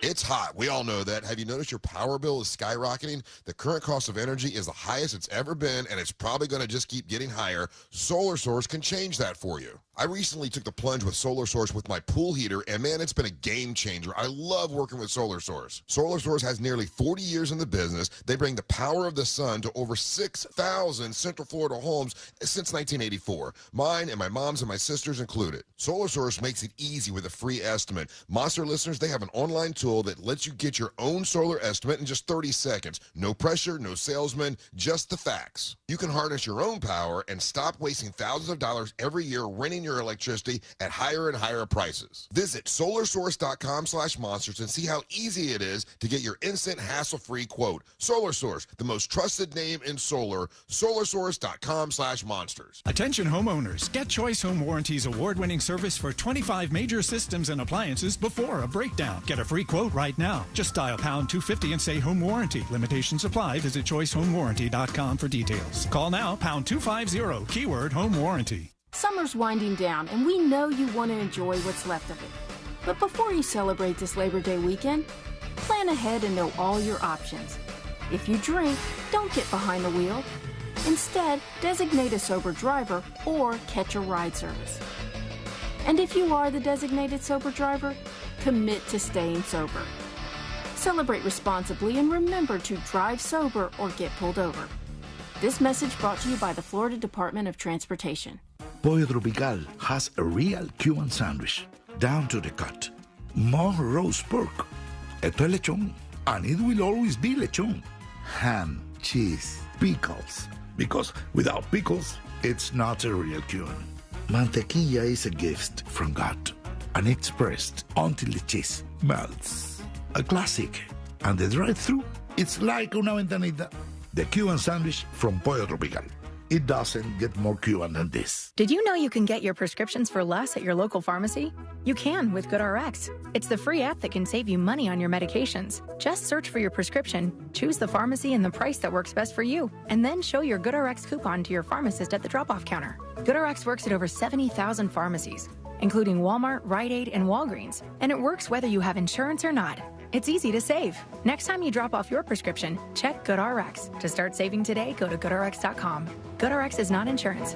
It's hot. We all know that. Have you noticed your power bill is skyrocketing? The current cost of energy is the highest it's ever been, and it's probably going to just keep getting higher. Solar Source can change that for you. I recently took the plunge with Solar Source with my pool heater, and man, it's been a game changer. I love working with Solar Source. Solar Source has nearly 40 years in the business. They bring the power of the sun to over 6,000 Central Florida homes since 1984. Mine and my mom's and my sister's included. Solar Source makes it easy with a free estimate. Monster listeners, they have an online tool that lets you get your own solar estimate in just 30 seconds. No pressure, no salesman, just the facts. You can harness your own power and stop wasting thousands of dollars every year renting your electricity at higher and higher prices. Visit solarsource.com/monsters and see how easy it is to get your instant hassle-free quote. Solar Source, the most trusted name in solar. solarsource.com/monsters. Attention homeowners, get Choice Home Warranty's award-winning service for 25 major systems and appliances before a breakdown. Get a free quote right now. Just dial pound 250 and say home warranty. Limitations apply. Visit choicehomewarranty.com for details. Call now, pound 250, keyword home warranty. Summer's winding down, and we know you want to enjoy what's left of it. But before you celebrate this Labor Day weekend, plan ahead and know all your options. If you drink, don't get behind the wheel. Instead, designate a sober driver or catch a ride service. And if you are the designated sober driver, commit to staying sober. Celebrate responsibly and remember to drive sober or get pulled over. This message brought to you by the Florida Department of Transportation. Pollo Tropical has a real Cuban sandwich, down to the cut. More roast pork. Esto es lechón, and it will always be lechón. Ham, cheese, pickles. Because without pickles, it's not a real Cuban. Mantequilla is a gift from God, and it's pressed until the cheese melts. A classic. And the drive-thru, it's like una ventanita. The Cuban sandwich from Pollo Tropical. It doesn't get more Cuban than this. Did you know you can get your prescriptions for less at your local pharmacy? You can with GoodRx. It's the free app that can save you money on your medications. Just search for your prescription, choose the pharmacy and the price that works best for you, and then show your GoodRx coupon to your pharmacist at the drop-off counter. GoodRx works at over 70,000 pharmacies, including Walmart, Rite Aid, and Walgreens, and it works whether you have insurance or not. It's easy to save. Next time you drop off your prescription, check GoodRx. To start saving today, go to GoodRx.com. GoodRx is not insurance.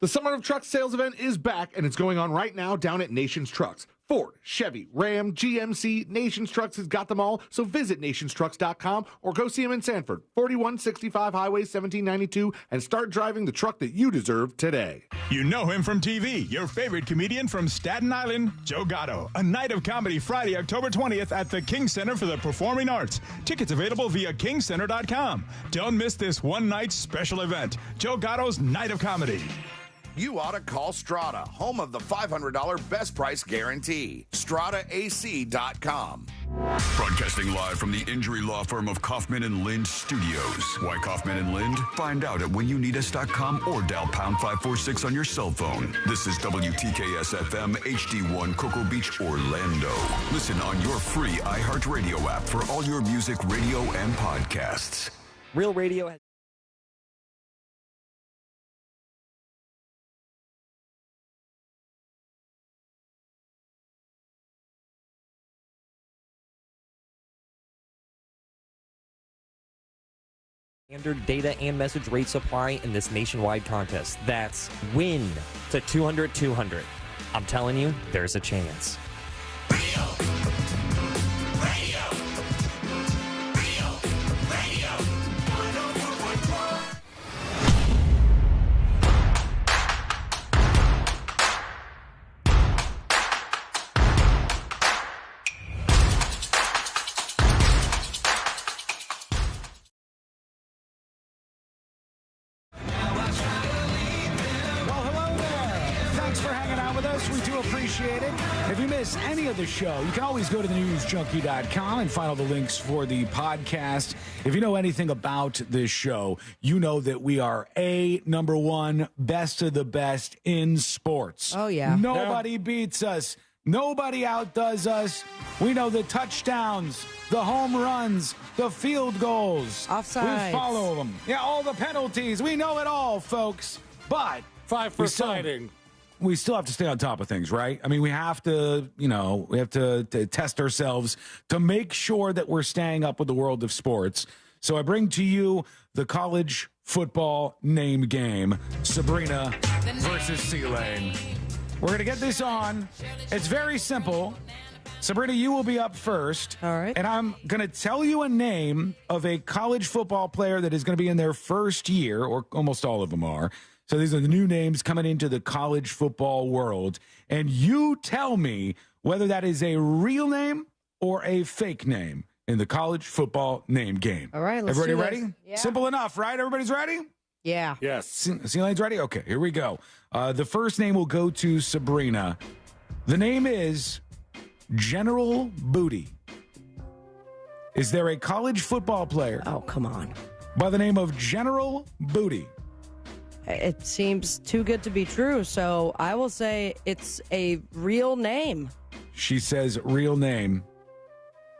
The Summer of Trucks sales event is back, and it's going on right now down at Nations Trucks. Ford, Chevy, Ram, GMC, Nations Trucks has got them all, so visit nationstrucks.com or go see them in Sanford, 4165 Highway 1792, and start driving the truck that you deserve today. You know him from TV, your favorite comedian from Staten Island, Joe Gatto. A night of comedy Friday, October 20th at the King Center for the Performing Arts. Tickets available via kingcenter.com. Don't miss this one-night special event, Joe Gatto's Night of Comedy. You ought to call Strata, home of the $500 best price guarantee. StrataAC.com. Broadcasting live from the injury law firm of Kaufman and Lind Studios. Why Kaufman and Lind? Find out at whenyouneedus.com or dial pound 546 on your cell phone. This is WTKS FM HD1 Cocoa Beach, Orlando. Listen on your free iHeartRadio app for all your music, radio, and podcasts. Real Radio. Standard data and message rate supply in this nationwide contest. That's win to 200-200. I'm telling you, there's a chance. Any of the show, you can always go to thenewsjunkie.com and find all the links for the podcast. If you know anything about this show, you know that we are number one, best of the best in sports. Oh, yeah. Nobody beats us. Nobody outdoes us. We know the touchdowns, the home runs, the field goals. Offsides. We follow them. Yeah, all the penalties. We know it all, folks. But 5 for citing. We still have to stay on top of things, right? I mean, we have to, to test ourselves to make sure that we're staying up with the world of sports. So I bring to you the college football name game, Sabrina versus C-Lane. We're going to get this on. It's very simple. Sabrina, you will be up first. All right. And I'm going to tell you a name of a college football player that is going to be in their first year, or almost all of them are. So these are the new names coming into the college football world. And you tell me whether that is a real name or a fake name in the college football name game. All right, let's Everybody do ready? this. Yeah. Simple enough, right? Everybody's ready? Yeah. Yes. C-Lane's ready? Okay, here we go. The first name will go to Sabrina. The name is General Booty. Is there a college football player? Oh, come on. By the name of General Booty? It seems too good to be true, so I will say it's a real name. She says real name.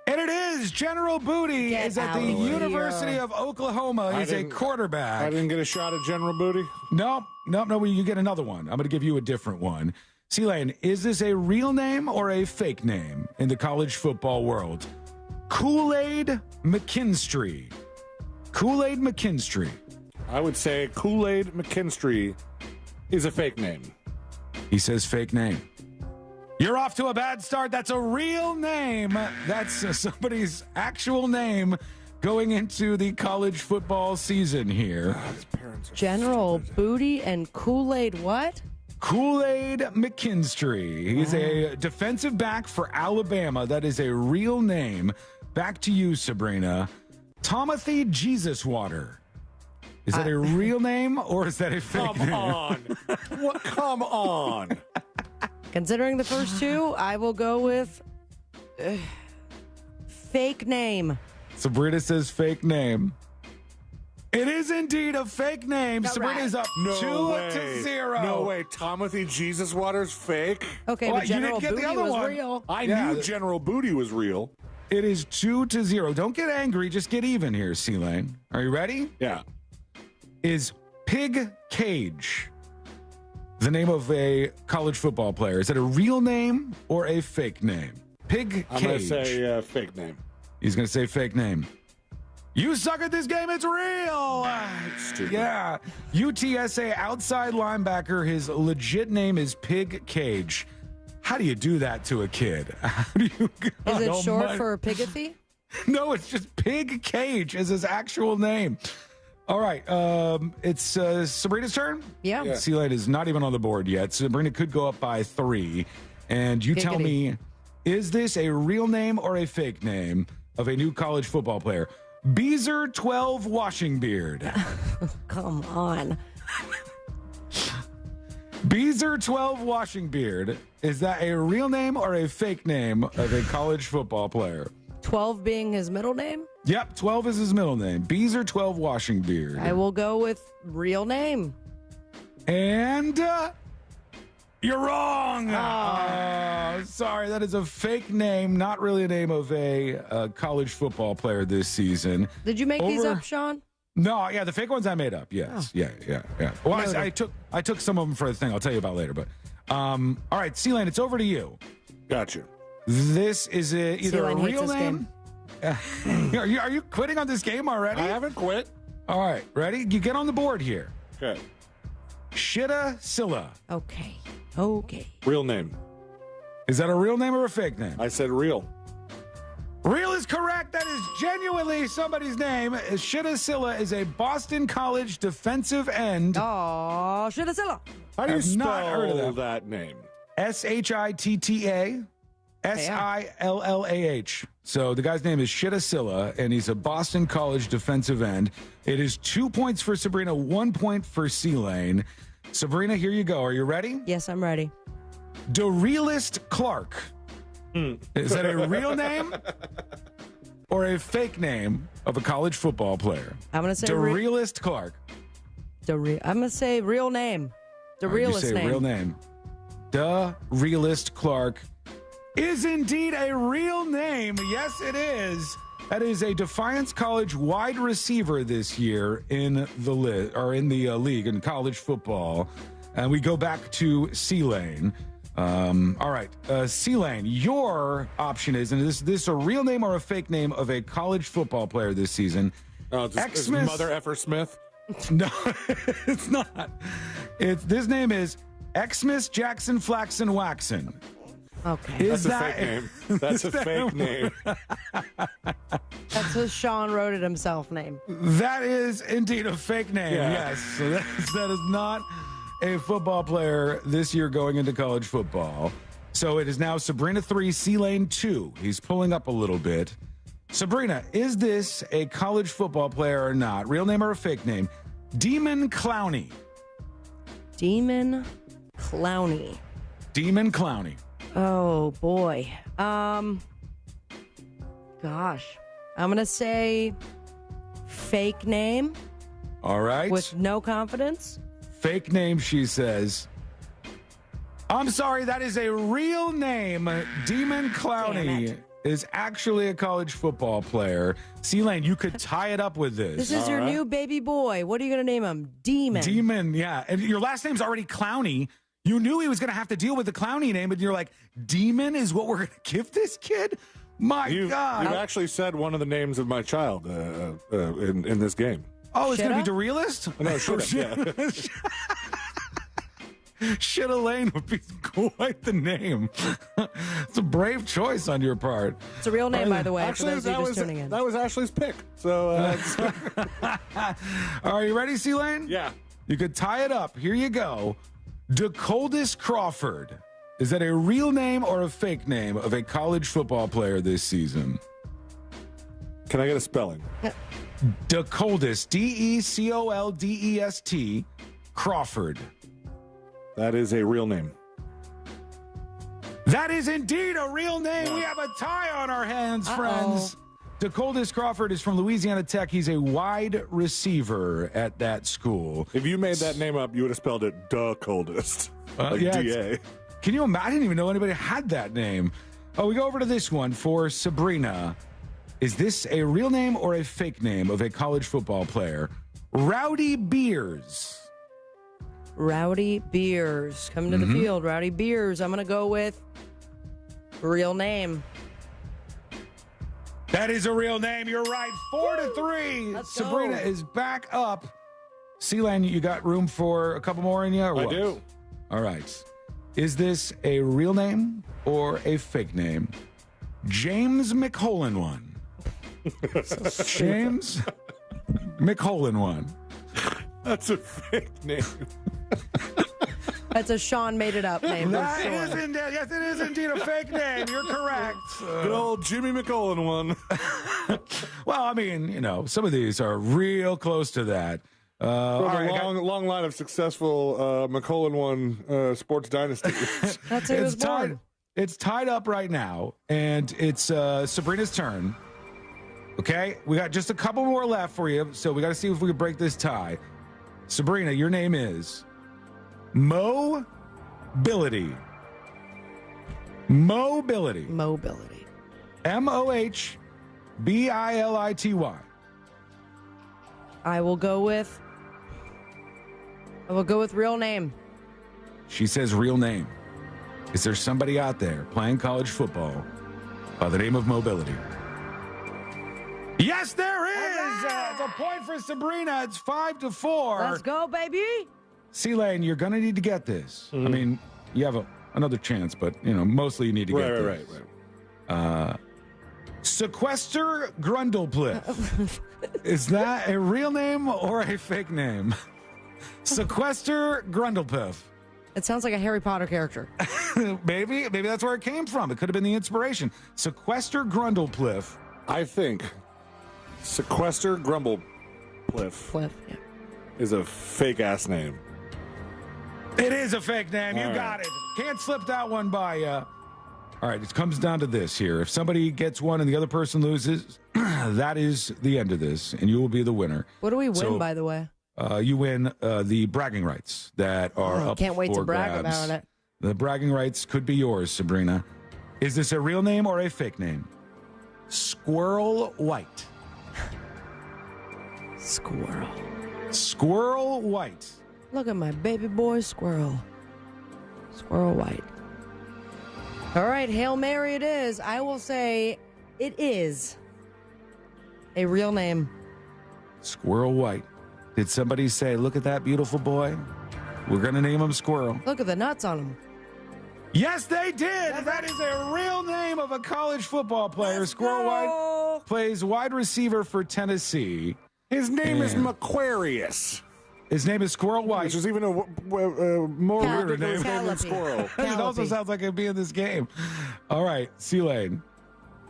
And it is. General Booty is at the University of Oklahoma. He's a quarterback. I didn't get a shot at General Booty? Nope. You get another one. I'm going to give you a different one. C-Lane, is this a real name or a fake name in the college football world? Kool-Aid McKinstry. Kool-Aid McKinstry. I would say Kool-Aid McKinstry is a fake name. He says fake name. You're off to a bad start. That's a real name. That's somebody's actual name going into the college football season here. General Booty and Kool-Aid what? Kool-Aid McKinstry. He's a defensive back for Alabama. That is a real name. Back to you, Sabrina. Timothy Jesuswater. Is that a real name or is that a fake name? Come on. What? Come on. Considering the first two, I will go with fake name. Sabrina says fake name. It is indeed a fake name. Sabrina is up 2-0. No way. Timothy Jesuswater's fake? Okay, but General Booty was real. I knew General Booty was real. It is 2-0. Don't get angry. Just get even here, C-Lane. Are you ready? Yeah. Is Pig Cage the name of a college football player? Is it a real name or a fake name? Pig Cage. I'm going to say fake name. He's going to say fake name. You suck at this game. It's real. Stupid. Yeah. UTSA outside linebacker. His legit name is Pig Cage. How do you do that to a kid? How do you? Is it short for Pigothy? No, it's just Pig Cage is his actual name. All right. It's Sabrina's turn? Yeah. C-Lane is not even on the board yet. Sabrina could go up by 3. And you tell me, is this a real name or a fake name of a new college football player? Beezer 12 Washingbeard. Come on. Beezer 12 Washingbeard. Is that a real name or a fake name of a college football player? 12 being his middle name? Yep, 12 is his middle name. Beezer 12 Washingbeard. I will go with real name. And you're wrong. Sorry, that is a fake name, not really a name of a college football player this season. Did you make these up, Sean? No, yeah, the fake ones I made up. Yes, yeah. Well, I took some of them for the thing I'll tell you about later. But all right, C-Lane, it's over to you. Gotcha. This is either a C-Lane real name. Are you quitting on this game already? I haven't quit. All right, ready? You get on the board here. Okay. Shida Silla. Okay. Real name. Is that a real name or a fake name? I said real. Real is correct. That is genuinely somebody's name. Shida Silla is a Boston College defensive end. Oh, Shida Silla. How do you I've not heard of spell that name? Shitta Sillah. So the guy's name is Shida Silla, and he's a Boston College defensive end. It is 2 points for Sabrina, 1 point for C-Lane. Sabrina, here you go. Are you ready? Yes, I'm ready. DeRealist Clark. Is that a real name or a fake name of a college football player? I'm going to say DeRealist Clark. I'm going to say real name. The realist you say name. Real name. DeRealist Clark is indeed a real name. Yes, it is. That is a Defiance College wide receiver this year in the league in college football. And we go back to C-Lane. All right, C-Lane, your option is, and is this a real name or a fake name of a college football player this season? Oh, it's Mother Effer Smith? No, it's not. This name is Xmas Jackson Flaxen Waxen. Okay. That's a fake name. That's a fake name. That's what Sean wrote it himself name. That is indeed a fake name, yes. So that is not a football player this year going into college football. So it is now Sabrina 3, C-Lane 2. He's pulling up a little bit. Sabrina, is this a college football player or not? Real name or a fake name? Demon Clowney. Demon Clowney. Demon Clowney. Oh, boy. Gosh. I'm going to say fake name. All right. With no confidence. Fake name, she says. I'm sorry, that is a real name. Demon Clowney is actually a college football player. C-Lane, you could tie it up with this. This is your new baby boy. What are you going to name him? Demon. Demon, yeah. And your last name's already Clowney. You knew he was going to have to deal with the Clowney name, but you're like, Demon is what we're going to give this kid? My God. You've actually said one of the names of my child in this game. Oh, it's going to be DeRealist? No, shit. Yeah. Shitta Lane would be quite the name. It's a brave choice on your part. It's a real name, by the way, Actually, for those of you just tuning in. that was Ashley's pick. So, Are you ready, C-Lane? Yeah. You could tie it up. Here you go. DeColdis Crawford. Is that a real name or a fake name of a college football player this season? Can I get a spelling? DeColdis, DeColdest, Crawford. That is a real name. That is indeed a real name. We have a tie on our hands, friends. DeColdis Crawford is from Louisiana Tech. He's a wide receiver at that school. If you made that name up, you would have spelled it DeColdest. Like yeah, DA. Can you imagine? I didn't even know anybody had that name. Oh, we go over to this one for Sabrina. Is this a real name or a fake name of a college football player? Rowdy Beers. Rowdy Beers. Coming to the field. Rowdy Beers. I'm going to go with real name. That is a real name. You're right. 4-3. Let's Sabrina go. is back up. C-Lane, you got room for a couple more in you? Or I what? do. All right. Is this a real name or a fake name? James McHole-in-One. James McHole-in-One. That's a fake name. That's a Sean made it up name. That for is sure. indeed, yes, it is indeed a fake name. You're correct. Good old Jimmy McCullen-one. Well, I mean, you know, some of these are real close to that. From all a right, long line of successful McCullen-one sports dynasties. That's who was born. It's tied up right now, and it's Sabrina's turn. Okay, we got just a couple more left for you, so we got to see if we can break this tie. Sabrina, your name is Mobility. Mobility. Mobility. Mobility. I will go with real name. She says real name. Is there somebody out there playing college football by the name of Mobility? Yes, there is. It's a point for Sabrina. It's 5-4. Let's go, baby. C-Lane, you're going to need to get this. I mean, you have another chance, but, you know, mostly you need to get this. Right. Sequester Grundlepliff. Is that a real name or a fake name? Sequester Grundlepliff. It sounds like a Harry Potter character. Maybe that's where it came from. It could have been the inspiration. Sequester Grundlepliff. I think Sequester Grumblepliff is a fake-ass name. It is a fake name. You got it. Can't slip that one by you. All right, it comes down to this here. If somebody gets one and the other person loses, that is the end of this, and you will be the winner. What do we win, by the way? You win the bragging rights that are up Can't wait for to brag grabs. about it. The bragging rights could be yours, Sabrina. Is this a real name or a fake name? Squirrel White. Squirrel White. Look at my baby boy squirrel. Squirrel White. All right, Hail Mary it is. I will say it is a real name. Squirrel White. Did somebody say, look at that beautiful boy? We're going to name him Squirrel. Look at the nuts on him. Yes, they did. That is a real name of a college football player. Squirrel White plays wide receiver for Tennessee. His name is Macquarius. His name is Squirrel White. Which is even a more weirder name than Squirrel. It also sounds like it'd be in this game. All right, C-Lane,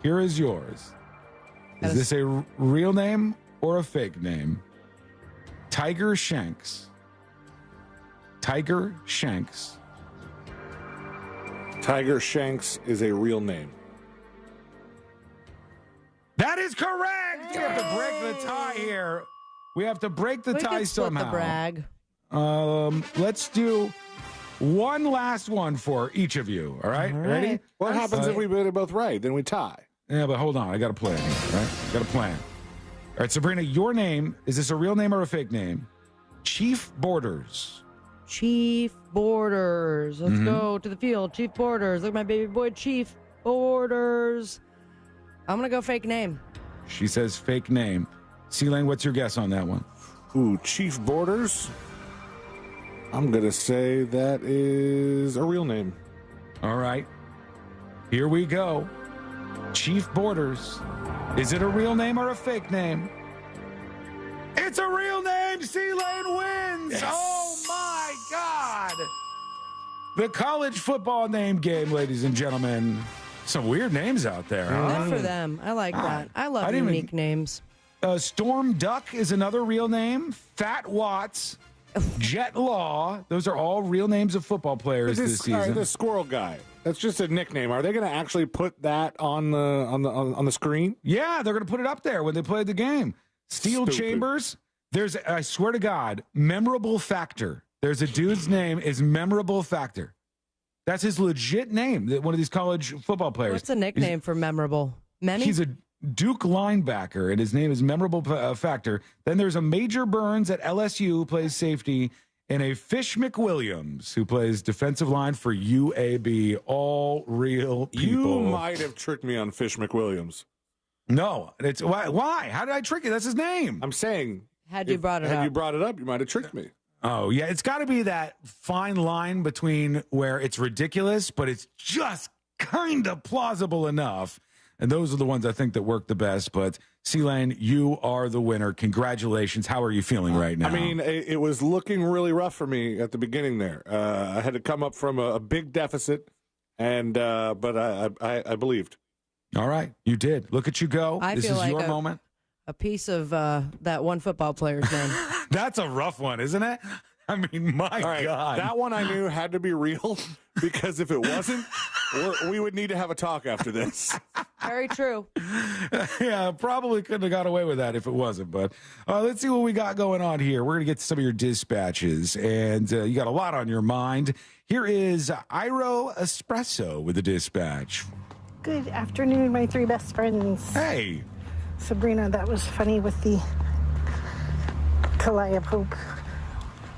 here is yours. Is this a real name or a fake name? Tiger Shanks. Tiger Shanks. Tiger Shanks is a real name. That is correct. We have to break the tie here. We have to break the We tie can split somehow. the brag. Let's do one last one for each of you. All right? Ready? What happens if we get it both right? Then we tie. Yeah, but hold on. I got a plan here, right? Got a plan. All right, Sabrina, your name, is this a real name or a fake name? Chief Borders. Chief Borders. Let's go to the field. Chief Borders. Look at my baby boy, Chief Borders. I'm going to go fake name. She says fake name. C-Lane, what's your guess on that one? Ooh, Chief Borders. I'm going to say that is a real name. All right. Here we go. Chief Borders. Is it a real name or a fake name? It's a real name. C-Lane wins. Yes. Oh, my God. The college football name game, ladies and gentlemen. Some weird names out there. Huh? Good for them. I like that. I love didn't unique names. Storm Duck is another real name. Fat Watts. Jet Law. Those are all real names of football players this season. The squirrel guy. That's just a nickname. Are they going to actually put that on the screen? Yeah, they're going to put it up there when they play the game. Steel Stupid. Chambers. There's, I swear to God, Memorable Factor. There's a dude's name is Memorable Factor. That's his legit name. One of these college football players. What's a nickname for memorable? Many? He's a Duke linebacker, and his name is Memorable Factor. Then there's a Major Burns at LSU who plays safety, and a Fish McWilliams who plays defensive line for UAB. All real people. You might have tricked me on Fish McWilliams. No, it's why? How did I trick you? That's his name. I'm saying. Had you brought it up? Had you brought it up, you might have tricked me. Oh, yeah. It's got to be that fine line between where it's ridiculous, but it's just kind of plausible enough. And those are the ones I think that work the best. But, C-Lane, you are the winner. Congratulations. How are you feeling right now? I mean, it was looking really rough for me at the beginning there. I had to come up from a big deficit, and but I believed. All right. You did. Look at you go. This feel is like your moment. A piece of that one football player's name. That's a rough one, isn't it? I mean, my God. That one I knew had to be real because if it wasn't, we would need to have a talk after this. Very true. Yeah, probably couldn't have got away with that if it wasn't. But let's see what we got going on here. We're going to get to some of your dispatches, and you got a lot on your mind. Here is Iro Espresso with the dispatch. Good afternoon, my three best friends. Hey. Sabrina, that was funny with the Calliope.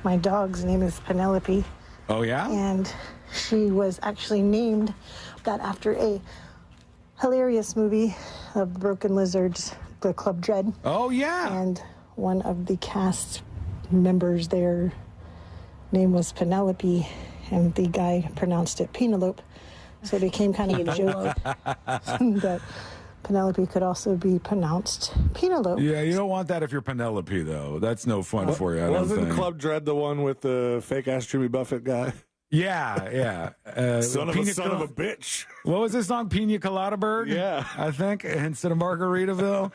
My dog's name is Penelope. Oh, yeah? And she was actually named that after a hilarious movie of Broken Lizards, The Club Dread. Oh, yeah. And one of the cast members, their name was Penelope, and the guy pronounced it Penelope. So it became kind of a joke that Penelope could also be pronounced Penelope. Yeah, you don't want that if you're Penelope, though. That's no fun for you, I don't Wasn't think. Club Dread the one with the fake-ass Jimmy Buffett guy? Yeah, yeah. Son of a bitch. What was this song? Pina Colada Bird? Yeah. I think, instead of Margaritaville.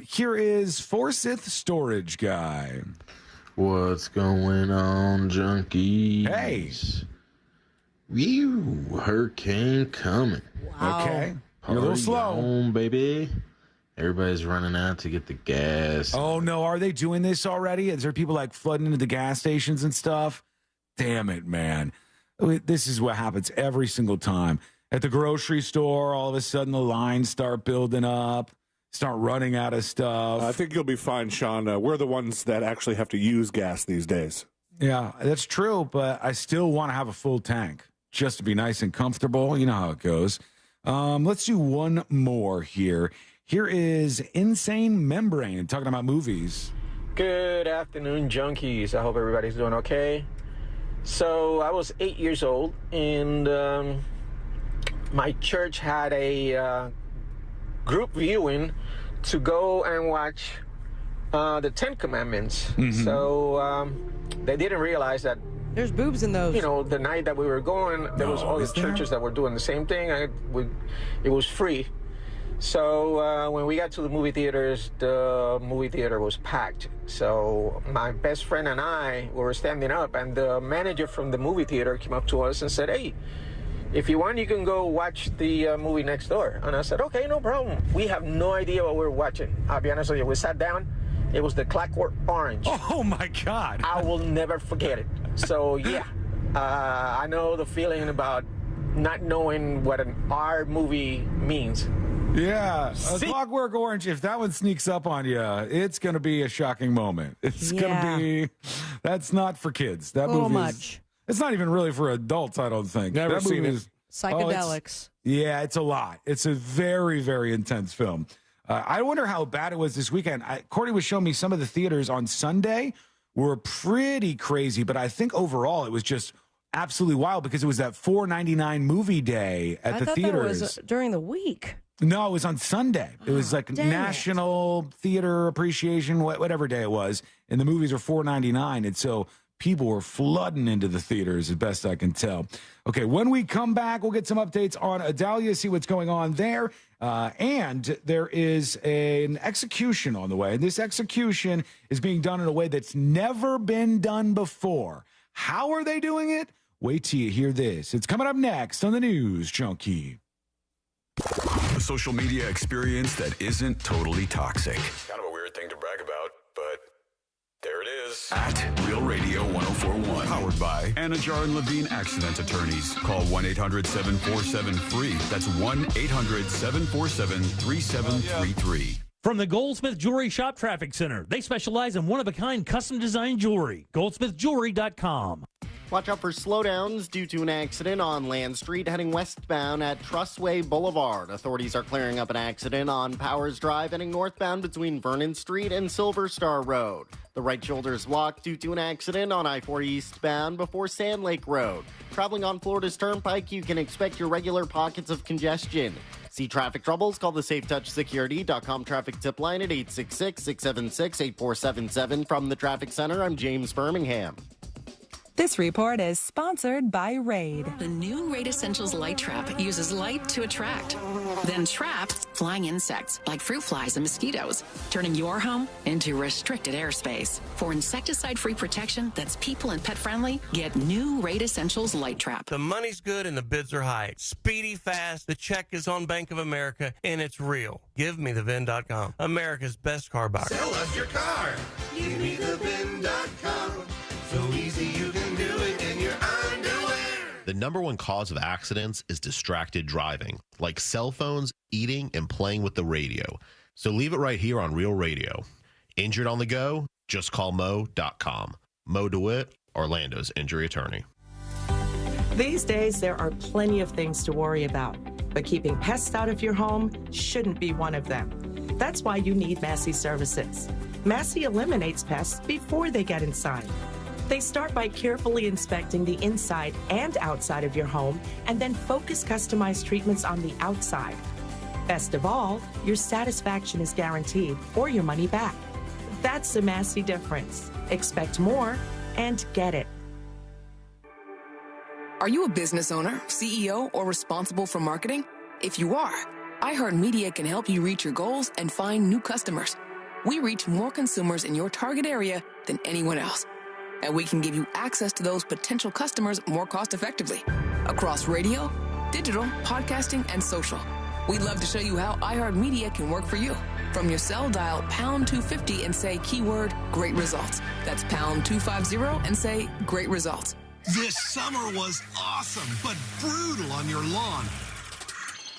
Here is Forsyth Storage Guy. What's going on, junkies? Hey. Whew, hurricane coming. Wow. Okay. You're a little Party slow. on, baby. Everybody's running out to get the gas. Oh, no. Are they doing this already? Is there people like flooding into the gas stations and stuff? Damn it, man. This is what happens every single time. At the grocery store, all of a sudden the lines start building up, start running out of stuff. I think you'll be fine, Sean. We're the ones that actually have to use gas these days. Yeah, that's true, but I still want to have a full tank just to be nice and comfortable. You know how it goes. Let's do one more here. Here is Insane Membrane talking about movies. Good afternoon, junkies. I hope everybody's doing okay. So I was 8 years old, and my church had a group viewing to go and watch the Ten Commandments. Mm-hmm. So they didn't realize that there's boobs in those. You know, the night that we were going, there was all these churches that were doing the same thing. It was free. So when we got to the movie theaters, the movie theater was packed. So my best friend and I were standing up, and the manager from the movie theater came up to us and said, "Hey, if you want, you can go watch the movie next door." And I said, "Okay, no problem." We have no idea what we were watching. I'll be honest with you. We sat down. It was The Clockwork Orange. Oh, my God. I will never forget it. So, yeah, I know the feeling about not knowing what an R movie means. Yeah, a Clockwork Orange, if that one sneaks up on you, it's going to be a shocking moment. It's going to be, that's not for kids. That a little movie much. It's not even really for adults, I don't think. Never that seen movie it. Psychedelics. Yeah, it's a lot. It's a very, very intense film. I wonder how bad it was this weekend. Cordy was showing me some of the theaters on Sunday were pretty crazy, but I think overall it was just absolutely wild because it was that $4.99 movie day at the theaters. That was during the week. No, it was on Sunday. It was like National Theater Appreciation, whatever day it was, and the movies were $4.99, and so people were flooding into the theaters, as best I can tell. Okay, when we come back, we'll get some updates on Adalia, see what's going on there, and there is an execution on the way. This execution is being done in a way that's never been done before. How are they doing it? Wait till you hear this. It's coming up next on the News Junkie. A social media experience that isn't totally toxic. Kind of a weird thing to brag about, but there it is. At Real Radio 104.1. Powered by Anajar and Levine Accident Attorneys. Call 1-800-747-FREE. That's 1-800-747-3733. From the Goldsmith Jewelry Shop Traffic Center. They specialize in one-of-a-kind custom-designed jewelry. GoldsmithJewelry.com. Watch out for slowdowns due to an accident on Land Street heading westbound at Trustway Boulevard. Authorities are clearing up an accident on Powers Drive heading northbound between Vernon Street and Silver Star Road. The right shoulder is blocked due to an accident on I-4 eastbound before Sand Lake Road. Traveling on Florida's Turnpike, you can expect your regular pockets of congestion. See traffic troubles? Call the SafeTouchSecurity.com traffic tip line at 866-676-8477. From the Traffic Center, I'm James Birmingham. This report is sponsored by Raid. The new Raid Essentials Light Trap uses light to attract, then trap flying insects like fruit flies and mosquitoes, turning your home into restricted airspace. For insecticide-free protection that's people and pet-friendly, get new Raid Essentials Light Trap. The money's good and the bids are high. Speedy, fast, the check is on Bank of America, and it's real. GiveMeTheVin.com, America's best car buyer. Sell us your car. GiveMeTheVin.com. So easy you can do it in your underwear. The number one cause of accidents is distracted driving, like cell phones, eating, and playing with the radio. So leave it right here on Real Radio. Injured on the go? Just call Mo.com. Mo DeWitt, Orlando's injury attorney. These days, there are plenty of things to worry about, but keeping pests out of your home shouldn't be one of them. That's why you need Massey Services. Massey eliminates pests before they get inside. They start by carefully inspecting the inside and outside of your home and then focus customized treatments on the outside. Best of all, your satisfaction is guaranteed or your money back. That's the Massey difference. Expect more and get it. Are you a business owner, CEO, or responsible for marketing? If you are, iHeartMedia can help you reach your goals and find new customers. We reach more consumers in your target area than anyone else. And we can give you access to those potential customers more cost-effectively across radio, digital, podcasting, and social. We'd love to show you how iHeartMedia can work for you. From your cell, dial pound 250 and say keyword great results. That's pound 250 and say great results. This summer was awesome, but brutal on your lawn.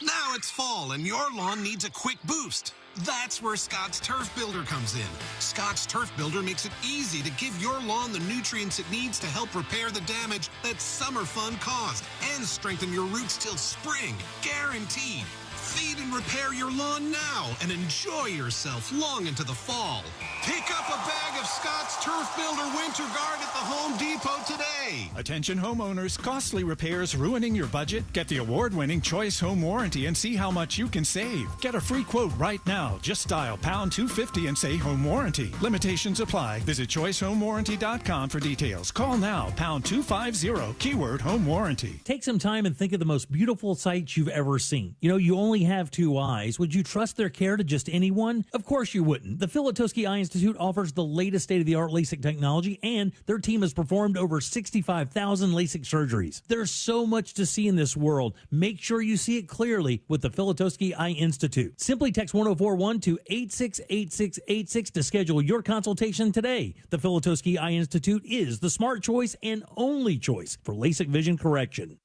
Now it's fall and your lawn needs a quick boost. That's where Scott's Turf Builder comes in. Scott's Turf Builder makes it easy to give your lawn the nutrients it needs to help repair the damage that summer fun caused and strengthen your roots till spring. Guaranteed. Feed and repair your lawn now and enjoy yourself long into the fall. Pick up a bag of Scott's Turf Builder Winter Guard at the Home Depot today. Attention homeowners, costly repairs ruining your budget? Get the award-winning Choice Home Warranty and see how much you can save. Get a free quote right now. Just dial pound 250 and say Home Warranty. Limitations apply. Visit ChoiceHomeWarranty.com for details. Call now, pound 250, keyword Home Warranty. Take some time and think of the most beautiful sights you've ever seen. You know, you only have two eyes. Would you trust their care to just anyone? Of course you wouldn't. The Filatowski Eye Institute offers the latest state-of-the-art LASIK technology, and their team has performed over 65,000 LASIK surgeries. There's so much to see in this world. Make sure you see it clearly with the Filatowski Eye Institute. Simply text 1041 to 868686 to schedule your consultation today. The Filatowski Eye Institute is the smart choice and only choice for LASIK vision correction.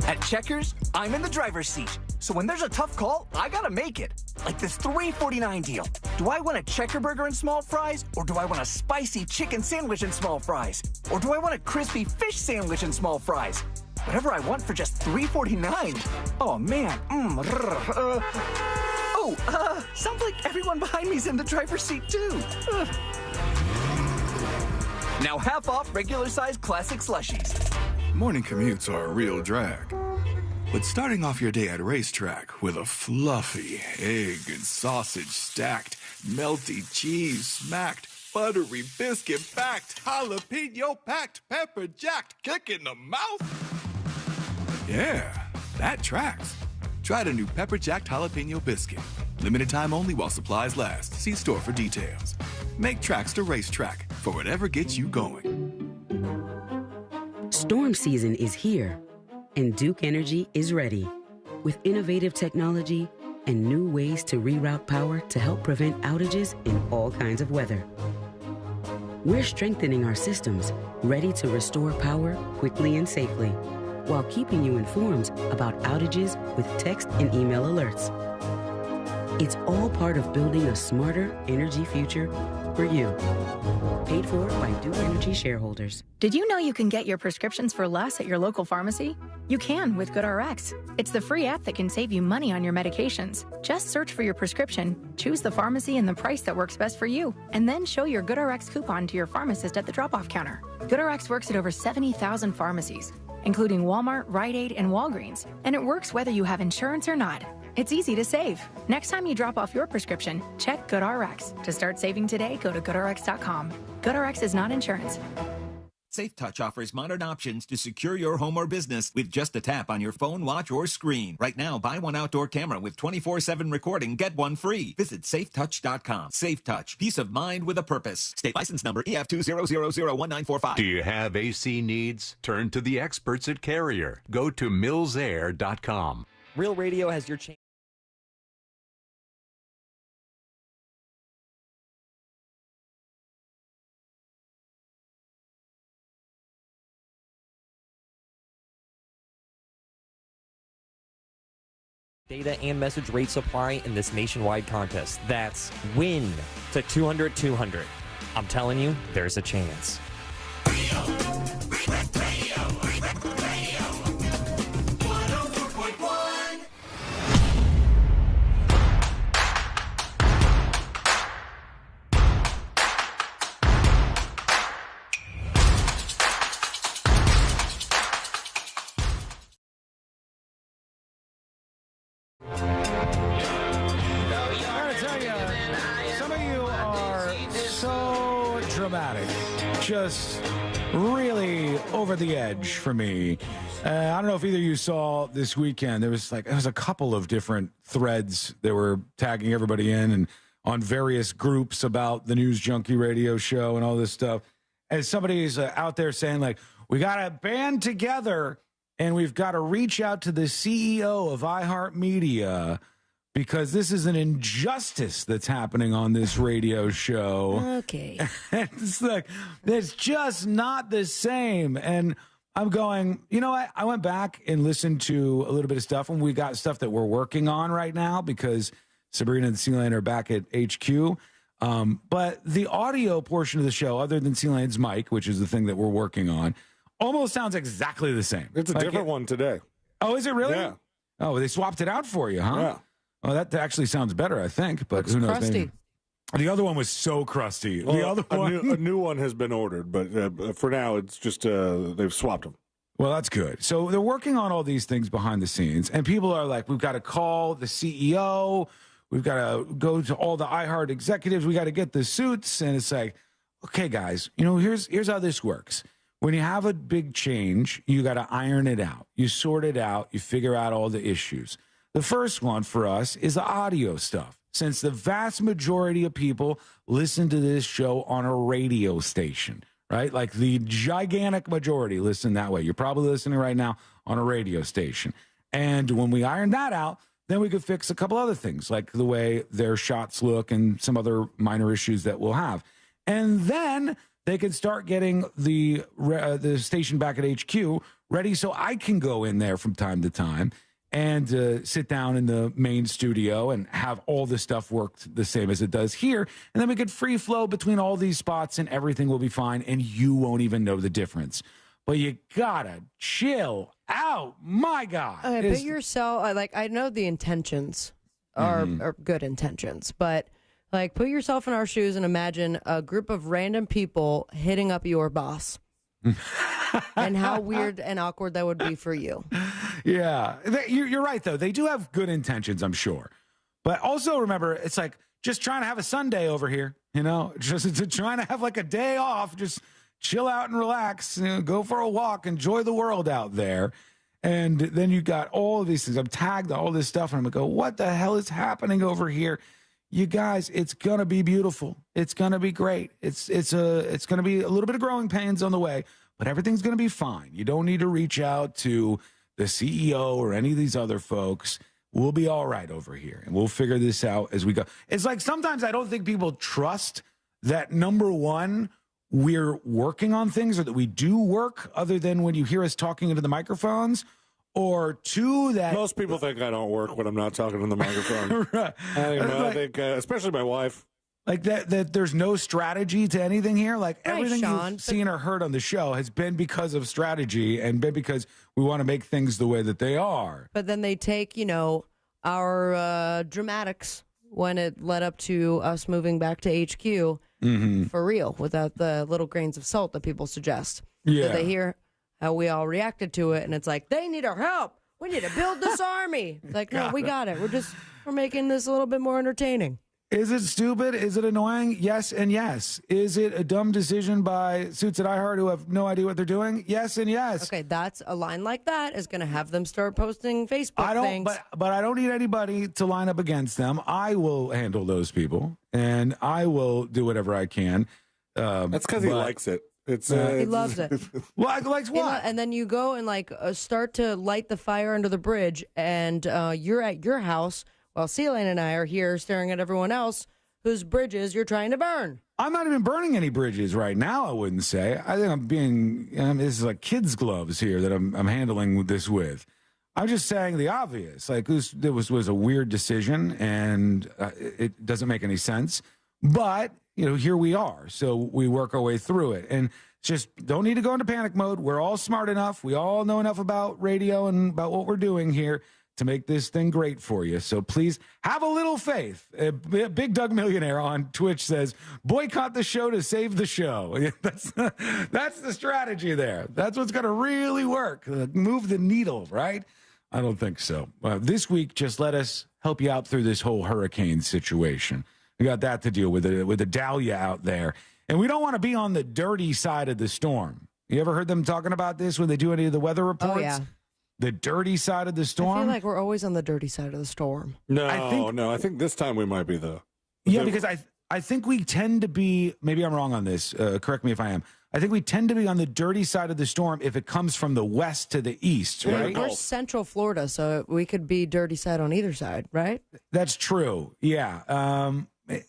At Checkers, I'm in the driver's seat. So when there's a tough call, I gotta make it. Like this $3.49 deal. Do I want a checker burger and small fries? Or do I want a spicy chicken sandwich and small fries? Or do I want a crispy fish sandwich and small fries? Whatever I want for just $3.49. Oh, man. Sounds like everyone behind me's in the driver's seat, too. Now half off regular size classic slushies. Morning commutes are a real drag. But starting off your day at Racetrack with a fluffy egg and sausage stacked, melty cheese smacked, buttery biscuit backed, jalapeno packed, pepper jacked, kick in the mouth. Yeah, that tracks. Try the new pepper jacked jalapeno biscuit. Limited time only while supplies last. See store for details. Make tracks to Racetrack for whatever gets you going. Storm season is here, and Duke Energy is ready. With innovative technology and new ways to reroute power to help prevent outages in all kinds of weather. We're strengthening our systems, ready to restore power quickly and safely, while keeping you informed about outages with text and email alerts. It's all part of building a smarter energy future for you. Paid for by Duke Energy shareholders. Did you know you can get your prescriptions for less at your local pharmacy? You can with GoodRx. It's the free app that can save you money on your medications. Just search for your prescription, choose the pharmacy and the price that works best for you, and then show your GoodRx coupon to your pharmacist at the drop-off counter. GoodRx works at over 70,000 pharmacies, including Walmart, Rite Aid, and Walgreens, and it works whether you have insurance or not. It's easy to save. Next time you drop off your prescription, check GoodRx. To start saving today, go to GoodRx.com. GoodRx is not insurance. SafeTouch offers modern options to secure your home or business with just a tap on your phone, watch, or screen. Right now, buy one outdoor camera with 24/7 recording, get one free. Visit SafeTouch.com. SafeTouch, peace of mind with a purpose. State license number EF2000195. Do you have AC needs? Turn to the experts at Carrier. Go to millsair.com. Real Radio has your chance. Data and message rate supply in this nationwide contest. That's win to 200-200. I'm telling you, there's a chance. Just really over the edge for me. I don't know if either of you saw this weekend. There was a couple of different threads that were tagging everybody in and on various groups about the News Junkie radio show and all this stuff. And somebody's out there saying, like, we got to band together and we've got to reach out to the CEO of iHeartMedia because this is an injustice that's happening on this radio show. Okay. It's like, it's just not the same. And I'm going, you know what? I went back and listened to a little bit of stuff, and we got stuff that we're working on right now because Sabrina and C-Lane are back at HQ. But the audio portion of the show, other than C-Lane's mic, which is the thing that we're working on, almost sounds exactly the same. It's a different one today. Oh, is it really? Yeah. Oh, they swapped it out for you, huh? Yeah. Oh, that actually sounds better, I think. But who knows? Crusty. Maybe. The other one was so crusty. Well, the other one, a new one has been ordered, but for now, it's just they've swapped them. Well, that's good. So they're working on all these things behind the scenes, and people are like, we've got to call the CEO. We've got to go to all the iHeart executives. We got to get the suits. And it's like, okay, guys, here's how this works. When you have a big change, you got to iron it out. You sort it out. You figure out all the issues. The first one for us is the audio stuff. Since the vast majority of people listen to this show on a radio station, right? Like the gigantic majority listen that way. You're probably listening right now on a radio station. And when we iron that out, then we could fix a couple other things, like the way their shots look and some other minor issues that we'll have. And then they can start getting the station back at HQ ready so I can go in there from time to time and sit down in the main studio and have all the stuff worked the same as it does here. And then we could free flow between all these spots and everything will be fine and you won't even know the difference. But you gotta chill out. My God. Okay, but yourself, I know the intentions are good intentions, but Like, put yourself in our shoes and imagine a group of random people hitting up your boss. And how weird and awkward that would be for you. Yeah. You're right, though. They do have good intentions, I'm sure. But also remember, it's like just trying to have a Sunday over here, just trying to have like a day off, just chill out and relax, go for a walk, enjoy the world out there. And then you got all of these things. I'm tagged all this stuff, and I'm going to go, what the hell is happening over here? You guys, it's going to be beautiful. It's going to be great. It's going to be a little bit of growing pains on the way, but everything's going to be fine. You don't need to reach out to the CEO or any of these other folks. We'll be all right over here, and we'll figure this out as we go. It's like sometimes I don't think people trust that, number one, we're working on things or that we do work other than when you hear us talking into the microphones, or two, that most people think I don't work when I'm not talking in the microphone. Right. I think especially my wife. Like that there's no strategy to anything here. Like everything Sean, you've seen or heard on the show has been because of strategy and been because we want to make things the way that they are. But then they take, our dramatics when it led up to us moving back to HQ for real, without the little grains of salt that people suggest. Yeah. So they hear how we all reacted to it, and it's like, they need our help. We need to build this army. It's like, no, we got it. We're making this a little bit more entertaining. Is it stupid? Is it annoying? Yes and yes. Is it a dumb decision by suits at iHeart who have no idea what they're doing? Yes and yes. Okay, that's a line like that is going to have them start posting Facebook things. But I don't need anybody to line up against them. I will handle those people, and I will do whatever I can. That's because he likes it. He loves it. Well, likes what? And then you go and start to light the fire under the bridge, and you're at your house while Celine and I are here staring at everyone else whose bridges you're trying to burn. I'm not even burning any bridges right now, I wouldn't say. I think I'm being, this is like kids' gloves here that I'm handling this with. I'm just saying the obvious. Like, it was a weird decision, and it doesn't make any sense. But, here we are. So we work our way through it. And just don't need to go into panic mode. We're all smart enough. We all know enough about radio and about what we're doing here to make this thing great for you. So please have a little faith. Big Doug Millionaire on Twitch says, boycott the show to save the show. That's the strategy there. That's what's going to really work. Move the needle, right? I don't think so. This week, just let us help you out through this whole hurricane situation. We got that to deal with the Dahlia out there. And we don't want to be on the dirty side of the storm. You ever heard them talking about this when they do any of the weather reports? Oh, yeah. The dirty side of the storm? I feel like we're always on the dirty side of the storm. No, I think this time we might be because I think we tend to be, maybe I'm wrong on this, correct me if I am, I think we tend to be on the dirty side of the storm if it comes from the west to the east, right? We're central Florida, so we could be dirty side on either side, right? That's true, yeah.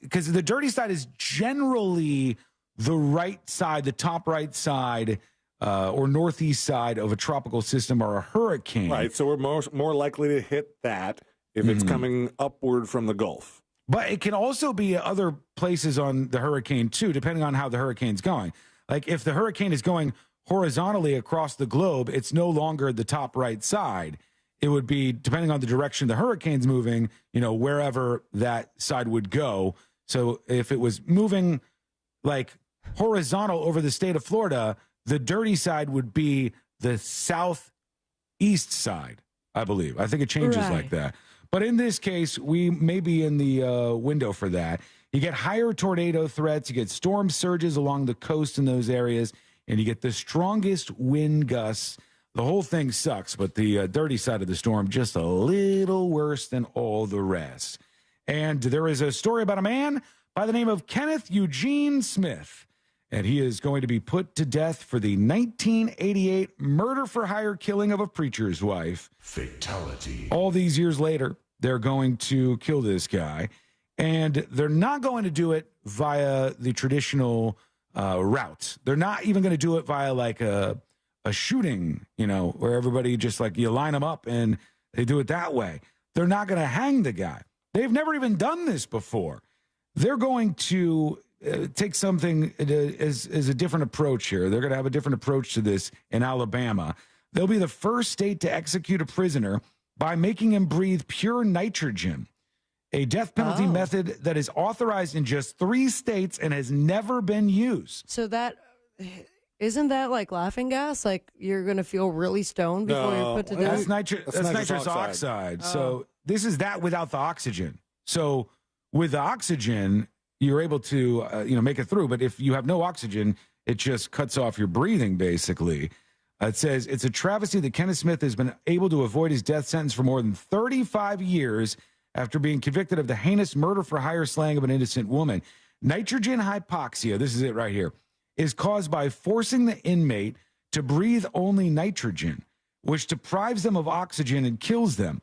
Because the dirty side is generally the right side, the top right side, or northeast side of a tropical system or a hurricane. Right, so we're more likely to hit that if it's coming upward from the Gulf. But it can also be other places on the hurricane, too, depending on how the hurricane's going. Like, if the hurricane is going horizontally across the globe, it's no longer the top right side. It would be, depending on the direction the hurricane's moving, wherever that side would go. So if it was moving, like, horizontal over the state of Florida, the dirty side would be the southeast side, I believe. I think it changes like that. But in this case, we may be in the window for that. You get higher tornado threats. You get storm surges along the coast in those areas. And you get the strongest wind gusts. The whole thing sucks, but the dirty side of the storm just a little worse than all the rest. And there is a story about a man by the name of Kenneth Eugene Smith. And he is going to be put to death for the 1988 murder-for-hire killing of a preacher's wife. Fatality. All these years later, they're going to kill this guy. And they're not going to do it via the traditional route. They're not even going to do it via like a shooting, where everybody just like you line them up and they do it that way. They're not going to hang the guy. They've never even done this before. They're going to take something as a different approach here. They're going to have a different approach to this in Alabama. They'll be the first state to execute a prisoner by making him breathe pure nitrogen. a death penalty method that is authorized in just 3 states and has never been used. So isn't that like laughing gas? Like you're going to feel really stoned before you're put to death? That's nitrous oxide. So this is that without the oxygen. So with the oxygen, you're able to make it through. But if you have no oxygen, it just cuts off your breathing, basically. It says, it's a travesty that Kenneth Smith has been able to avoid his death sentence for more than 35 years after being convicted of the heinous murder-for-hire slaying of an innocent woman. Nitrogen hypoxia, this is it right here, is caused by forcing the inmate to breathe only nitrogen, which deprives them of oxygen and kills them.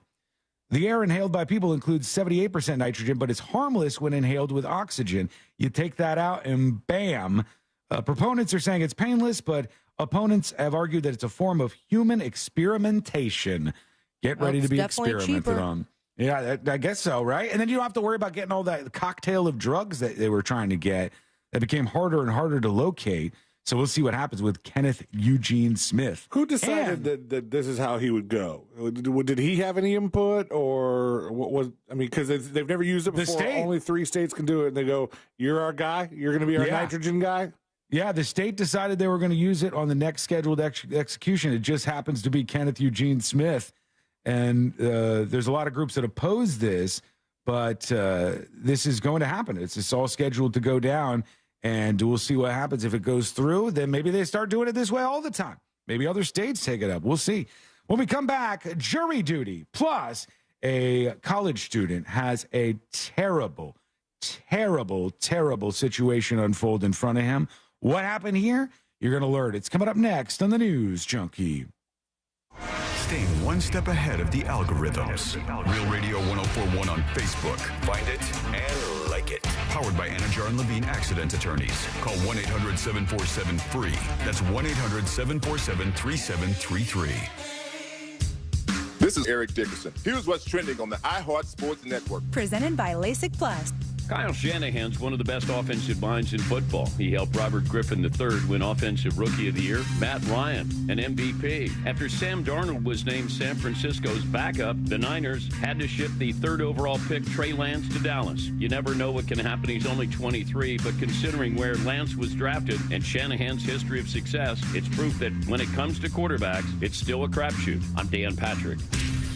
The air inhaled by people includes 78% nitrogen, but it's harmless when inhaled with oxygen. You take that out and bam. Proponents are saying it's painless, but opponents have argued that it's a form of human experimentation. Get ready to be experimented on. Yeah, I guess so, right? And then you don't have to worry about getting all that cocktail of drugs that they were trying to get that became harder and harder to locate. So we'll see what happens with Kenneth Eugene Smith. Who decided that this is how he would go? Did he have any input, or what was? I mean, because they've never used it before. Only 3 states can do it, and they go, "You're our guy. You're going to be our nitrogen guy." Yeah, the state decided they were going to use it on the next scheduled execution. It just happens to be Kenneth Eugene Smith, and there's a lot of groups that oppose this, but this is going to happen. It's all scheduled to go down. And we'll see what happens. If it goes through, then maybe they start doing it this way all the time. Maybe other states take it up. We'll see. When we come back, jury duty. Plus, a college student has a terrible, terrible, terrible situation unfold in front of him. What happened here? You're going to learn. It's coming up next on the News Junkie. Staying one step ahead of the algorithms. Real Radio 104.1 on Facebook. Find it and like it. Powered by Anajar and Levine Accident Attorneys. Call 1-800-747-FREE. That's 1-800-747-3733. This is Eric Dickerson. Here's what's trending on the iHeart Sports Network. Presented by LASIK Plus. Kyle Shanahan's one of the best offensive minds in football. He helped Robert Griffin III win Offensive Rookie of the Year, Matt Ryan an MVP. After Sam Darnold was named San Francisco's backup, the Niners had to ship the 3rd overall pick Trey Lance to Dallas. You never know what can happen. He's only 23, but considering where Lance was drafted and Shanahan's history of success, it's proof that when it comes to quarterbacks, it's still a crapshoot. I'm Dan Patrick.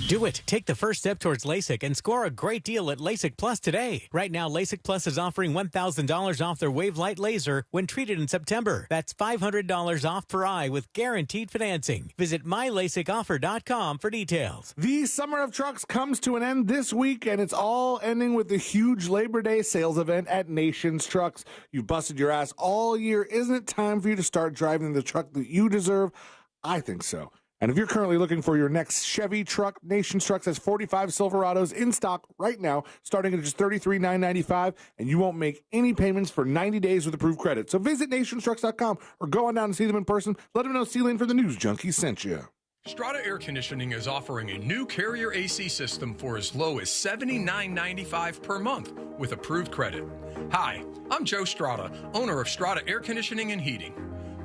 Do it. Take the first step towards LASIK and score a great deal at LASIK Plus today. Right now, LASIK Plus is offering $1,000 off their Wave Light Laser when treated in September. That's $500 off per eye with guaranteed financing. Visit mylasicoffer.com for details. The Summer of Trucks comes to an end this week, and it's all ending with the huge Labor Day sales event at Nations Trucks. You've busted your ass all year. Isn't it time for you to start driving the truck that you deserve? I think so. And if you're currently looking for your next Chevy truck, Nations Trucks has 45 Silverados in stock right now, starting at just $33,995, and you won't make any payments for 90 days with approved credit. So visit nationstrucks.com or go on down and see them in person. Let them know C-Lane for the News Junkie sent you. Strata Air Conditioning is offering a new Carrier AC system for as low as $79.95 per month with approved credit. Hi, I'm Joe Strata, owner of Strata Air Conditioning and Heating.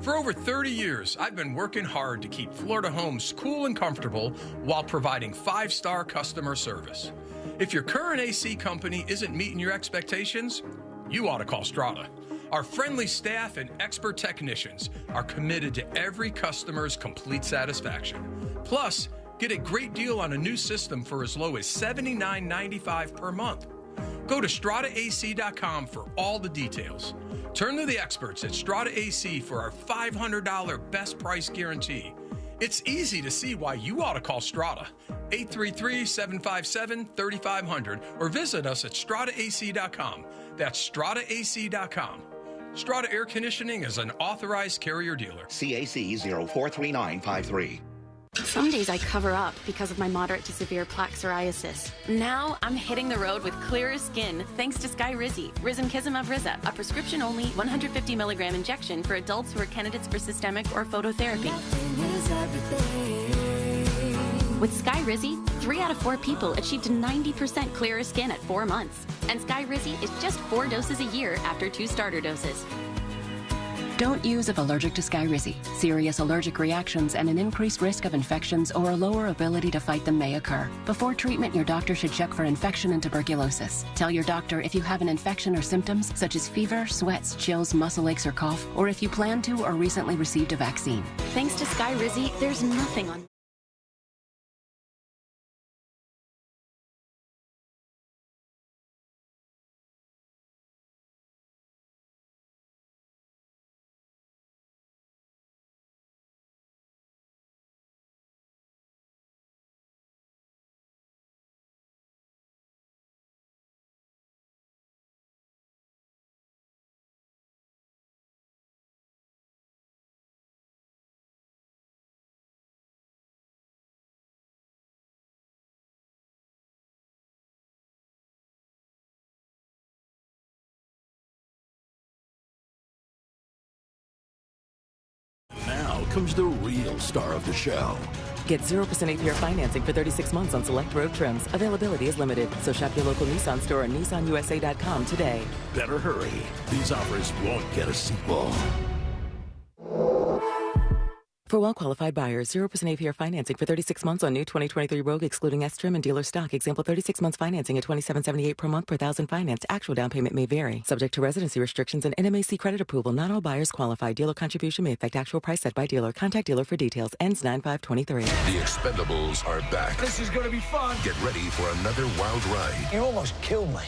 For over 30 years, I've been working hard to keep Florida homes cool and comfortable while providing 5-star customer service. If your current AC company isn't meeting your expectations, you ought to call Strata. Our friendly staff and expert technicians are committed to every customer's complete satisfaction. Plus, get a great deal on a new system for as low as $79.95 per month. Go to StrataAC.com for all the details. Turn to the experts at Strata AC for our $500 best price guarantee. It's easy to see why you ought to call Strata, 833-757-3500, or visit us at StrataAC.com. That's StrataAC.com. Strata Air Conditioning is an authorized Carrier dealer. CAC 043953. Some days I cover up because of my moderate to severe plaque psoriasis. Now I'm hitting the road with clearer skin thanks to Skyrizi, Risankizumab Riza, a prescription-only 150 milligram injection for adults who are candidates for systemic or phototherapy. With Skyrizi, 3 out of 4 people achieved 90% clearer skin at 4 months. And Skyrizi is just 4 doses a year after 2 starter doses. Don't use if allergic to Skyrizi. Serious allergic reactions and an increased risk of infections or a lower ability to fight them may occur. Before treatment, your doctor should check for infection and tuberculosis. Tell your doctor if you have an infection or symptoms such as fever, sweats, chills, muscle aches, or cough, or if you plan to or recently received a vaccine. Thanks to Skyrizi, there's nothing on. Now comes the real star of the show. Get 0% APR financing for 36 months on select road trims. Availability is limited, so shop your local Nissan store or nissanusa.com today. Better hurry. These offers won't get a sequel. For well-qualified buyers, 0% APR financing for 36 months on new 2023 Rogue, excluding S-Trim and dealer stock. Example, 36 months financing at $27.78 per month per thousand financed. Actual down payment may vary. Subject to residency restrictions and NMAC credit approval. Not all buyers qualify. Dealer contribution may affect actual price set by dealer. Contact dealer for details. Ends 9/5/23. The Expendables are back. This is going to be fun. Get ready for another wild ride. You almost killed me.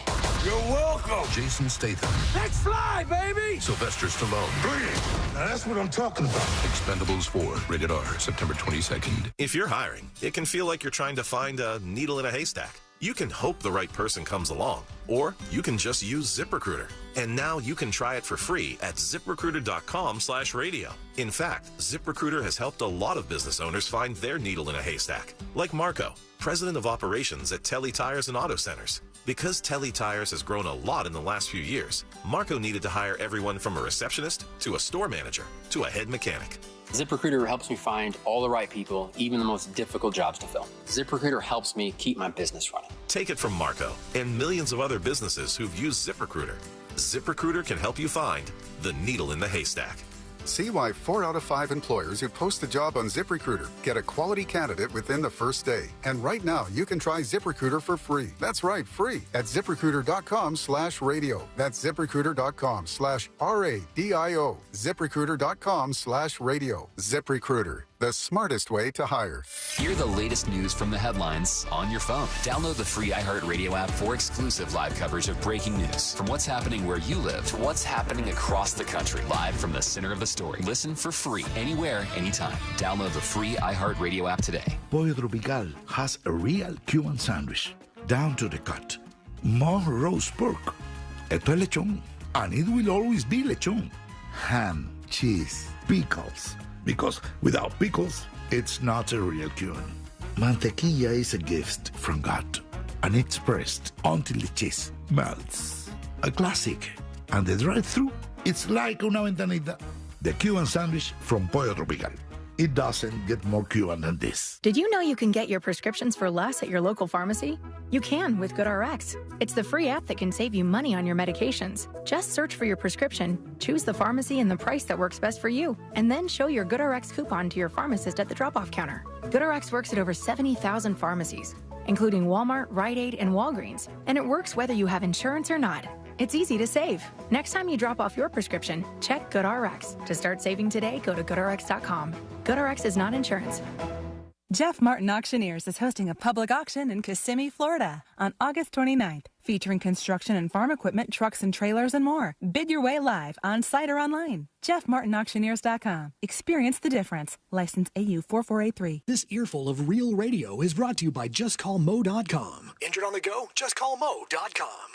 You're welcome. Jason Statham. Let's fly, baby. Sylvester Stallone. Bring it. Now that's what I'm talking about. Expendables 4, rated R, September 22nd. If you're hiring, it can feel like you're trying to find a needle in a haystack. You can hope the right person comes along, or you can just use ZipRecruiter. And now you can try it for free at ZipRecruiter.com/radio. In fact, ZipRecruiter has helped a lot of business owners find their needle in a haystack, like Marco, president of operations at Telly Tires and Auto Centers. Because Telly Tires has grown a lot in the last few years, Marco needed to hire everyone from a receptionist to a store manager to a head mechanic. ZipRecruiter helps me find all the right people, even the most difficult jobs to fill. ZipRecruiter helps me keep my business running. Take it from Marco and millions of other businesses who've used ZipRecruiter. ZipRecruiter can help you find the needle in the haystack. See why 4 out of 5 employers who post a job on ZipRecruiter get a quality candidate within the first day. And right now, you can try ZipRecruiter for free. That's right, free at ZipRecruiter.com/radio. That's ZipRecruiter.com/RADIO. ZipRecruiter.com/radio. ZipRecruiter, the smartest way to hire. Hear the latest news from the headlines on your phone. Download the free iHeartRadio app for exclusive live coverage of breaking news. From what's happening where you live to what's happening across the country. Live from the center of the story. Listen for free anywhere, anytime. Download the free iHeartRadio app today. Pollo Tropical has a real Cuban sandwich. Down to the cut. More roast pork. Esto es lechón. And it will always be lechón. Ham, cheese, pickles. Because without pickles, it's not a real Cuban. Mantequilla is a gift from God. And it's pressed until the cheese melts. A classic. And the drive-thru, it's like una ventanita. The Cuban sandwich from Pollo Tropical. It doesn't get more Cuban than this. Did you know you can get your prescriptions for less at your local pharmacy? You can with GoodRx. It's the free app that can save you money on your medications. Just search for your prescription, choose the pharmacy and the price that works best for you, and then show your GoodRx coupon to your pharmacist at the drop-off counter. GoodRx works at over 70,000 pharmacies, including Walmart, Rite Aid, and Walgreens, and it works whether you have insurance or not. It's easy to save. Next time you drop off your prescription, check GoodRx. To start saving today, go to GoodRx.com. GoodRx is not insurance. Jeff Martin Auctioneers is hosting a public auction in Kissimmee, Florida on August 29th, featuring construction and farm equipment, trucks and trailers, and more. Bid your way live, on site or online. JeffMartinAuctioneers.com. Experience the difference. License AU 4483. This earful of real radio is brought to you by JustCallMo.com. Injured on the go? JustCallMo.com.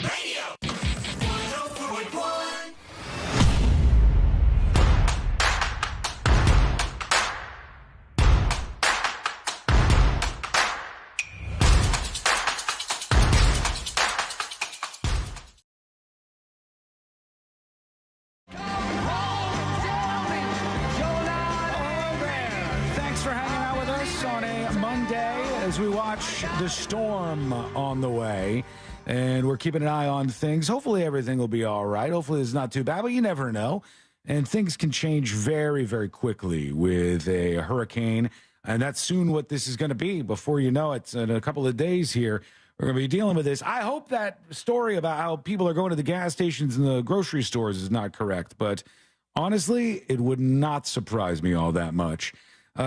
Radio. 104.1. Thanks for hanging out with us on a Monday as we watch the storm on the way. and we're keeping an eye on things. Hopefully everything will be all right. Hopefully it's not too bad, but you never know. And things can change very, very quickly with a hurricane, and that's soon what this is going to be. Before you know it, in a couple of days here, we're going to be dealing with this. I hope that story about how people are going to the gas stations and the grocery stores is not correct, but honestly, it would not surprise me all that much.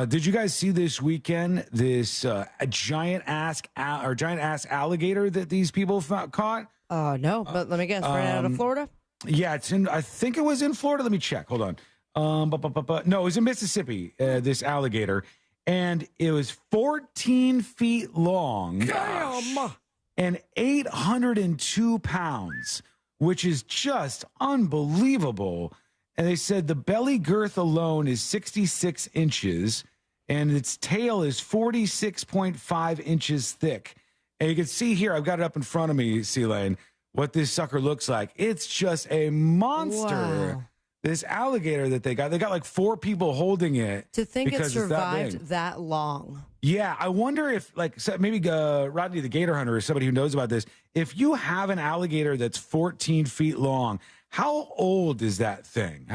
Did you guys see this weekend this a giant ass alligator that these people caught? No, but let me guess, right out of Florida? Yeah, it's in. I think it was in Florida. Let me check. Hold on. No, it was in Mississippi. This alligator, and it was 14 feet long. Damn. And 802 pounds, which is just unbelievable. And they said the belly girth alone is 66 inches, and its tail is 46.5 inches thick. And you can see here, I've got it up in front of me, C-Lane, what this sucker looks like. It's just a monster. Wow. This alligator that they got like 4 people holding it. To think it because it's survived that long. Yeah, I wonder if, maybe Rodney the Gator Hunter is somebody who knows about this. If you have an alligator that's 14 feet long, how old is that thing?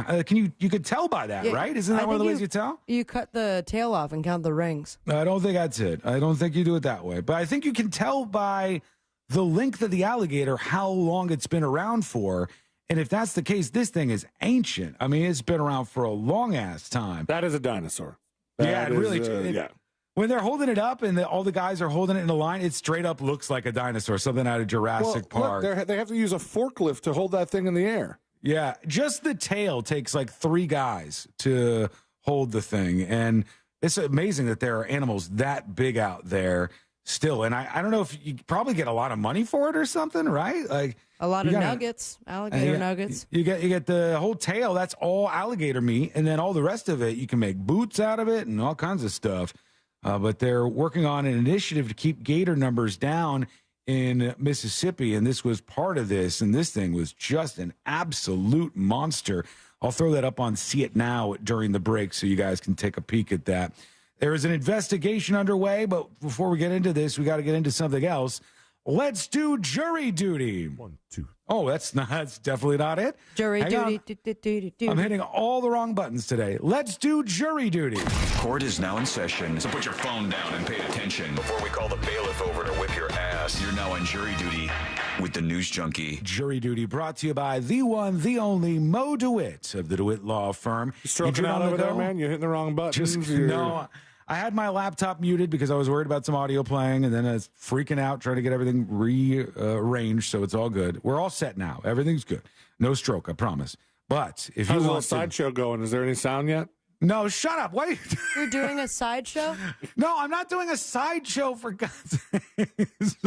You could tell by that, right? Isn't that one of the ways you tell? You cut the tail off and count the rings. I don't think that's it. I don't think you do it that way. But I think you can tell by the length of the alligator how long it's been around for. And if that's the case, this thing is ancient. I mean, it's been around for a long-ass time. That is a dinosaur. It really. Yeah. When they're holding it up and all the guys are holding it in a line, it straight up looks like a dinosaur, something out of Jurassic Park. Look, they have to use a forklift to hold that thing in the air. Yeah, just the tail takes like 3 guys to hold the thing. And it's amazing that there are animals that big out there still. And I don't know if you probably get a lot of money for it or something, right? Like a lot of nuggets, alligator nuggets. You get the whole tail, that's all alligator meat. And then all the rest of it, you can make boots out of it and all kinds of stuff. But they're working on an initiative to keep gator numbers down in Mississippi, and this was part of this, and this thing was just an absolute monster. I'll throw that up on See It Now during the break so you guys can take a peek at that. There is an investigation underway, but before we get into this, we got to get into something else. Let's do jury duty. 1, 2. Oh, that's definitely not it. Jury duty. I'm hitting all the wrong buttons today. Let's do jury duty. Court is now in session, so put your phone down and pay attention. Before we call the bailiff over to whip your ass, you're now on jury duty with the News Junkie. Jury duty brought to you by the one, the only Mo DeWitt of the DeWitt Law Firm. You stroking out over there, man? You're hitting the wrong buttons. No. I had my laptop muted because I was worried about some audio playing, and then I was freaking out trying to get everything rearranged, so it's all good. We're all set now. Everything's good. No stroke, I promise. But if How's you the want sideshow going? Is there any sound yet? No, shut up. Wait. You're doing a sideshow? No, I'm not doing a sideshow, for God's sakes.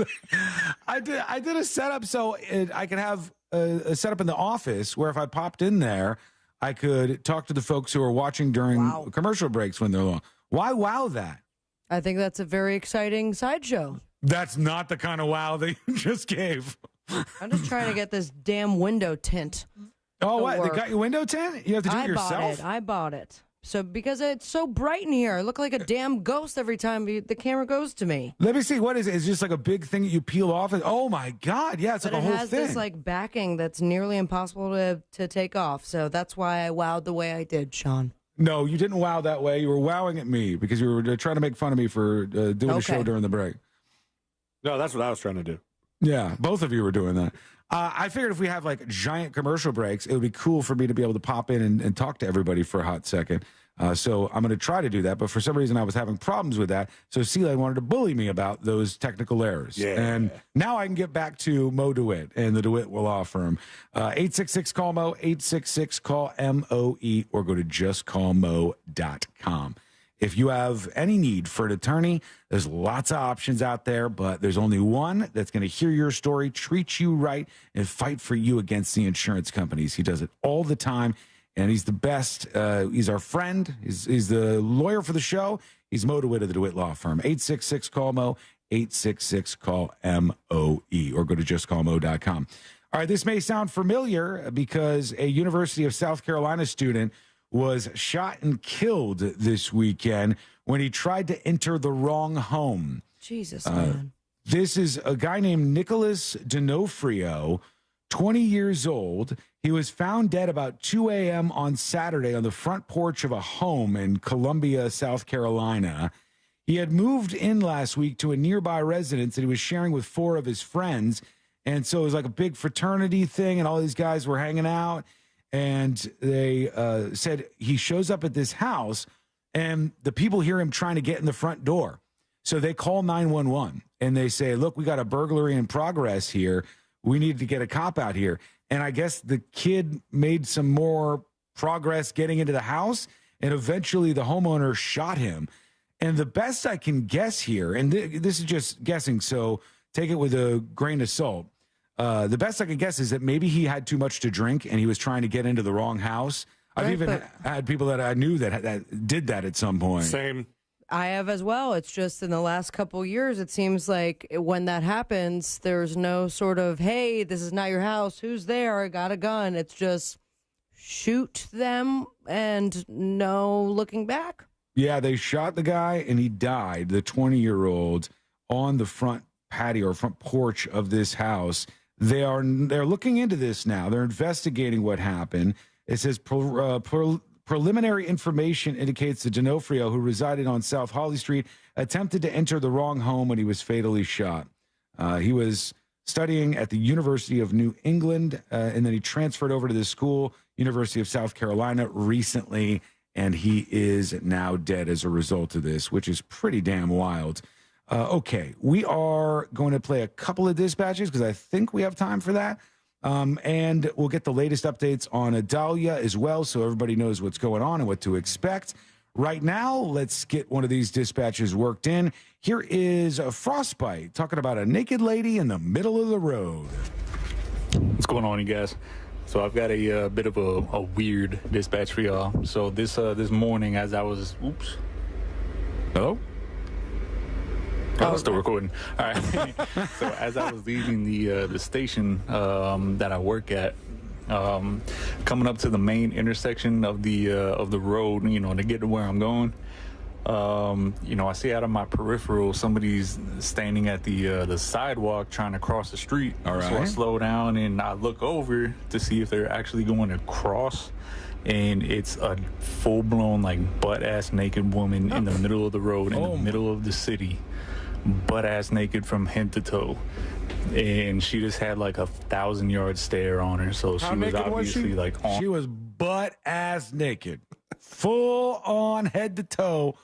I did a setup so I could have a setup in the office where if I popped in there, I could talk to the folks who are watching during commercial breaks when they're long. Why wow that? I think that's a very exciting sideshow. That's not the kind of wow that you just gave. I'm just trying to get this damn window tint. Oh, what? They got your window tint? You have to do it yourself? I bought it. So because it's so bright in here, I look like a damn ghost every time the camera goes to me. Let me see. What is it? It's just like a big thing that you peel off. Oh, my God. Yeah, it's like a whole thing. It has this like backing that's nearly impossible to take off. So that's why I wowed the way I did, Sean. No, you didn't wow that way. You were wowing at me because you were trying to make fun of me for doing a show during the break. No, that's what I was trying to do. Yeah, both of you were doing that. I figured if we have like giant commercial breaks, it would be cool for me to be able to pop in and talk to everybody for a hot second. So I'm going to try to do that. But for some reason, I was having problems with that. So Celia wanted to bully me about those technical errors. Yeah. And now I can get back to Mo DeWitt and the DeWitt Law Firm. 866-CALL-MO, 866-CALL-MOE, or go to justcallmo.com. If you have any need for an attorney, there's lots of options out there, but there's only one that's going to hear your story, treat you right, and fight for you against the insurance companies. He does it all the time, and he's the best. He's our friend. He's the lawyer for the show. He's Mo DeWitt of the DeWitt Law Firm. 866-CALL-MO, 866-CALL-MOE, or go to justcallmo.com. All right, this may sound familiar because a University of South Carolina student was shot and killed this weekend when he tried to enter the wrong home. Jesus, man. This is a guy named Nicholas D'Onofrio, 20 years old. He was found dead about 2 a.m. on Saturday on the front porch of a home in Columbia, South Carolina. He had moved in last week to a nearby residence that he was sharing with 4 of his friends. And so it was like a big fraternity thing, and all these guys were hanging out. And they said he shows up at this house, and the people hear him trying to get in the front door. So they call 911, and they say, look, we got a burglary in progress here. We need to get a cop out here. And I guess the kid made some more progress getting into the house, and eventually the homeowner shot him. And the best I can guess here, and this is just guessing, so take it with a grain of salt. The best I can guess is that maybe he had too much to drink and he was trying to get into the wrong house. I've even had people that I knew that did that at some point. Same. I have as well. It's just in the last couple of years, it seems like when that happens, there's no sort of, hey, this is not your house. Who's there? I got a gun. It's just shoot them and no looking back. Yeah, they shot the guy and he died, the 20-year-old, on the front patio or front porch of this house. They're looking into this now. They're investigating what happened. It says preliminary information indicates that D'Onofrio, who resided on South Holly Street, attempted to enter the wrong home when he was fatally shot. He was studying at the University of New England, and then he transferred over to the school, University of South Carolina, recently, and he is now dead as a result of this, which is pretty damn wild. Okay, we are going to play a couple of dispatches because I think we have time for that. And we'll get the latest updates on Adalia as well, so everybody knows what's going on and what to expect. Right now, let's get one of these dispatches worked in. Here is a Frostbite talking about a naked lady in the middle of the road. What's going on, you guys? So I've got a bit of a weird dispatch for y'all. So this morning, as I was, hello. Oh, still recording. All right. So as I was leaving the station that I work at, coming up to the main intersection of the road, to get to where I'm going, I see out of my peripheral somebody's standing at the sidewalk trying to cross the street. All right. So I slow down and I look over to see if they're actually going to cross. And it's a full-blown, butt-ass naked woman in the middle of the road, in the middle of the city. Butt-ass naked from head to toe. And she just had, 1,000-yard stare on her. So she was obviously, on. She was butt-ass naked. Full-on head to toe,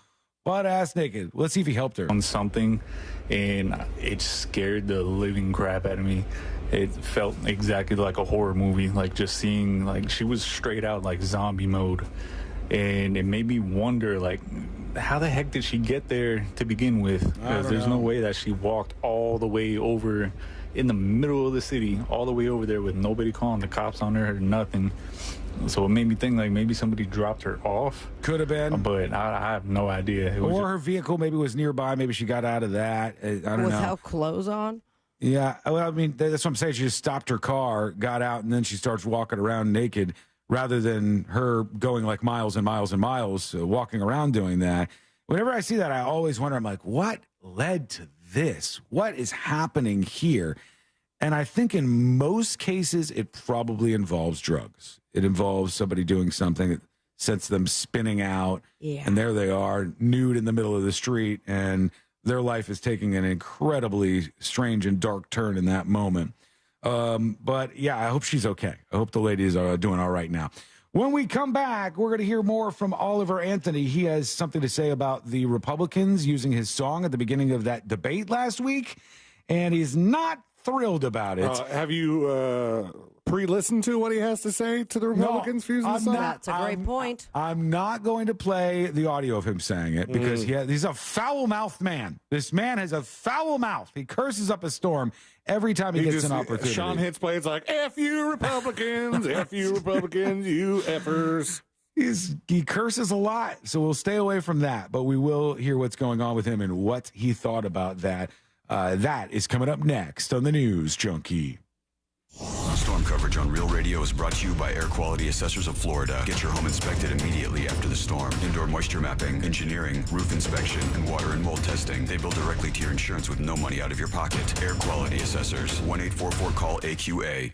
butt-ass naked. Let's see if he helped her. On something, and it scared the living crap out of me. It felt exactly like a horror movie, just seeing, she was straight out, zombie mode. And it made me wonder, how the heck did she get there to begin with? Because there's no way that she walked all the way over in the middle of the city, all the way over there with nobody calling the cops on her or nothing. So it made me think maybe somebody dropped her off. Could have been. But I have no idea. Or her vehicle maybe was nearby. Maybe she got out of that. I don't know. Without clothes on? Yeah. Well, I mean, that's what I'm saying. She just stopped her car, got out, and then she starts walking around naked rather than her going miles and miles and miles, walking around doing that. Whenever I see that, I always wonder, I'm like, what led to this? What is happening here? And I think in most cases, it probably involves drugs. It involves somebody doing something that sets them spinning out. Yeah. And there they are, nude in the middle of the street, and their life is taking an incredibly strange and dark turn in that moment. But yeah, I hope she's okay. I hope the ladies are doing all right now. When we come back, we're going to hear more from Oliver Anthony. He has something to say about the Republicans using his song at the beginning of that debate last week, and he's not thrilled about it. Have you pre-listened to what he has to say to the Republicans for using the song? That's a great point. I'm not going to play the audio of him saying it because he's a foul-mouthed man. This man has a foul mouth. He curses up a storm every time he gets an opportunity. Sean hits play. It's like, F you Republicans, F you Republicans, you effers. He curses a lot, so we'll stay away from that. But we will hear what's going on with him and what he thought about that. That is coming up next on the News Junkie. Storm Storm coverage on Real Radio is brought to you by Air Quality Assessors of Florida. Get your home inspected immediately after the storm. Indoor moisture mapping, engineering, roof inspection, and water and mold testing. They bill directly to your insurance with no money out of your pocket. Air Quality Assessors. 1-844-CALL-AQA.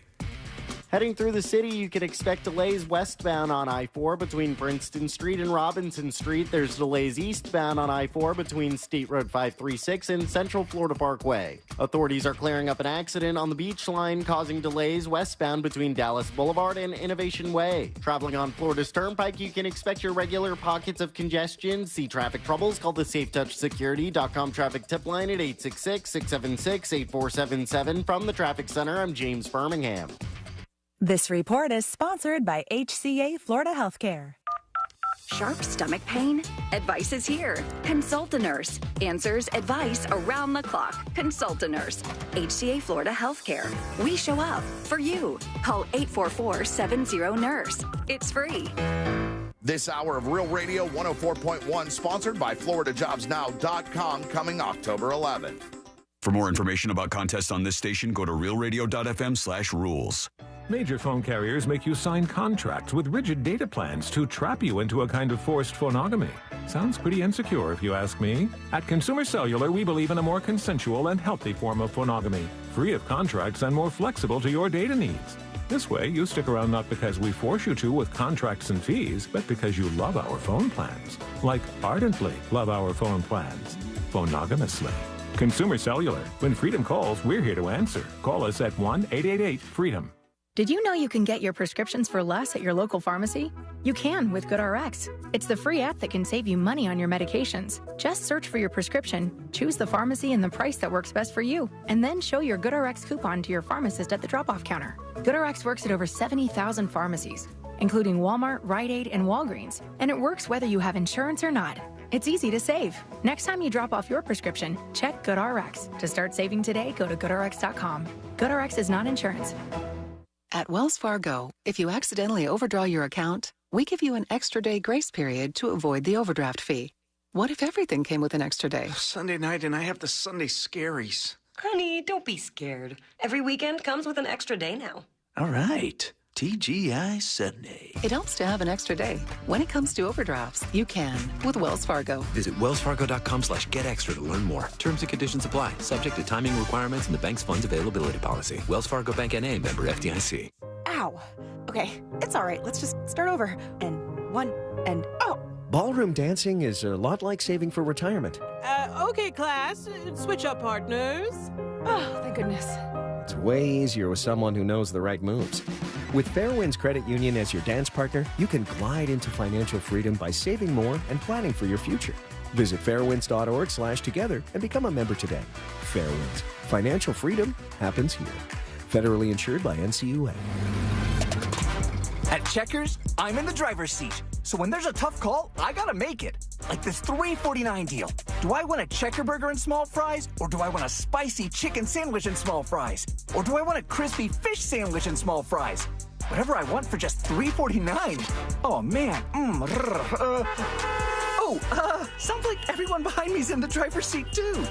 Heading through the city, you can expect delays westbound on I-4 between Princeton Street and Robinson Street. There's delays eastbound on I-4 between State Road 536 and Central Florida Parkway. Authorities are clearing up an accident on the beach line, causing delays westbound between Dallas Boulevard and Innovation Way. Traveling on Florida's Turnpike, you can expect your regular pockets of congestion. See traffic troubles, call the SafeTouchSecurity.com traffic tip line at 866-676-8477. From the Traffic Center, I'm James Birmingham. This report is sponsored by HCA Florida Healthcare. Sharp stomach pain? Advice is here. Consult a nurse. Answers, advice around the clock. Consult a nurse. HCA Florida Healthcare. We show up for you. Call 844-70-NURSE. It's free. This hour of Real Radio 104.1 sponsored by FloridaJobsNow.com coming October 11th. For more information about contests on this station, go to realradio.fm/rules. Major phone carriers make you sign contracts with rigid data plans to trap you into a kind of forced phonogamy. Sounds pretty insecure if you ask me. At Consumer Cellular, we believe in a more consensual and healthy form of phonogamy, free of contracts and more flexible to your data needs. This way, you stick around not because we force you to with contracts and fees, but because you love our phone plans. Like ardently love our phone plans. Phonogamously. Consumer Cellular. When freedom calls, we're here to answer. Call us at 1-888-FREEDOM. Did you know you can get your prescriptions for less at your local pharmacy? You can with GoodRx. It's the free app that can save you money on your medications. Just search for your prescription, choose the pharmacy and the price that works best for you, and then show your GoodRx coupon to your pharmacist at the drop-off counter. GoodRx works at over 70,000 pharmacies, including Walmart, Rite Aid, and Walgreens, and it works whether you have insurance or not. It's easy to save. Next time you drop off your prescription, check GoodRx. To start saving today, go to GoodRx.com. GoodRx is not insurance. At Wells Fargo, if you accidentally overdraw your account, we give you an extra day grace period to avoid the overdraft fee. What if everything came with an extra day? Sunday night and I have the Sunday scaries. Honey, don't be scared. Every weekend comes with an extra day now. All right. TGI Sunday. It helps to have an extra day. When it comes to overdrafts, you can with Wells Fargo. Visit wellsfargo.com/getextra to learn more. Terms and conditions apply. Subject to timing requirements and the bank's funds availability policy. Wells Fargo Bank N.A. member FDIC. Ow. Okay, it's all right. Let's just start over. And one, and oh. Ballroom dancing is a lot like saving for retirement. Okay, class. Switch up partners. Oh, thank goodness. It's way easier with someone who knows the right moves. With Fairwinds Credit Union as your dance partner, you can glide into financial freedom by saving more and planning for your future. Visit fairwinds.org/together and become a member today. Fairwinds. Financial freedom happens here. Federally insured by NCUA. At Checkers, I'm in the driver's seat. So when there's a tough call, I gotta make it. Like this $3.49 deal. Do I want a checker burger and small fries? Or do I want a spicy chicken sandwich and small fries? Or do I want a crispy fish sandwich and small fries? Whatever I want for just $3.49. Oh, man. Sounds like everyone behind me's in the driver's seat, too.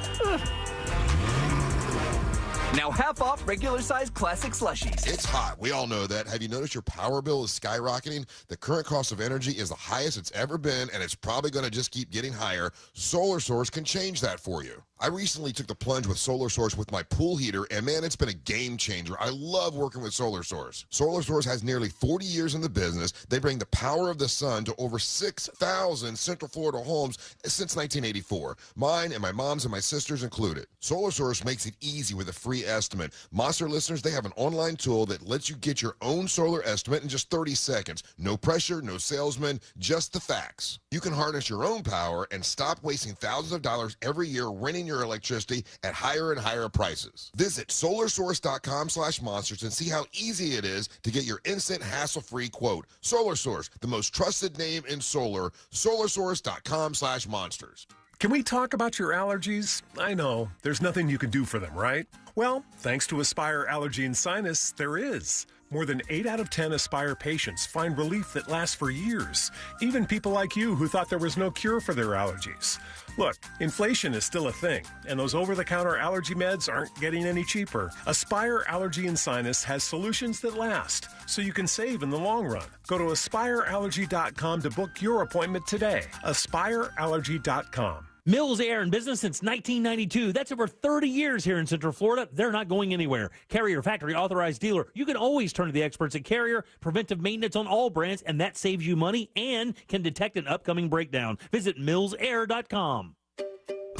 Now half off regular-sized classic slushies. It's hot. We all know that. Have you noticed your power bill is skyrocketing? The current cost of energy is the highest it's ever been, and it's probably going to just keep getting higher. Solar Source can change that for you. I recently took the plunge with Solar Source with my pool heater, and man, it's been a game changer. I love working with Solar Source. Solar Source has nearly 40 years in the business. They bring the power of the sun to over 6,000 Central Florida homes since 1984. Mine and my mom's and my sister's included. Solar Source makes it easy with a free estimate. Monster listeners, they have an online tool that lets you get your own solar estimate in just 30 seconds. No pressure, no salesman, just the facts. You can harness your own power and stop wasting thousands of dollars every year renting your electricity at higher and higher prices. Visit solarsource.com/monsters and see how easy it is to get your instant hassle-free quote. Solar Source, the most trusted name in solar. solarsource.com/monsters. Can we talk about your allergies? I know, there's nothing you can do for them, right? Well, thanks to Aspire Allergy and Sinus, there is. More than 8 out of 10 Aspire patients find relief that lasts for years. Even people like you who thought there was no cure for their allergies. Look, inflation is still a thing, and those over-the-counter allergy meds aren't getting any cheaper. Aspire Allergy and Sinus has solutions that last, so you can save in the long run. Go to aspireallergy.com to book your appointment today. aspireallergy.com. Mills Air in business since 1992. That's over 30 years here in Central Florida. They're not going anywhere. Carrier factory authorized dealer. You can always turn to the experts at Carrier. Preventive maintenance on all brands, and that saves you money and can detect an upcoming breakdown. Visit millsair.com.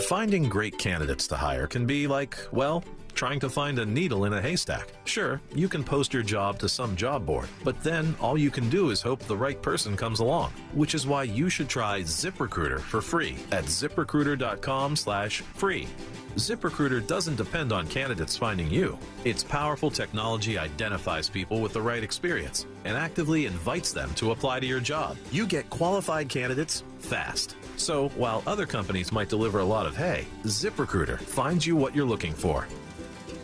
Finding great candidates to hire can be like, well, trying to find a needle in a haystack. Sure, you can post your job to some job board, but then all you can do is hope the right person comes along, which is why you should try ZipRecruiter for free at ZipRecruiter.com/free. ZipRecruiter doesn't depend on candidates finding you. Its powerful technology identifies people with the right experience and actively invites them to apply to your job. You get qualified candidates fast. So while other companies might deliver a lot of hay, ZipRecruiter finds you what you're looking for.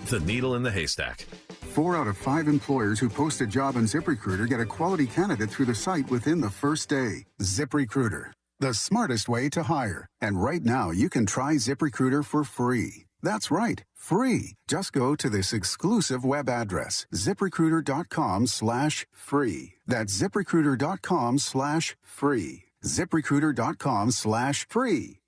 The needle in the haystack. 4 out of 5 employers who post a job on ZipRecruiter get a quality candidate through the site within the first day. ZipRecruiter, the smartest way to hire. And right now, you can try ZipRecruiter for free. That's right, free. Just go to this exclusive web address, ZipRecruiter.com/free. That's ZipRecruiter.com/free. ZipRecruiter.com/free.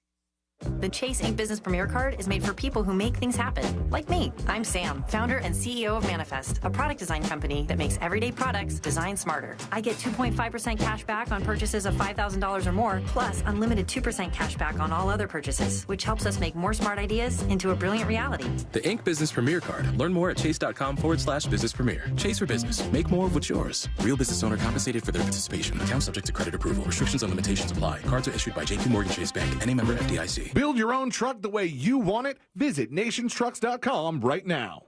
The Chase Ink Business Premier Card is made for people who make things happen, like me. I'm Sam, founder and CEO of Manifest, a product design company that makes everyday products designed smarter. I get 2.5% cash back on purchases of $5,000 or more, plus unlimited 2% cash back on all other purchases, which helps us make more smart ideas into a brilliant reality. The Ink Business Premier Card. Learn more at chase.com/business premier. Chase for business. Make more of what's yours. Real business owner compensated for their participation. Account subject to credit approval. Restrictions and limitations apply. Cards are issued by JP Morgan Chase Bank. Any member FDIC. Build your own truck the way you want it. Visit nationstrucks.com right now.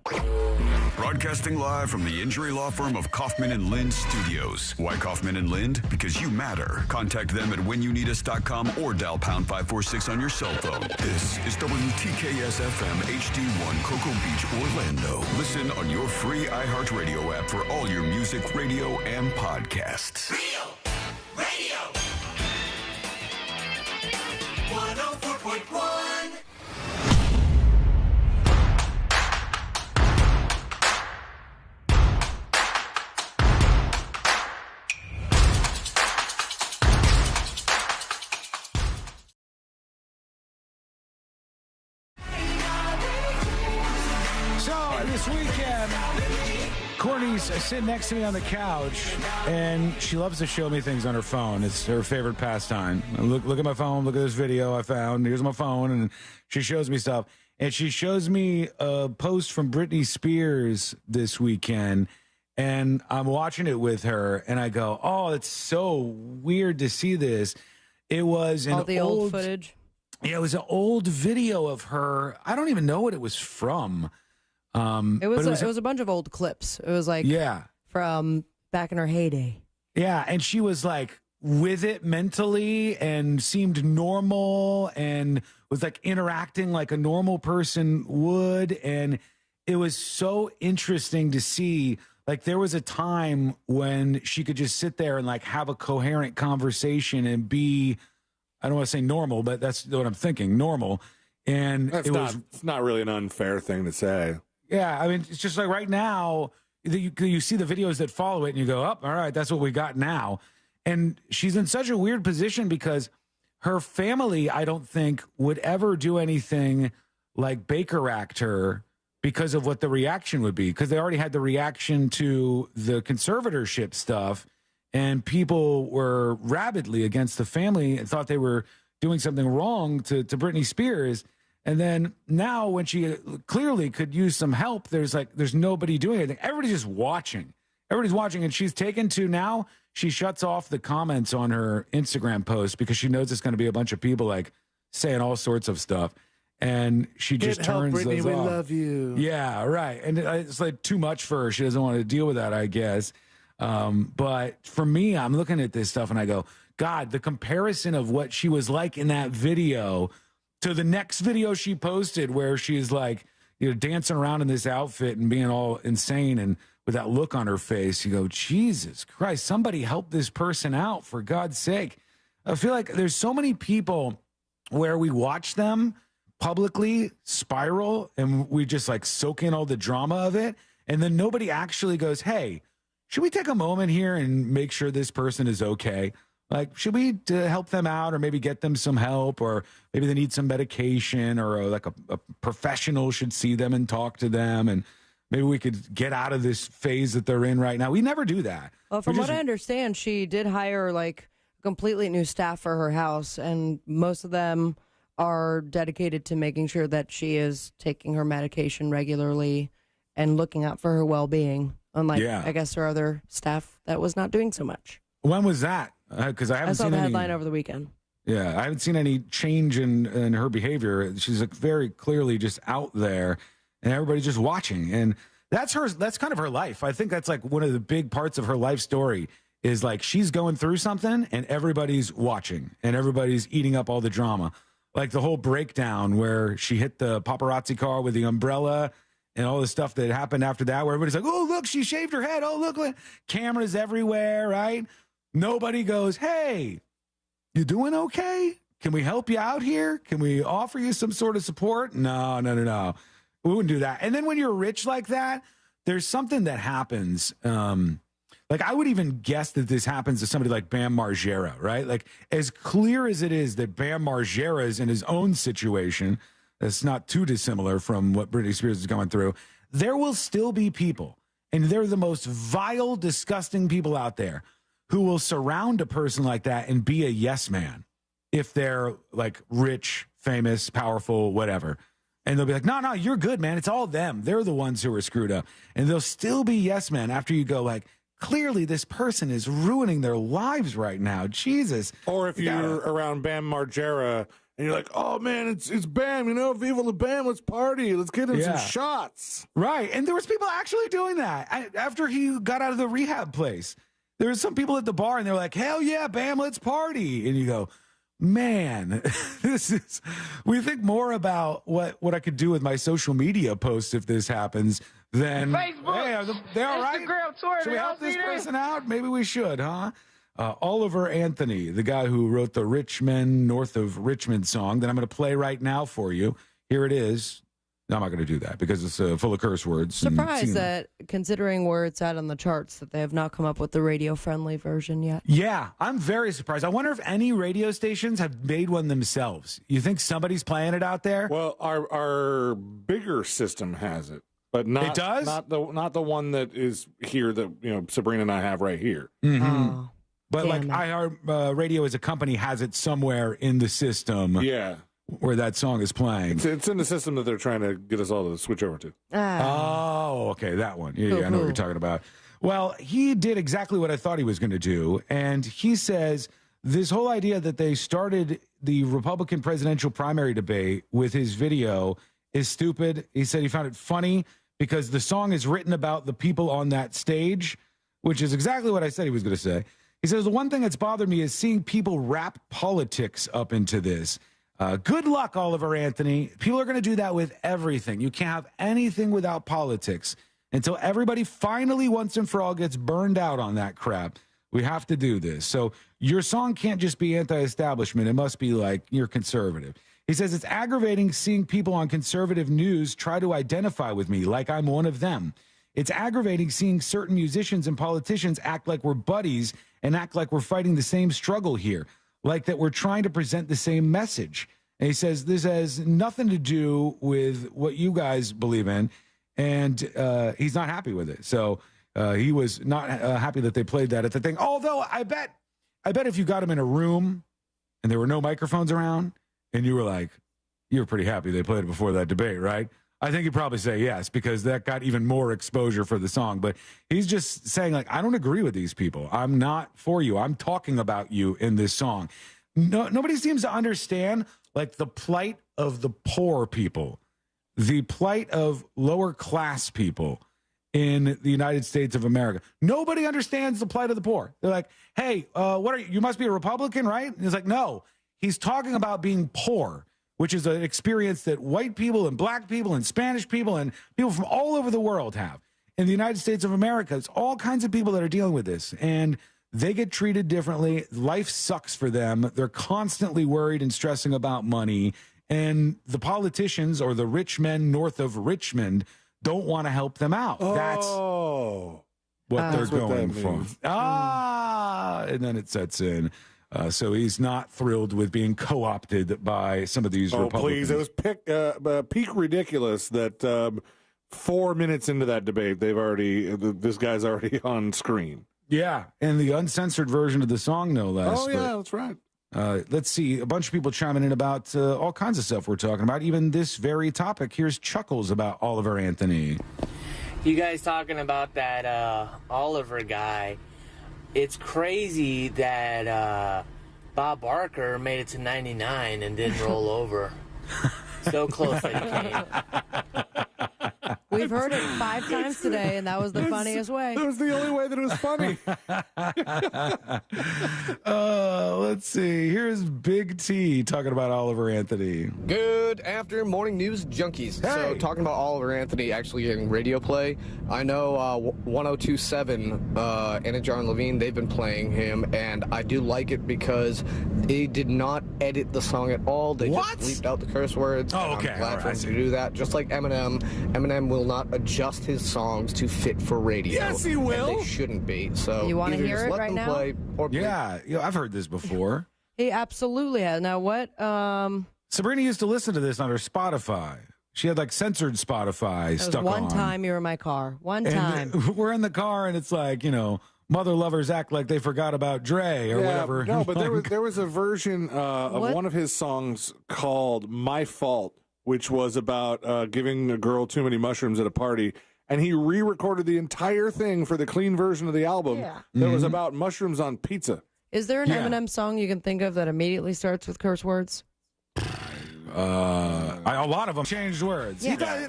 Broadcasting live from the injury law firm of Kaufman and Lind Studios. Why Kaufman and Lind? Because you matter. Contact them at whenyouneedus.com or dial pound 546 on your cell phone. This is WTKS FM HD1 Cocoa Beach, Orlando. Listen on your free iHeartRadio app for all your music, radio, and podcasts. Radio. 104.1. So this weekend, Courtney's sitting next to me on the couch, and she loves to show me things on her phone. It's her favorite pastime. Look at my phone. Look at this video I found. Here's my phone, and she shows me stuff. And she shows me a post from Britney Spears this weekend, and I'm watching it with her, and I go, "Oh, it's so weird to see this." It was all the old footage. Yeah, it was an old video of her. I don't even know what it was from. It was a bunch of old clips. It was like from back in her heyday. Yeah, and she was like with it mentally and seemed normal and was like interacting like a normal person would. And it was so interesting to see. Like there was a time when she could just sit there and like have a coherent conversation and be, I don't want to say normal, but that's what I'm thinking, normal. And it's not really an unfair thing to say. Yeah, I mean, it's just like right now, you see the videos that follow it and you go, oh, all right, that's what we got now. And she's in such a weird position because her family, I don't think, would ever do anything like Baker Act her because of what the reaction would be. Because they already had the reaction to the conservatorship stuff, and people were rabidly against the family and thought they were doing something wrong to Britney Spears. And then now when she clearly could use some help, there's nobody doing anything. Everybody's just watching. Everybody's watching. And she's taken to now, she shuts off the comments on her Instagram post because she knows it's going to be a bunch of people like saying all sorts of stuff. And she just turns Britney, those we off. love you. Yeah, right. And it's like too much for her. She doesn't want to deal with that, I guess. But for me, I'm looking at this stuff and I go, God, the comparison of what she was like in that video to the next video she posted where she's like, dancing around in this outfit and being all insane and with that look on her face. You go, Jesus Christ, somebody help this person out, for God's sake. I feel like there's so many people where we watch them publicly spiral and we just like soak in all the drama of it. And then nobody actually goes, hey, should we take a moment here and make sure this person is okay? Like, should we help them out or maybe get them some help, or maybe they need some medication, or like a professional should see them and talk to them, and maybe we could get out of this phase that they're in right now. We never do that. Well, from what I understand, she did hire like completely new staff for her house, and most of them are dedicated to making sure that she is taking her medication regularly and looking out for her well-being. Unlike, I guess, her other staff that was not doing so much. When was that? Because I haven't saw seen the any headline over the weekend. Yeah, I haven't seen any change in her behavior. She's like very clearly just out there, and everybody's just watching. And that's kind of her life. I think that's like one of the big parts of her life story is like she's going through something, and everybody's watching, and everybody's eating up all the drama. Like the whole breakdown where she hit the paparazzi car with the umbrella and all the stuff that happened after that, where everybody's like, oh, look, she shaved her head. Oh, look, cameras everywhere, right? Nobody goes, hey, you doing okay? Can we help you out here? Can we offer you some sort of support? No. We wouldn't do that. And then when you're rich like that, there's something that happens. Like I would even guess that this happens to somebody like Bam Margera, right? Like as clear as it is that Bam Margera is in his own situation, that's not too dissimilar from what Britney Spears is going through, there will still be people, and they're the most vile, disgusting people out there, who will surround a person like that and be a yes man if they're like rich, famous, powerful, whatever. And they'll be like, no, you're good, man. It's all them. They're the ones who are screwed up. And they'll still be yes men after you go like, clearly this person is ruining their lives right now. Jesus. Or if you're around Bam Margera and you're like, oh man, it's Bam, Viva la Bam, let's party. Let's get him some shots. Right. And there was people actually doing that after he got out of the rehab place. There were some people at the bar, and they're like, hell yeah, Bam, let's party. And you go, man, we think more about what I could do with my social media posts if this happens than, Facebook, hey, they're all right? Instagram, Twitter, should we help this person out? Maybe we should, huh? Oliver Anthony, the guy who wrote the Rich Men North of Richmond song that I'm going to play right now for you. Here it is. No, I'm not going to do that because it's full of curse words. Surprised that, considering where it's at on the charts, that they have not come up with the radio-friendly version yet. Yeah, I'm very surprised. I wonder if any radio stations have made one themselves. You think somebody's playing it out there? Well, our bigger system has it, but not it does? Not the one that is here that Sabrina and I have right here. Mm-hmm. Oh, but like iHeart Radio as a company has it somewhere in the system. Yeah. Where that song is playing. It's in the system that they're trying to get us all to switch over to. Oh, okay, that one. Yeah, I know what you're talking about. Well, he did exactly what I thought he was going to do, and he says this whole idea that they started the Republican presidential primary debate with his video is stupid. He said he found it funny because the song is written about the people on that stage, which is exactly what I said he was going to say. He says the one thing that's bothered me is seeing people wrap politics up into this. Good luck, Oliver Anthony. People are going to do that with everything. You can't have anything without politics until everybody finally once and for all gets burned out on that crap. We have to do this. So your song can't just be anti-establishment. It must be like you're conservative. He says it's aggravating seeing people on conservative news try to identify with me like I'm one of them. It's aggravating seeing certain musicians and politicians act like we're buddies and act like we're fighting the same struggle here. Like that we're trying to present the same message. And he says this has nothing to do with what you guys believe in, and he's not happy with it. So he was not happy that they played that at the thing. Although I bet if you got him in a room and there were no microphones around and you were like, you were pretty happy they played it before that debate, right? I think he'd probably say yes, because that got even more exposure for the song. But he's just saying, like, I don't agree with these people. I'm not for you. I'm talking about you in this song. Nobody seems to understand, like, the plight of the poor people, the plight of lower class people in the United States of America. Nobody understands the plight of the poor. They're like, hey, what are you? You must be a Republican, right? And he's like, no, he's talking about being poor, which is an experience that white people and black people and Spanish people and people from all over the world have. in the United States of America. It's all kinds of people that are dealing with this, and they get treated differently. Life sucks for them. They're constantly worried and stressing about money, and the politicians or the rich men north of Richmond don't want to help them out. That's what they're going for. And then it sets in. So he's not thrilled with being co-opted by some of these Republicans. Please. It was peak ridiculous that 4 minutes into that debate, this guy's already on screen. Yeah, and the uncensored version of the song, no less. Oh, yeah, that's right. Let's see. A bunch of people chiming in about all kinds of stuff we're talking about, even this very topic. Here's Chuckles about Oliver Anthony. You guys talking about that Oliver guy. It's crazy that Bob Barker made it to 99 and didn't roll over. So close that he came. We've heard it 5 times today, and that was the funniest way. That was the only way that it was funny. Let's see. Here's Big T talking about Oliver Anthony. Good after morning news junkies. Hey. So talking about Oliver Anthony actually getting radio play, I know 1027 and John Levine, they've been playing him, and I do like it because they did not edit the song at all. They just bleeped out the curse words. Oh, okay. I'm glad for them to do that. Just like Eminem. Eminem will not adjust his songs to fit for radio. Yes, he will. And they shouldn't be. So you want to hear it let right them now? play or Yeah, I've heard this before. He absolutely has. Now what? Sabrina used to listen to this on her Spotify. She had like censored Spotify stuck on. One time you were in my car. One time. We're in the car and it's like, mother lovers act like they forgot about Dre or whatever. No, but there was a version of one of his songs called My Fault, which was about giving a girl too many mushrooms at a party. And he re-recorded the entire thing for the clean version of the album that was about mushrooms on pizza. Is there an Eminem song you can think of that immediately starts with curse words? A lot of them changed words. Yeah.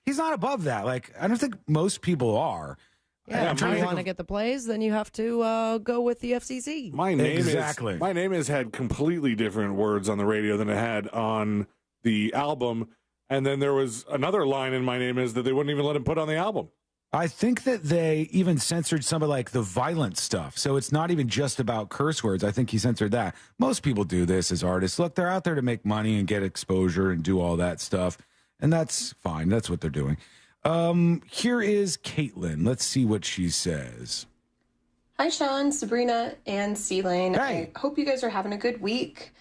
He's not above that. Like, I don't think most people are. Yeah, if you want to get the plays, then you have to go with the FCC. My name has had completely different words on the radio than it had on the album. And then there was another line in My Name Is that they wouldn't even let him put on the album. I think that they even censored some of like the violent stuff. So it's not even just about curse words. I think he censored that. Most people do this as artists. Look, they're out there to make money and get exposure and do all that stuff. And that's fine. That's what they're doing. Here is Caitlin. Let's see what she says. Hi, Sean, Sabrina, and C-Lane. Hey. I hope you guys are having a good week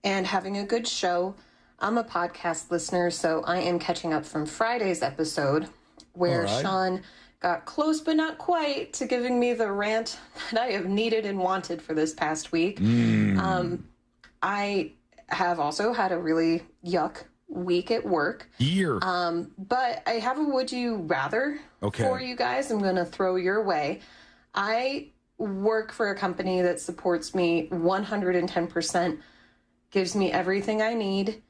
and having a good show. I'm a podcast listener, so I am catching up from Friday's episode where Sean got close but not quite to giving me the rant that I have needed and wanted for this past week. I have also had a really yuck week at work. But I have a would you rather for you guys. I'm going to throw your way. I work for a company that supports me 110%, gives me everything I need,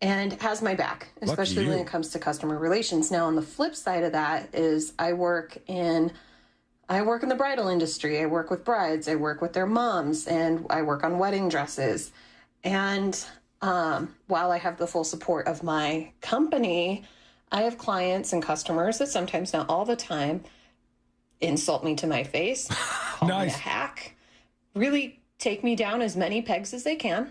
and has my back, especially when it comes to customer relations. Now, on the flip side of that is I work in the bridal industry. I work with brides. I work with their moms, and I work on wedding dresses. And while I have the full support of my company, I have clients and customers that sometimes, not all the time, insult me to my face, call me a hack, really take me down as many pegs as they can.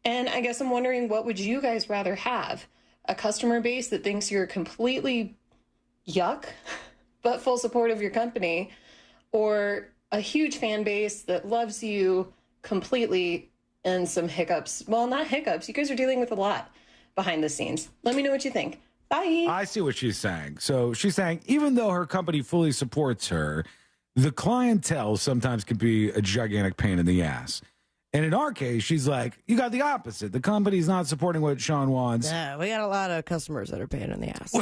And I guess I'm wondering, what would you guys rather have? A customer base that thinks you're completely yuck, but full support of your company, or a huge fan base that loves you completely and some hiccups? Well, not hiccups. You guys are dealing with a lot behind the scenes. Let me know what you think. Bye. I see what she's saying. So she's saying even though her company fully supports her, the clientele sometimes can be a gigantic pain in the ass. And in our case, she's like, you got the opposite. The company's not supporting what Sean wants. Yeah, we got a lot of customers that are paying in the ass.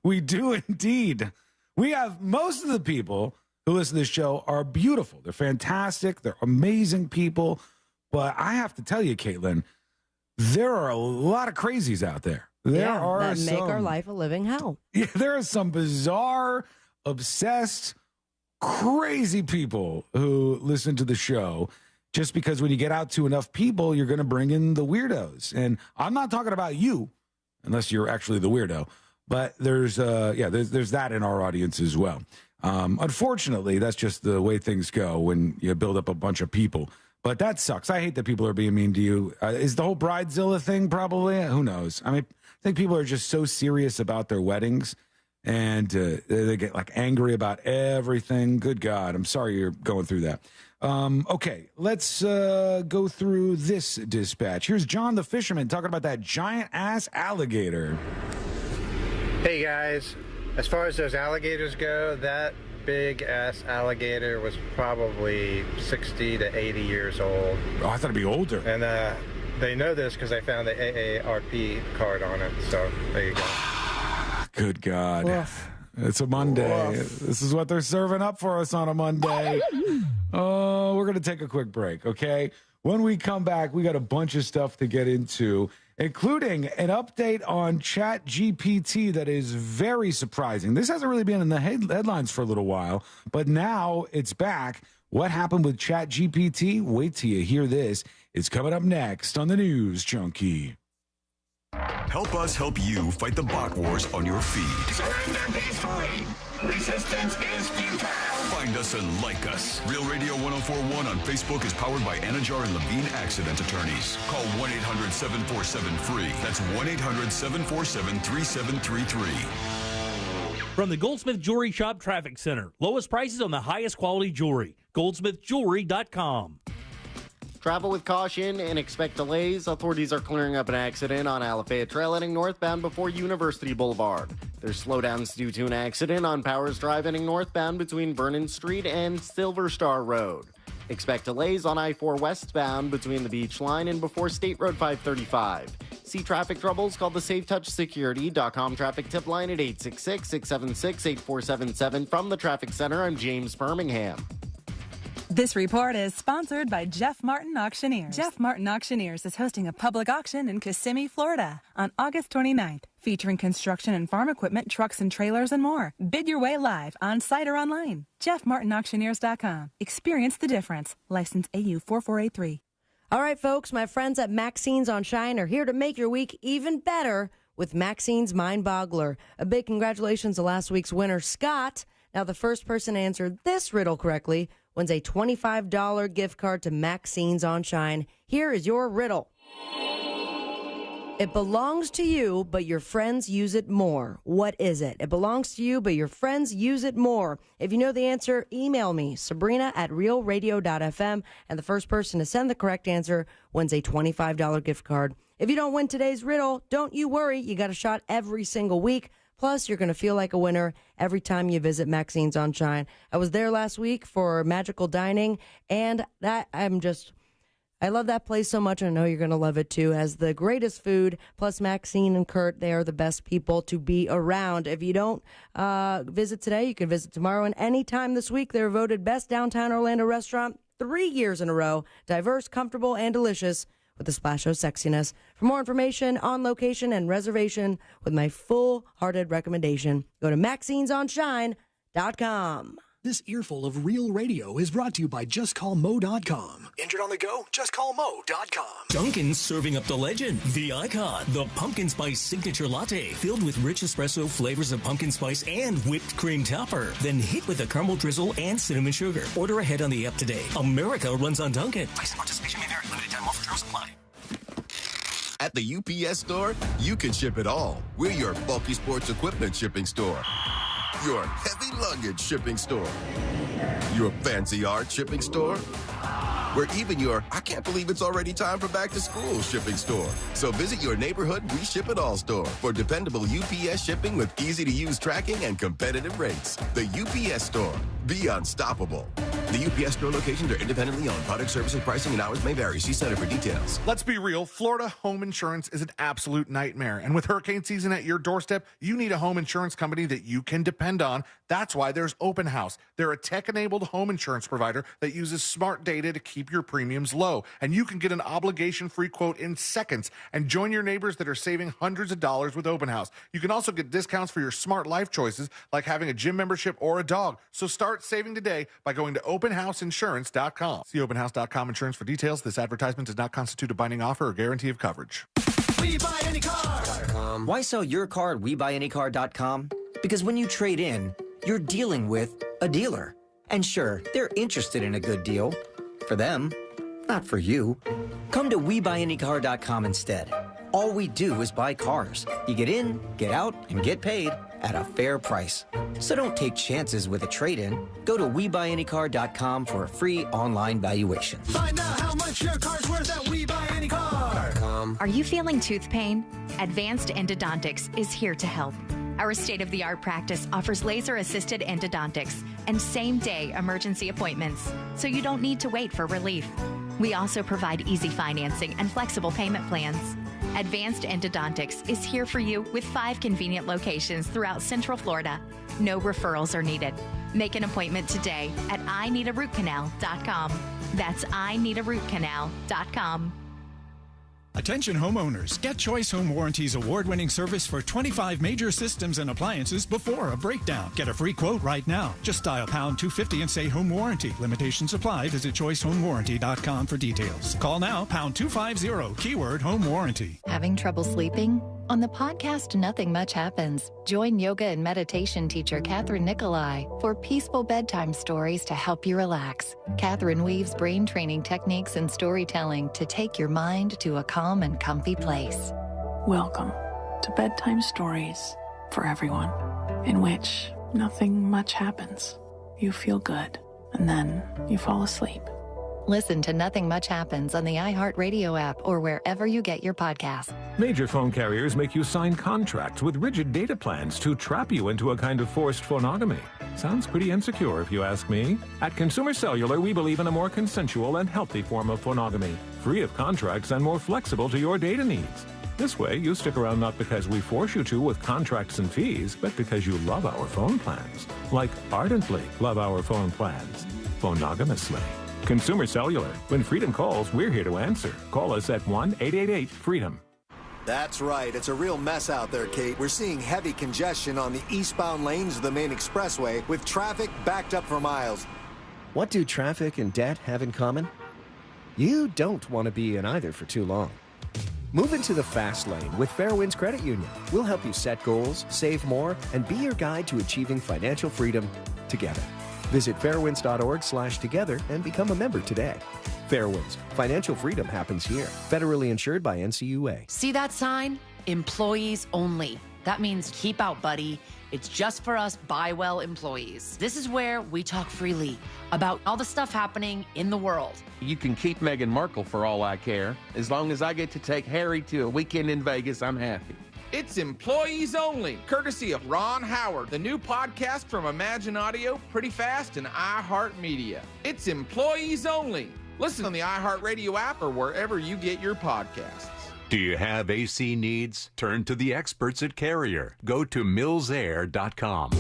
We do indeed. We have most of the people who listen to this show are beautiful. They're fantastic. They're amazing people. But I have to tell you, Caitlin, there are a lot of crazies out there. That make our life a living hell. Yeah, there are some bizarre, obsessed, crazy people who listen to the show just because when you get out to enough people, you're going to bring in the weirdos. And I'm not talking about you, unless you're actually the weirdo. But there's that in our audience as well. Unfortunately, that's just the way things go when you build up a bunch of people. But that sucks. I hate that people are being mean to you. Is the whole Bridezilla thing probably? Who knows? I mean, I think people are just so serious about their weddings, and they get like angry about everything. Good God, I'm sorry you're going through that. Okay, let's go through this dispatch. Here's John the fisherman talking about that giant ass alligator. Hey guys, as far as those alligators go, that big ass alligator was probably 60 to 80 years old. Oh, I thought it'd be older. And they know this because I found the AARP card on it. So there you go. Good God. Oof. It's a Monday. Oof. This is what they're serving up for us on a Monday. Oh, we're going to take a quick break, okay? When we come back, we got a bunch of stuff to get into, including an update on ChatGPT that is very surprising. This hasn't really been in the headlines for a little while, but now it's back. What happened with ChatGPT? Wait till you hear this. It's coming up next on the News Junkie. Help us help you fight the bot wars on your feed. Surrender peacefully. Resistance is futile. Find us and like us. Real Radio 1041 on Facebook is powered by Anajar and Levine Accident Attorneys. Call 1-800-747-FREE. That's 1-800-747-3733. From the Goldsmith Jewelry Shop Traffic Center. Lowest prices on the highest quality jewelry. GoldsmithJewelry.com. Travel with caution and expect delays. Authorities are clearing up an accident on Alafaya Trail heading northbound before University Boulevard. There's slowdowns due to an accident on Powers Drive heading northbound between Vernon Street and Silver Star Road. Expect delays on I-4 westbound between the Beach Line and before State Road 535. See traffic troubles? Call the SafeTouchSecurity.com traffic tip line at 866-676-8477. From the Traffic Center, I'm James Birmingham. This report is sponsored by Jeff Martin Auctioneers. Jeff Martin Auctioneers is hosting a public auction in Kissimmee, Florida on August 29th, featuring construction and farm equipment, trucks and trailers, and more. Bid your way live, on site or online. JeffMartinAuctioneers.com. Experience the difference. License AU 4483. All right, folks, my friends at Maxine's on Shine are here to make your week even better with Maxine's Mind Boggler. A big congratulations to last week's winner, Scott. Now, the first person to answer this riddle correctly wins a $25 gift card to Maxine's on Shine. Here is your riddle. It belongs to you, but your friends use it more. What is it? It belongs to you, but your friends use it more. If you know the answer, email me, Sabrina@realradio.fm, and the first person to send the correct answer wins a $25 gift card. If you don't win today's riddle, don't you worry. You got a shot every single week. Plus, you're going to feel like a winner every time you visit Maxine's on Shine. I was there last week for Magical Dining, and I love that place so much, and I know you're going to love it too. It has the greatest food, plus Maxine and Kurt, they are the best people to be around. If you don't visit today, you can visit tomorrow, and any time this week. They're voted best downtown Orlando restaurant 3 years in a row. Diverse, comfortable, and delicious, with a splash of sexiness. For more information on location and reservation with my full-hearted recommendation, go to Maxine'sOnShine.com. This earful of real radio is brought to you by JustCallMo.com. Injured on the go? JustCallMo.com. Dunkin's serving up the legend, the icon, the pumpkin spice signature latte, filled with rich espresso flavors of pumpkin spice and whipped cream topper. Then hit with a caramel drizzle and cinnamon sugar. Order ahead on the app today. America runs on Dunkin'. Price and participation may vary. Limited time offer. Terms apply. At the UPS store, you can ship it all. We're your bulky sports equipment shipping store. Your heavy luggage shipping store. Your fancy art shipping store. We're even your I can't believe it's already time for back to school shipping store. So visit your neighborhood We Ship It All store for dependable UPS shipping with easy to use tracking and competitive rates. The UPS store. Be unstoppable. The UPS store locations are independently owned. Product, services, pricing, and hours may vary. See Center for details. Let's be real. Florida home insurance is an absolute nightmare. And with hurricane season at your doorstep, you need a home insurance company that you can depend on. That's why there's Open House. They're a tech-enabled home insurance provider that uses smart data to keep your premiums low. And you can get an obligation-free quote in seconds and join your neighbors that are saving hundreds of dollars with Open House. You can also get discounts for your smart life choices, like having a gym membership or a dog. So start saving today by going to OpenHouseInsurance.com. See OpenHouse.com insurance for details. This advertisement does not constitute a binding offer or guarantee of coverage. WeBuyAnyCar.com. Why sell your car at WeBuyAnyCar.com? Because when you trade in, you're dealing with a dealer. And sure, they're interested in a good deal. For them, not for you. Come to WeBuyAnyCar.com instead. All we do is buy cars. You get in, get out, and get paid at a fair price. So don't take chances with a trade-in. Go to WeBuyAnyCar.com for a free online valuation. Find out how much your car's worth at WeBuyAnyCar.com. Are you feeling tooth pain? Advanced Endodontics is here to help. Our state-of-the-art practice offers laser-assisted endodontics and same-day emergency appointments, so you don't need to wait for relief. We also provide easy financing and flexible payment plans. Advanced Endodontics is here for you with 5 convenient locations throughout Central Florida. No referrals are needed. Make an appointment today at ineedarootcanal.com. That's ineedarootcanal.com. Attention homeowners, get Choice Home Warranty's award-winning service for 25 major systems and appliances before a breakdown. Get a free quote right now. Just dial pound 250 and say home warranty. Limitations apply. Visit choicehomewarranty.com for details. Call now, pound 250, keyword home warranty. Having trouble sleeping? On the podcast Nothing Much Happens, join yoga and meditation teacher Catherine Nicolai for peaceful bedtime stories to help you relax. Catherine weaves brain training techniques and storytelling to take your mind to a calm and comfy place. Welcome to Bedtime Stories for Everyone, in which nothing much happens. You feel good, and then you fall asleep. Listen to Nothing Much Happens on the iHeartRadio app or wherever you get your podcasts. Major phone carriers make you sign contracts with rigid data plans to trap you into a kind of forced phonogamy. Sounds pretty insecure if you ask me. At Consumer Cellular, we believe in a more consensual and healthy form of phonogamy, free of contracts and more flexible to your data needs. This way, you stick around not because we force you to with contracts and fees, but because you love our phone plans. Like ardently love our phone plans. Phonogamously. Consumer Cellular. When Freedom calls, we're here to answer. Call us at 1-888-FREEDOM. That's right. It's a real mess out there, Kate. We're seeing heavy congestion on the eastbound lanes of the main expressway with traffic backed up for miles. What do traffic and debt have in common? You don't want to be in either for too long. Move into the fast lane with Fairwinds Credit Union. We'll help you set goals, save more, and be your guide to achieving financial freedom together. Visit fairwinds.org/together and become a member today. Fairwinds. Financial freedom happens here. Federally insured by NCUA. See that sign? Employees only. That means keep out, buddy. It's just for us Buy Well employees. This is where we talk freely about all the stuff happening in the world. You can keep Meghan Markle for all I care. As long as I get to take Harry to a weekend in Vegas, I'm happy. It's Employees Only, courtesy of Ron Howard, the new podcast from Imagine Audio, Pretty Fast, and iHeartMedia. It's Employees Only. Listen on the iHeartRadio app or wherever you get your podcasts. Do you have AC needs? Turn to the experts at Carrier. Go to millsair.com.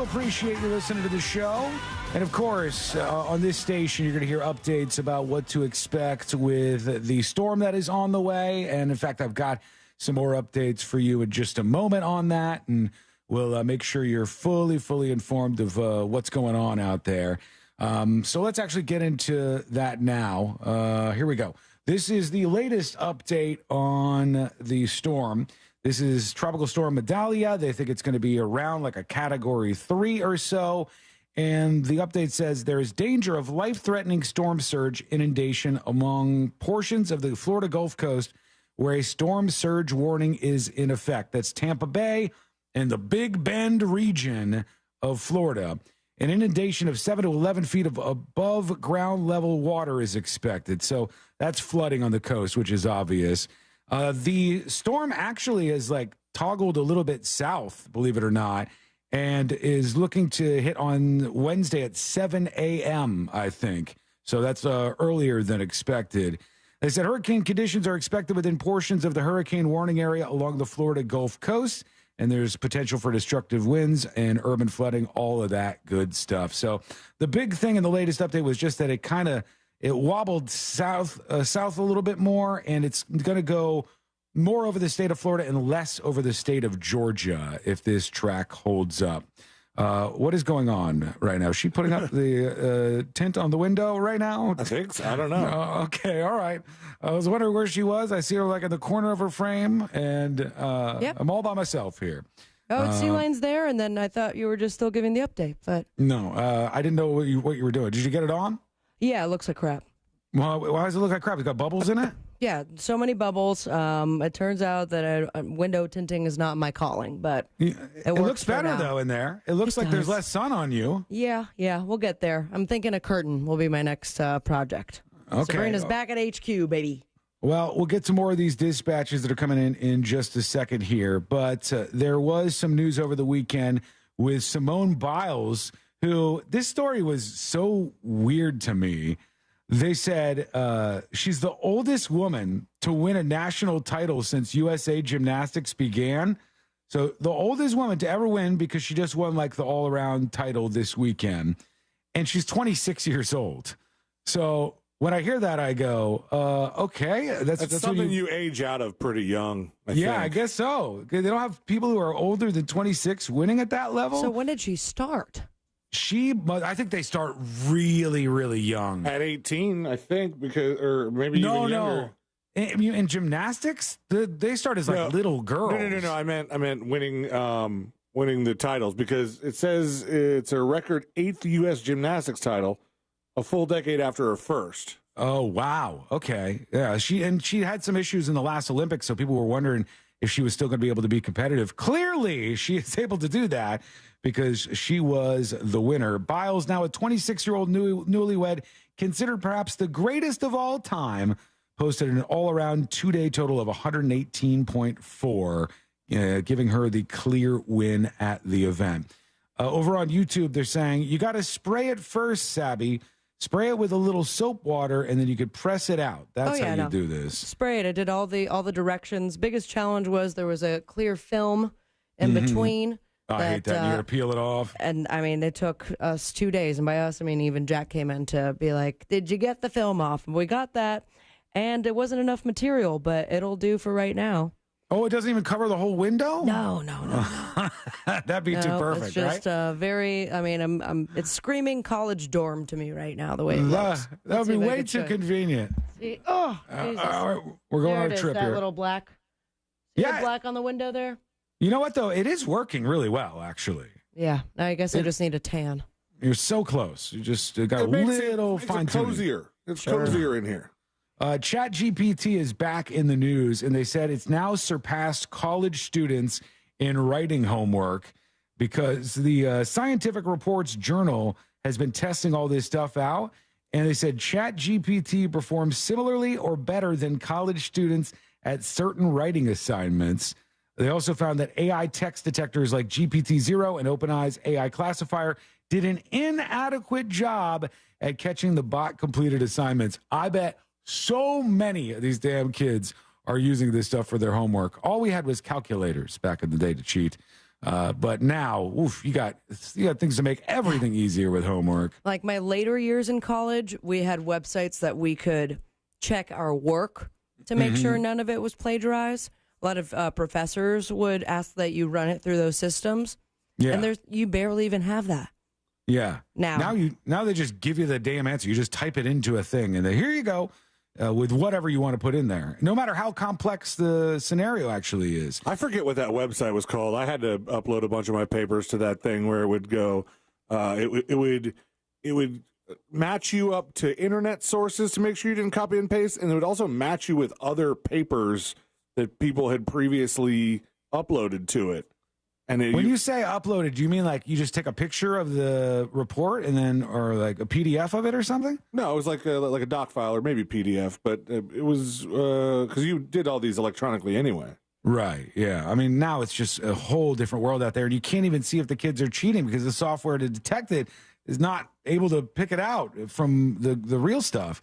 Appreciate you listening to the show. And of course, on this station, you're going to hear updates about what to expect with the storm that is on the way. And in fact, I've got some more updates for you in just a moment on that. And we'll make sure you're fully informed of what's going on out there. So let's actually get into that now. Here we go. This is the latest update on the storm. This is Tropical Storm Idalia. They think it's going to be around like a Category 3 or so. And the update says there is danger of life-threatening storm surge inundation among portions of the Florida Gulf Coast where a storm surge warning is in effect. That's Tampa Bay and the Big Bend region of Florida. An inundation of 7 to 11 feet of above ground level water is expected. So that's flooding on the coast, which is obvious. The storm actually has like toggled a little bit south, believe it or not, and is looking to hit on Wednesday at 7 a.m., I think. So that's earlier than expected. They said hurricane conditions are expected within portions of the hurricane warning area along the Florida Gulf Coast, and there's potential for destructive winds and urban flooding, all of that good stuff. So the big thing in the latest update was just that it wobbled south a little bit more, and it's going to go more over the state of Florida and less over the state of Georgia if this track holds up. What is going on right now? Is she putting up the tint on the window right now? I think so. I don't know. Okay, all right. I was wondering where she was. I see her like in the corner of her frame, and Yep. I'm all by myself here. Oh, it's Sea-Line's there, and then I thought you were just still giving the update, but No, I didn't know what you were doing. Did you get it on? yeah, it looks like crap. Well, why does it look like crap? It's got bubbles in it? Yeah, so many bubbles. It turns out that window tinting is not my calling, but It works looks for better, now. though, in there. It looks It like there's does. less sun on you. Yeah, we'll get there. I'm thinking a curtain will be my next project. Okay. Sabrina's back at HQ, baby. Well, we'll get to more of these dispatches that are coming in just a second here. But there was some news over the weekend with Simone Biles, who this story was so weird to me. They said she's the oldest woman to win a national title since USA Gymnastics began. So the oldest woman to ever win, because she just won like the all-around title this weekend. And she's 26 years old. So when I hear that, I go, okay. That's something you age out of pretty young. I think. guess so. They don't have people who are older than 26 winning at that level. So when did she start? I think they start really, really young. At 18, I think, or maybe even younger. In gymnastics, they start as like little girls. No. I meant winning the titles, because it says it's a record 8th U.S. gymnastics title, a full decade after her first. Oh, wow. Okay. Yeah. She had some issues in the last Olympics, so people were wondering if she was still going to be able to be competitive. Clearly, she is able to do that because she was the winner. Biles, now a 26-year-old newlywed, considered perhaps the greatest of all time, posted an all-around two-day total of 118.4, giving her the clear win at the event. Over on YouTube, they're saying, you got to spray it first, Sabby. Spray it with a little soap water, and then you could press it out. That's how you do this. Spray it. I did all the directions. Biggest challenge was there was a clear film in between. I hate that. You got to peel it off. And I mean, it took us 2 days. And by us, I mean, even Jack came in to be like, did you get the film off? And we got that. And it wasn't enough material, but it'll do for right now. Oh, it doesn't even cover the whole window? No. That'd be too perfect, it's just right? it's screaming college dorm to me right now, the way it looks. That would be way too convenient. See? Oh, Jesus. We're going there on a it is, trip that here. little black. See the black on the window there? You know what, though? It is working really well, actually. Yeah, I guess I just need a tan. You're so close. You just got a little fine-tuning. Cozier. It's cozier in here. ChatGPT is back in the news, and they said it's now surpassed college students in writing homework because the Scientific Reports Journal has been testing all this stuff out, and they said ChatGPT performs similarly or better than college students at certain writing assignments. They also found that AI text detectors like GPT-0 and OpenAI's AI classifier did an inadequate job at catching the bot-completed assignments. I bet so many of these damn kids are using this stuff for their homework. All we had was calculators back in the day to cheat. But now, you got things to make everything easier with homework. Like my later years in college, we had websites that we could check our work to make sure none of it was plagiarized. A lot of professors would ask that you run it through those systems. Yeah. And you barely even have that. Yeah. Now they just give you the damn answer. You just type it into a thing, and here you go. With whatever you want to put in there, no matter how complex the scenario actually is. I forget what that website was called. I had to upload a bunch of my papers to that thing where it would go. It would match you up to internet sources to make sure you didn't copy and paste, and it would also match you with other papers that people had previously uploaded to it. And when you say uploaded, do you mean like you just take a picture of the report and then, or like a PDF of it or something? No, it was like a doc file or maybe PDF, but it was because you did all these electronically anyway. Right. Yeah. I mean, now it's just a whole different world out there, and you can't even see if the kids are cheating because the software to detect it is not able to pick it out from the real stuff.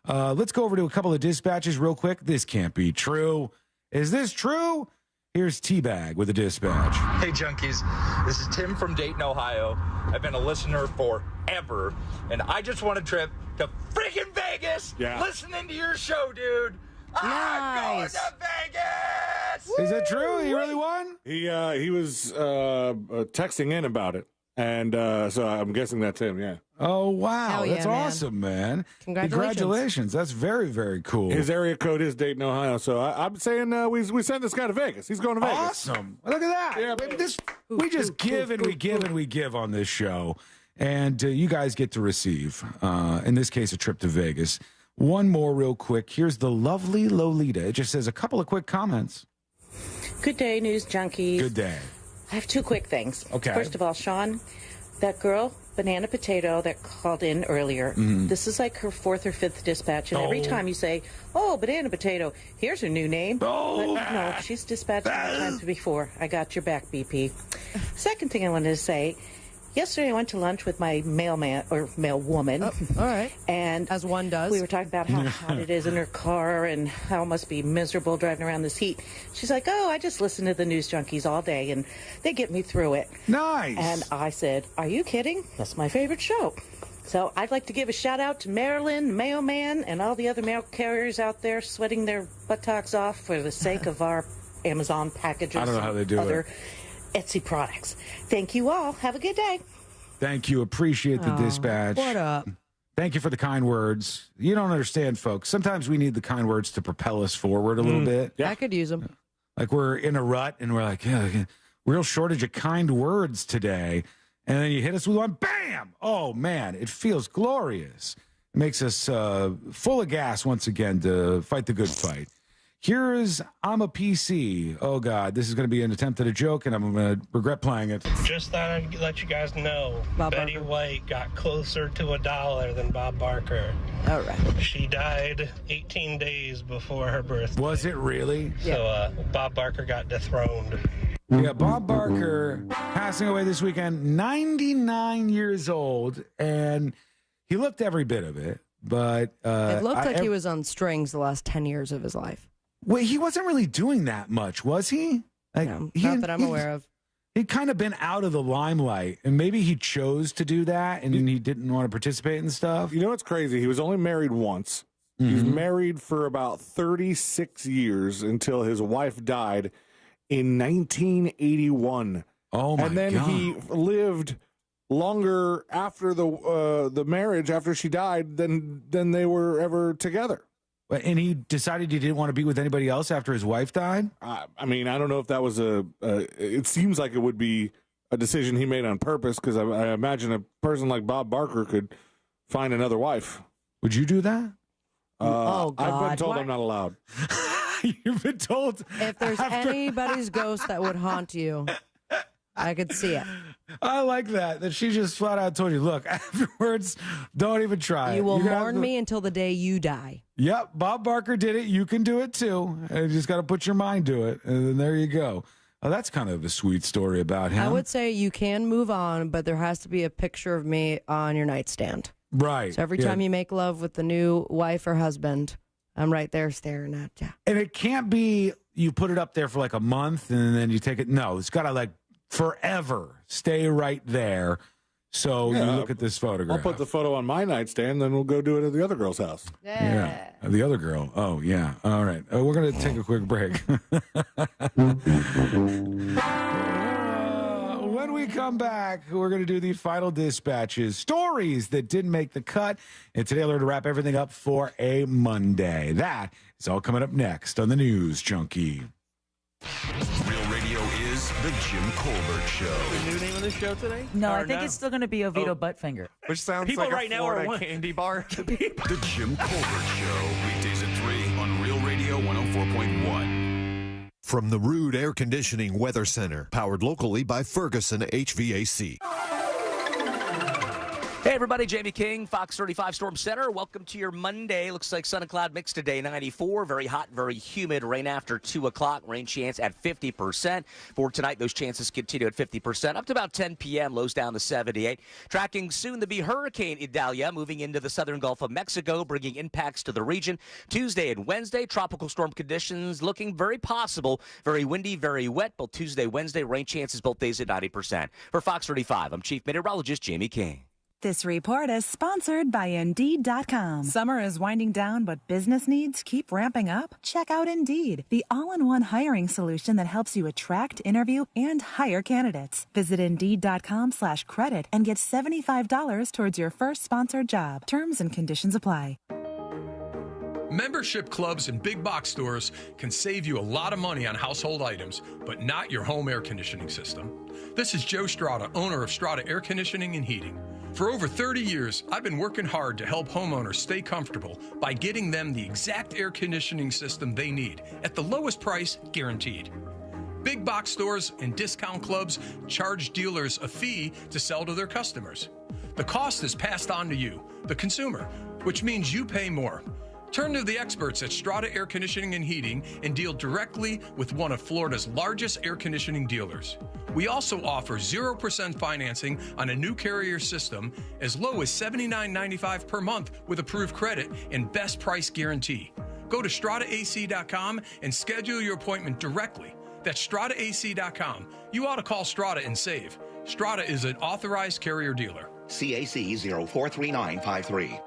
Let's go over to a couple of dispatches real quick. This can't be true. Is this true? Here's Teabag with a dispatch. Hey, junkies. This is Tim from Dayton, Ohio. I've been a listener forever, and I just won a trip to freaking Vegas listening to your show, dude. I'm going to Vegas! Is that true? He really won? He was texting in about it, and so I'm guessing that's him. Yeah. Oh wow, Hell yeah, that's man. awesome, man! Congratulations. That's very, very cool. His area code is Dayton, Ohio. So I'm saying we send this guy to Vegas. He's going to Vegas. Awesome! Look at that. Yeah, baby. We just give and we give and we give on this show, and you guys get to receive. In this case, a trip to Vegas. One more real quick. Here's the lovely Lolita. It just says a couple of quick comments. Good day, news junkies. Good day. I have two quick things. Okay. First of all, Sean, that girl, Banana Potato, that called in earlier, this is like her fourth or fifth dispatch, and every time you say, oh, Banana Potato, here's her new name. Oh. But no, she's dispatched 5 times before. I got your back, BP. Second thing I wanted to say, yesterday I went to lunch with my mailman, or mail woman. All right. And as one does. We were talking about how hot it is in her car and how it must be miserable driving around this heat. She's like, oh, I just listen to the news junkies all day and they get me through it. Nice. And I said, are you kidding? That's my favorite show. So I'd like to give a shout out to Marilyn, Mailman, and all the other mail carriers out there sweating their buttocks off for the sake of our Amazon packages. I don't know how they do other it. Etsy products. Thank you all. Have a good day. Thank you. Appreciate the dispatch. What up? Thank you for the kind words. You don't understand, folks. Sometimes we need the kind words to propel us forward a little bit. I could use them. Like we're in a rut and we're like, yeah, real shortage of kind words today. And then you hit us with one, bam! Oh, man, it feels glorious. It makes us full of gas once again to fight the good fight. Here's I'm a PC. Oh, God, this is going to be an attempt at a joke, and I'm going to regret playing it. Just thought I'd let you guys know Betty White got closer to $1 than Bob Barker. All right. She died 18 days before her birthday. Was it really? So Bob Barker got dethroned. Yeah, Bob Barker passing away this weekend, 99 years old, and he looked every bit of it. But it looked like he was on strings the last 10 years of his life. Well, he wasn't really doing that much, was he? Like, No, not that I'm aware of. He'd kind of been out of the limelight, and maybe he chose to do that, and he didn't want to participate in stuff. You know what's crazy? He was only married once. He's married for about 36 years until his wife died in 1981. Oh, my God. And then he lived longer after the marriage, after she died, than they were ever together. And he decided he didn't want to be with anybody else after his wife died? I mean, I don't know if that was it seems like it would be a decision he made on purpose, because I imagine a person like Bob Barker could find another wife. Would you do that? Oh, God. I've been told Why? I'm not allowed. You've been told. If there's anybody's ghost that would haunt you, I could see it. I like that she just flat out told you, look, afterwards, don't even try. You will You're gonna mourn have to- me until the day you die. Yep, Bob Barker did it. You can do it too. And you just got to put your mind to it. And then there you go. Oh, that's kind of a sweet story about him. I would say you can move on, but there has to be a picture of me on your nightstand. Right. So every time you make love with the new wife or husband, I'm right there staring at you. And it can't be you put it up there for like a month and then you take it. No, it's got to like forever stay right there. So you look at this photograph. I'll put the photo on my nightstand, then we'll go do it at the other girl's house. Yeah. The other girl. Oh, yeah. All right. We're going to take a quick break. When we come back, we're going to do the final dispatches, stories that didn't make the cut. And today, we're going to wrap everything up for a Monday. That is all coming up next on the News Junkie. Real Radio is The Jim Colbert Show. The new name of the show today? No, Or I think it's still going to be Oviedo Buttfinger. Which sounds People like right a now are Florida one- candy bar. The Jim Colbert Show. Weekdays at 3 on Real Radio 104.1. From the Rude Air Conditioning Weather Center, powered locally by Ferguson HVAC. Hey, everybody, Jamie King, Fox 35 Storm Center. Welcome to your Monday. Looks like sun and cloud mix today, 94. Very hot, very humid. Rain after 2 o'clock. Rain chance at 50%. For tonight, those chances continue at 50%. Up to about 10 p.m., lows down to 78. Tracking soon to be Hurricane Idalia, moving into the southern Gulf of Mexico, bringing impacts to the region. Tuesday and Wednesday, tropical storm conditions looking very possible. Very windy, very wet. Both Tuesday, Wednesday, rain chances both days at 90%. For Fox 35, I'm Chief Meteorologist Jamie King. This report is sponsored by Indeed.com. Summer is winding down, but business needs keep ramping up? Check out Indeed, the all-in-one hiring solution that helps you attract, interview, and hire candidates. Visit Indeed.com/credit and get $75 towards your first sponsored job. Terms and conditions apply. Membership clubs and big box stores can save you a lot of money on household items, but not your home air conditioning system. This is Joe Strada, owner of Strada Air Conditioning and Heating. For over 30 years, I've been working hard to help homeowners stay comfortable by getting them the exact air conditioning system they need at the lowest price guaranteed. Big box stores and discount clubs charge dealers a fee to sell to their customers. The cost is passed on to you, the consumer, which means you pay more. Turn to the experts at Strada Air Conditioning and Heating and deal directly with one of Florida's largest air conditioning dealers. We also offer 0% financing on a new Carrier system as low as $79.95 per month with approved credit and best price guarantee. Go to StradaAC.com and schedule your appointment directly. That's StradaAC.com. You ought to call Strada and save. Strada is an authorized Carrier dealer. CAC 043953.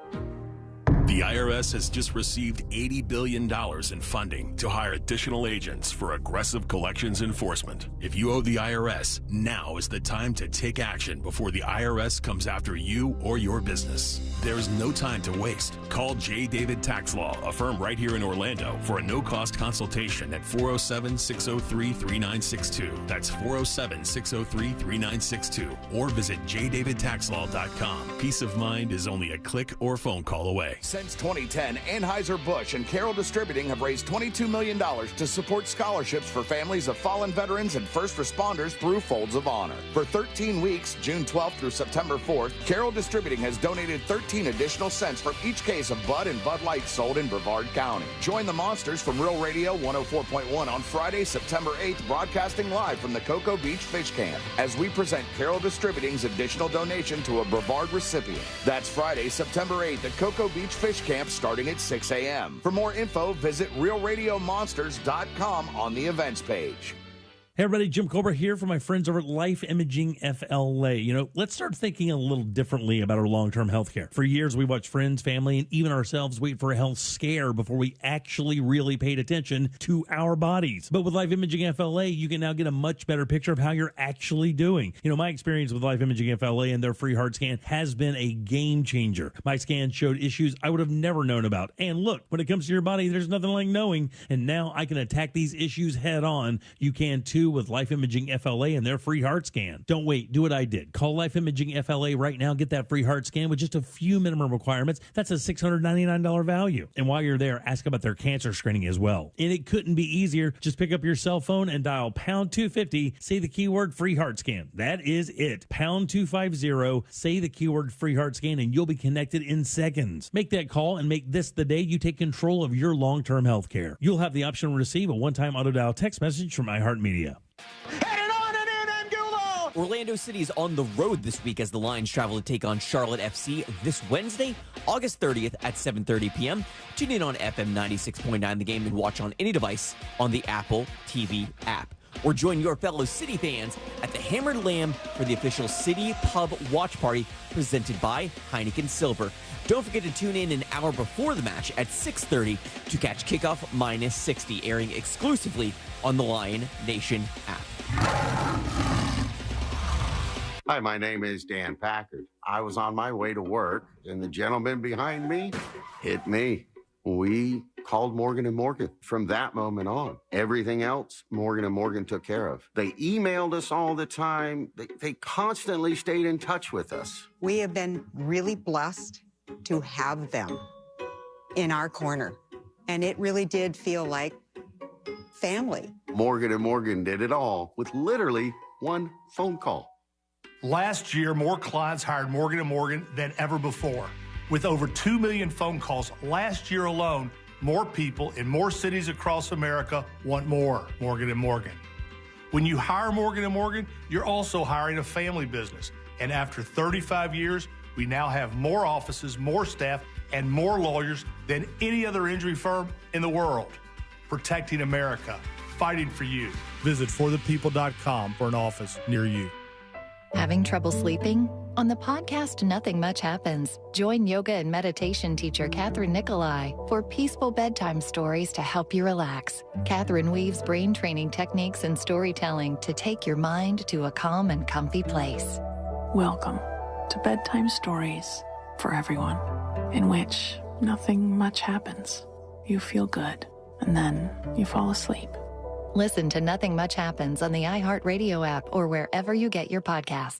The IRS has just received $80 billion in funding to hire additional agents for aggressive collections enforcement. If you owe the IRS, now is the time to take action before the IRS comes after you or your business. There is no time to waste. Call J. David Tax Law, a firm right here in Orlando, for a no-cost consultation at 407-603-3962. That's 407-603-3962. Or visit jdavidtaxlaw.com. Peace of mind is only a click or phone call away. Since 2010, Anheuser-Busch and Carroll Distributing have raised $22 million to support scholarships for families of fallen veterans and first responders through Folds of Honor. For 13 weeks, June 12th through September 4th, Carroll Distributing has donated 13 additional cents for each case of Bud and Bud Light sold in Brevard County. Join the Monsters from Real Radio 104.1 on Friday, September 8th, broadcasting live from the Cocoa Beach Fish Camp as we present Carroll Distributing's additional donation to a Brevard recipient. That's Friday, September 8th at Cocoa Beach Fish Camp starting at 6 a.m. For more info, visit RealRadioMonsters.com on the events page. Hey everybody, Jim Colbert here for my friends over at Life Imaging FLA. You know, let's start thinking a little differently about our long-term health care. For years, we watched friends, family, and even ourselves wait for a health scare before we actually really paid attention to our bodies. But with Life Imaging FLA, you can now get a much better picture of how you're actually doing. You know, my experience with Life Imaging FLA and their free heart scan has been a game changer. My scan showed issues I would have never known about. And look, when it comes to your body, there's nothing like knowing. And now I can attack these issues head on. You can too with Life Imaging FLA and their free heart scan. Don't wait, do what I did. Call Life Imaging FLA right now. Get that free heart scan with just a few minimum requirements. That's a $699 value. And while you're there, ask about their cancer screening as well. And it couldn't be easier. Just pick up your cell phone and dial pound 250. Say the keyword free heart scan. That is it. Pound 250. Say the keyword free heart scan and you'll be connected in seconds. Make that call and make this the day you take control of your long-term health care. You'll have the option to receive a one-time auto dial text message from iHeartMedia. Orlando City is on the road this week as the Lions travel to take on Charlotte FC this Wednesday, August 30th at 7:30 p.m. Tune in on FM 96.9 The Game and watch on any device on the Apple TV app. Or join your fellow City fans at the Hammered Lamb for the official City Pub Watch Party presented by Heineken Silver. Don't forget to tune in an hour before the match at 6:30 to catch Kickoff Minus 60, airing exclusively on the Lion Nation app. Hi, my name is Dan Packard. I was on my way to work, and the gentleman behind me hit me. We called Morgan & Morgan. From that moment on, everything else Morgan & Morgan took care of. They emailed us all the time. They constantly stayed in touch with us. We have been really blessed to have them in our corner, and it really did feel like family. Morgan & Morgan did it all with literally one phone call. Last year, more clients hired Morgan & Morgan than ever before. With over 2 million phone calls last year alone, more people in more cities across America want more Morgan & Morgan. When you hire Morgan & Morgan, you're also hiring a family business. And after 35 years, we now have more offices, more staff, and more lawyers than any other injury firm in the world. Protecting America, fighting for you. Visit forthepeople.com for an office near you. Having trouble sleeping? On the podcast Nothing Much Happens, join yoga and meditation teacher Catherine Nicolai for peaceful bedtime stories to help you relax. Catherine weaves brain training techniques and storytelling to take your mind to a calm and comfy place. Welcome to Bedtime Stories for Everyone, in which nothing much happens. You feel good, and then you fall asleep. Listen to Nothing Much Happens on the iHeartRadio app or wherever you get your podcasts.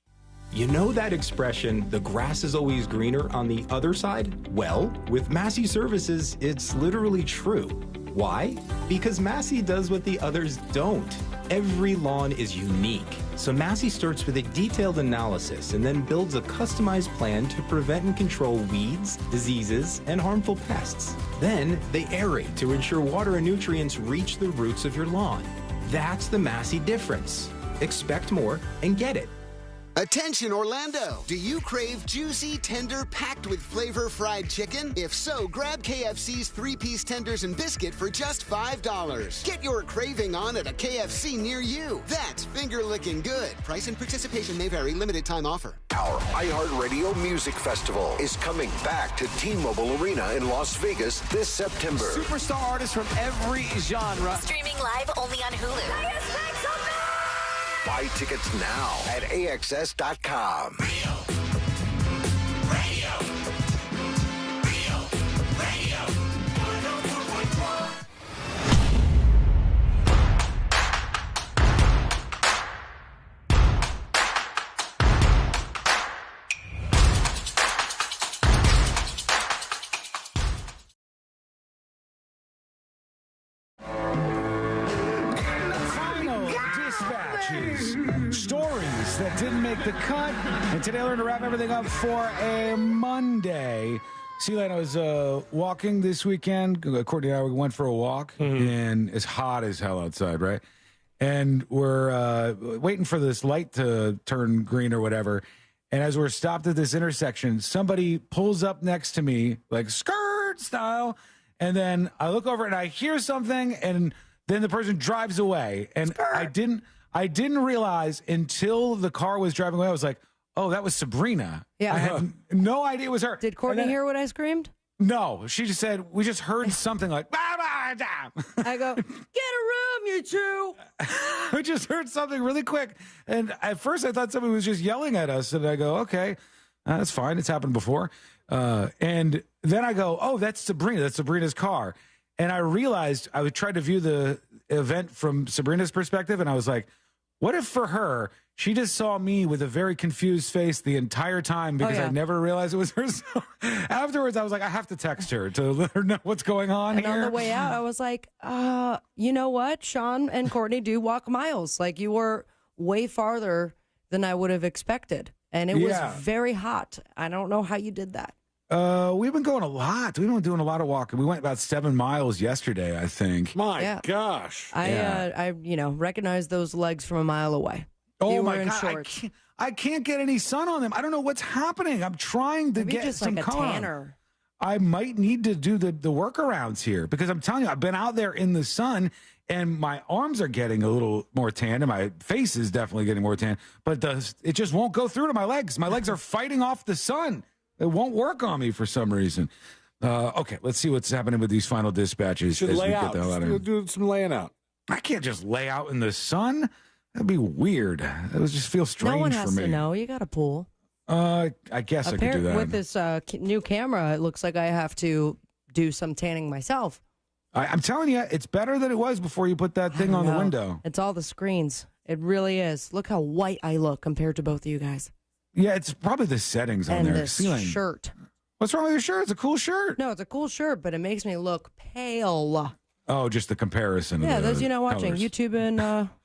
You know that expression, the grass is always greener on the other side? Well, with Massey Services, it's literally true. Why? Because Massey does what the others don't. Every lawn is unique. So Massey starts with a detailed analysis and then builds a customized plan to prevent and control weeds, diseases, and harmful pests. Then they aerate to ensure water and nutrients reach the roots of your lawn. That's the Massey difference. Expect more and get it. Attention Orlando! Do you crave juicy, tender, packed with flavor fried chicken? If so, grab KFC's 3-piece tenders and biscuit for just $5. Get your craving on at a KFC near you. That's finger-licking good. Price and participation may vary. Limited time offer. Our iHeartRadio Music Festival is coming back to T-Mobile Arena in Las Vegas this September. Superstar artists from every genre. Streaming live only on Hulu. Buy tickets now at AXS.com. Stories that didn't make the cut. And today we're going to wrap everything up for a Monday. See, I was walking this weekend. Courtney and I went for a walk, and it's hot as hell outside, right? And we're waiting for this light to turn green or whatever. And as we're stopped at this intersection, somebody pulls up next to me, like skirt style. And then I look over and I hear something, and then the person drives away. And I didn't realize until the car was driving away. I was like, oh, that was Sabrina. Yeah. I had no idea it was her. Did Courtney hear what I screamed? No. She just said, we just heard something like, bah, bah, bah. I go, get a room, you two. I just heard something really quick. And at first I thought somebody was just yelling at us. And I go, okay, that's fine. It's happened before. And then I go, oh, that's Sabrina. That's Sabrina's car. And I realized I would try to view the event from Sabrina's perspective. And I was like, what if for her, she just saw me with a very confused face the entire time because I never realized it was her. So afterwards, I was like, I have to text her to let her know what's going on and here. On the way out, I was like, you know what? Sean and Courtney do walk miles. Like, you were way farther than I would have expected. And it was very hot. I don't know how you did that. We've been going a lot. We've been doing a lot of walking. We went about 7 miles yesterday, I think. My gosh. I recognized those legs from a mile away. Oh, you my were in God. shorts. I can't get any sun on them. I don't know what's happening. I'm trying to get just some like a color. tanner. I might need to do the workarounds here because I'm telling you, I've been out there in the sun and my arms are getting a little more tan and my face is definitely getting more tan, but it just won't go through to my legs. My legs are fighting off the sun. It won't work on me for some reason. Okay, let's see what's happening with these final dispatches. Should lay out. Do some laying out. I can't just lay out in the sun. That'd be weird. It would just feel strange for me. No one has to know. You got a pool. I guess I could do that. With this new camera, it looks like I have to do some tanning myself. I'm telling you, it's better than it was before you put that thing on the window. It's all the screens. It really is. Look how white I look compared to both of you guys. Yeah, it's probably the settings on and there. this shirt. What's wrong with your shirt? It's a cool shirt. No, it's a cool shirt, but it makes me look pale. Oh, just the comparison. Yeah, of those watching colors. YouTube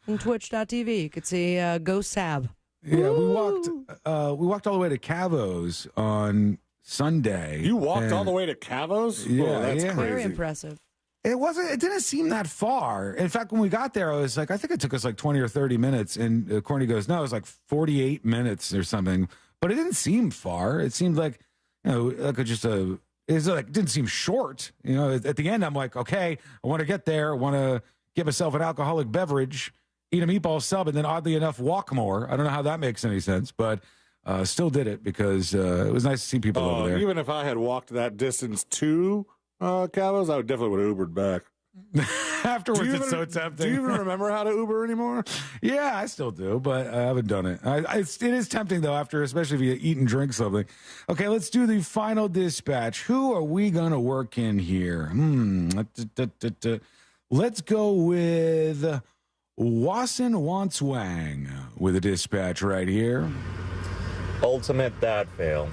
and Twitch.tv, you could see Go Sab. Yeah, we walked all the way to Cavo's on Sunday. You walked all the way to Cavo's? Yeah, that's yeah. Very crazy. impressive. It didn't seem that far. In fact, when we got there, I was like, I think it took us like 20 or 30 minutes. And Courtney goes, no, it was like 48 minutes or something. But it didn't seem far. It seemed like, like it didn't seem short. At the end, I'm like, okay, I want to get there. I want to get myself an alcoholic beverage, eat a meatball sub, and then oddly enough, walk more. I don't know how that makes any sense, but still did it because it was nice to see people over there. Even if I had walked that distance to Cavo's, I would definitely would have Ubered back. Afterwards, it's so tempting. Do you even remember how to Uber anymore? Yeah, I still do, but I haven't done it. It is tempting, though, especially if you eat and drink something. Okay, let's do the final dispatch. Who are we going to work in here? Let's go with Wasson Wants Wang with a dispatch right here. Ultimate dad fail.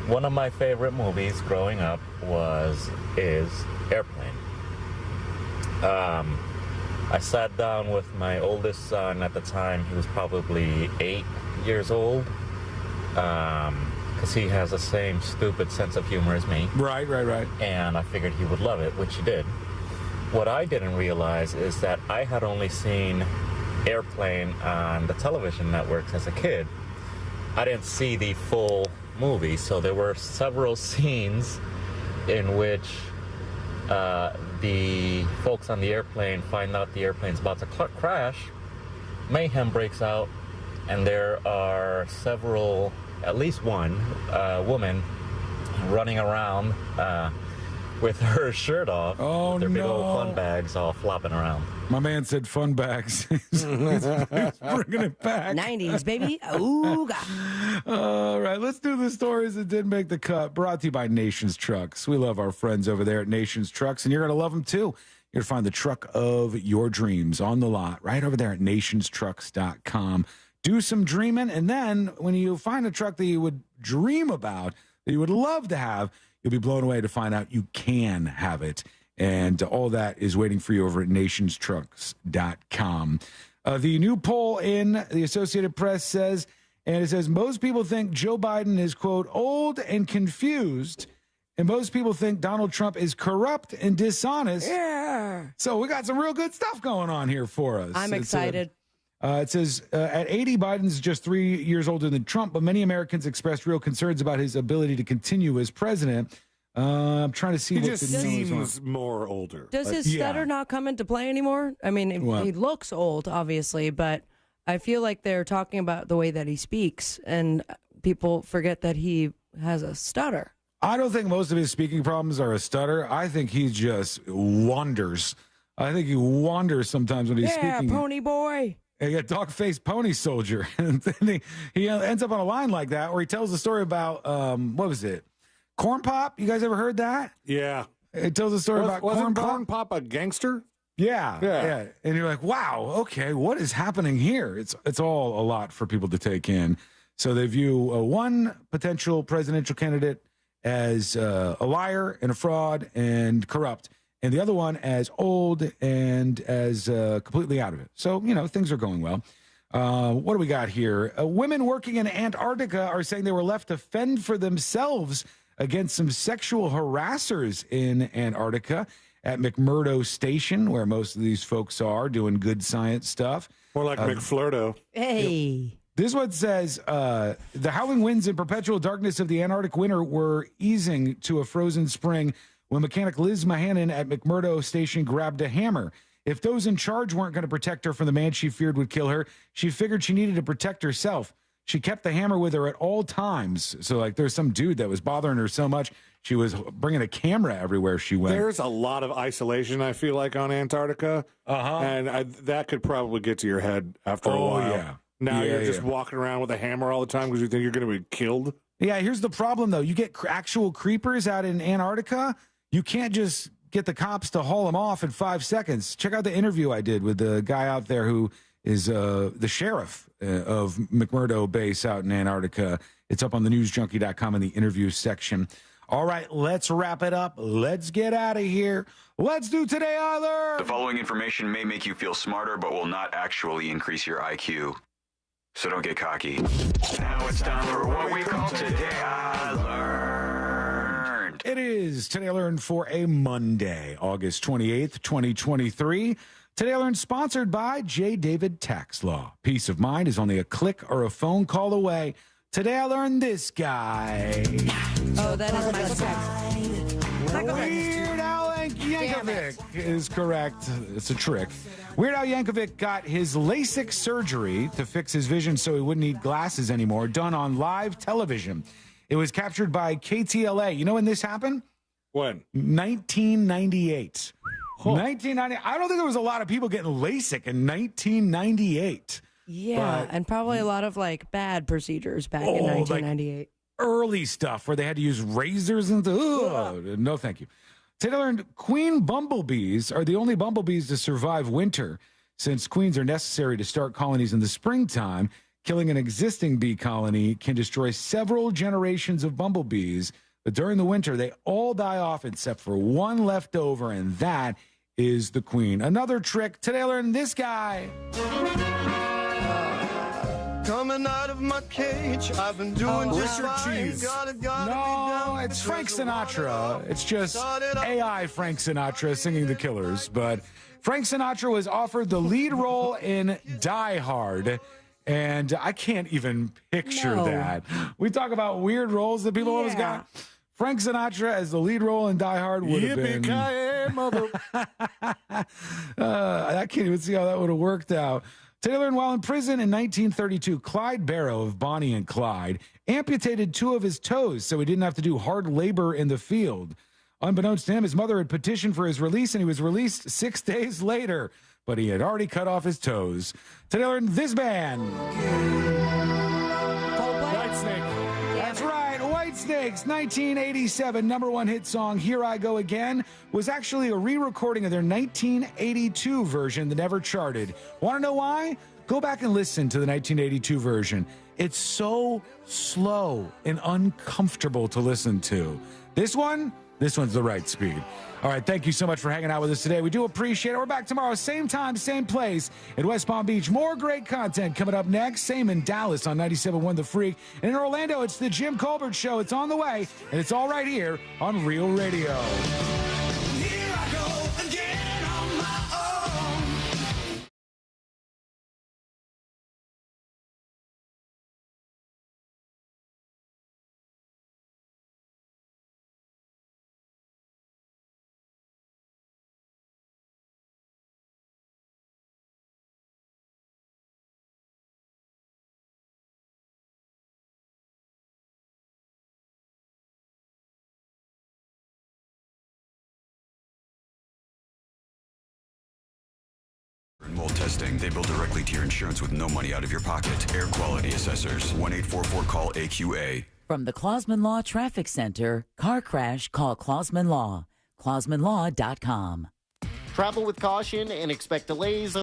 One of my favorite movies growing up is Airplane. I sat down with my oldest son at the time. He was probably 8 years old, because he has the same stupid sense of humor as me. Right. And I figured he would love it, which he did. What I didn't realize is that I had only seen Airplane on the television networks as a kid. I didn't see the full movie, so there were several scenes in which the folks on the airplane find out the airplane's about to crash. Mayhem breaks out, and there are several, at least one woman running around with her shirt off. Oh, with their big old no. fun bags all flopping around. My man said fun bags. he's bringing it back. 90s, baby. Ooh, God. All right, let's do the stories that didn't make the cut. Brought to you by Nations Trucks. We love our friends over there at Nations Trucks, and you're going to love them too. You're going to find the truck of your dreams on the lot right over there at nationstrucks.com. Do some dreaming, and then when you find a truck that you would dream about, that you would love to have, you'll be blown away to find out you can have it. And all that is waiting for you over at nationstrucks.com. The new poll in the Associated Press says, and it says, most people think Joe Biden is, quote, old and confused, and most people think Donald Trump is corrupt and dishonest. Yeah. So we got some real good stuff going on here for us. I'm excited. It says, at 80, Biden's just 3 years older than Trump, but many Americans expressed real concerns about his ability to continue as president. I'm trying to see He what just the news seems more older. Does his stutter not come into play anymore? I mean, What? he looks old, obviously, but I feel like they're talking about the way that he speaks, and people forget that he has a stutter. I don't think most of his speaking problems are a stutter. I think he just wanders. I think he wanders sometimes when he's Yeah, speaking. pony boy. A dog-faced pony soldier. And then he ends up on a line like that where he tells the story about, what was it? Corn Pop? You guys ever heard that? Yeah. It tells a story about wasn't Corn Pop. Corn Pop a gangster? Yeah. And you're like, wow, okay, what is happening here? It's all a lot for people to take in. So they view one potential presidential candidate as a liar and a fraud and corrupt, and the other one as old and as completely out of it. So, things are going well. What do we got here? Women working in Antarctica are saying they were left to fend for themselves against some sexual harassers in Antarctica at McMurdo Station, where most of these folks are doing good science stuff. More like McFlirto. Hey. This one says, the howling winds and perpetual darkness of the Antarctic winter were easing to a frozen spring when mechanic Liz Mahanan at McMurdo Station grabbed a hammer. If those in charge weren't going to protect her from the man she feared would kill her, she figured she needed to protect herself. She kept the hammer with her at all times. So, like, there's some dude that was bothering her so much, she was bringing a camera everywhere she went. There's a lot of isolation, I feel like, on Antarctica. And that could probably get to your head after a while. Yeah. Now Yeah, you're just yeah. walking around with a hammer all the time because you think you're going to be killed. Yeah, here's the problem, though. You get actual creepers out in Antarctica, you can't just get the cops to haul them off in 5 seconds. Check out the interview I did with the guy out there who is the sheriff of McMurdo Base out in Antarctica. It's up on the newsjunkie.com in the interview section. All right, let's wrap it up. Let's get out of here. Let's do Today I Learned. The following information may make you feel smarter, but will not actually increase your IQ. So don't get cocky. Now it's time for what we call Today I Learned. It is Today I Learned for a Monday, August 28th, 2023. Today I Learned sponsored by J. David Tax Law. Peace of mind is only a click or a phone call away. Today I learned this guy. Oh, that is my text. Weird Al Yankovic is correct. It's a trick. Weird Al Yankovic got his LASIK surgery to fix his vision so he wouldn't need glasses anymore, done on live television. It was captured by KTLA. You know when this happened? When? 1998. 1990. I don't think there was a lot of people getting LASIK in 1998. Yeah, and probably a lot of like bad procedures back in 1998. Like early stuff where they had to use razors and no, thank you. Today I learned queen bumblebees are the only bumblebees to survive winter, since queens are necessary to start colonies in the springtime. Killing an existing bee colony can destroy several generations of bumblebees, but during the winter they all die off except for one left over, and that is the queen. Another trick. Today I learned this guy. Coming out of my cage, I've been doing just Richard fine. Cheese. Gotta No, it's Frank Sinatra. It's just AI Frank Sinatra singing The Killers. But Frank Sinatra was offered the lead role in Die Hard, and I can't even picture that. We talk about weird roles that people always got. Frank Sinatra as the lead role in Die Hard would have been... Yippee-ki-yay, mother... I can't even see how that would have worked out. Taylor, and while in prison in 1932, Clyde Barrow of Bonnie and Clyde amputated 2 of his toes so he didn't have to do hard labor in the field. Unbeknownst to him, his mother had petitioned for his release, and he was released 6 days later, but he had already cut off his toes. Taylor, and this band. Whitesnake. That's right, Whitesnake's 1987 #1 hit song, Here I Go Again, was actually a re-recording of their 1982 version that never charted. Want to know why? Go back and listen to the 1982 version. It's so slow and uncomfortable to listen to. This one's the right speed. All right, thank you so much for hanging out with us today. We do appreciate it. We're back tomorrow, same time, same place in West Palm Beach. More great content coming up next. Same in Dallas on 97.1 The Freak. And in Orlando, it's the Jim Colbert Show. It's on the way, and it's all right here on Real Radio. Mold testing. They bill directly to your insurance with no money out of your pocket. Air Quality Assessors. 1-844-CALL-AQA. From the Clausman Law Traffic Center, car crash, call Clausman Law. ClausmanLaw.com. Travel with caution and expect delays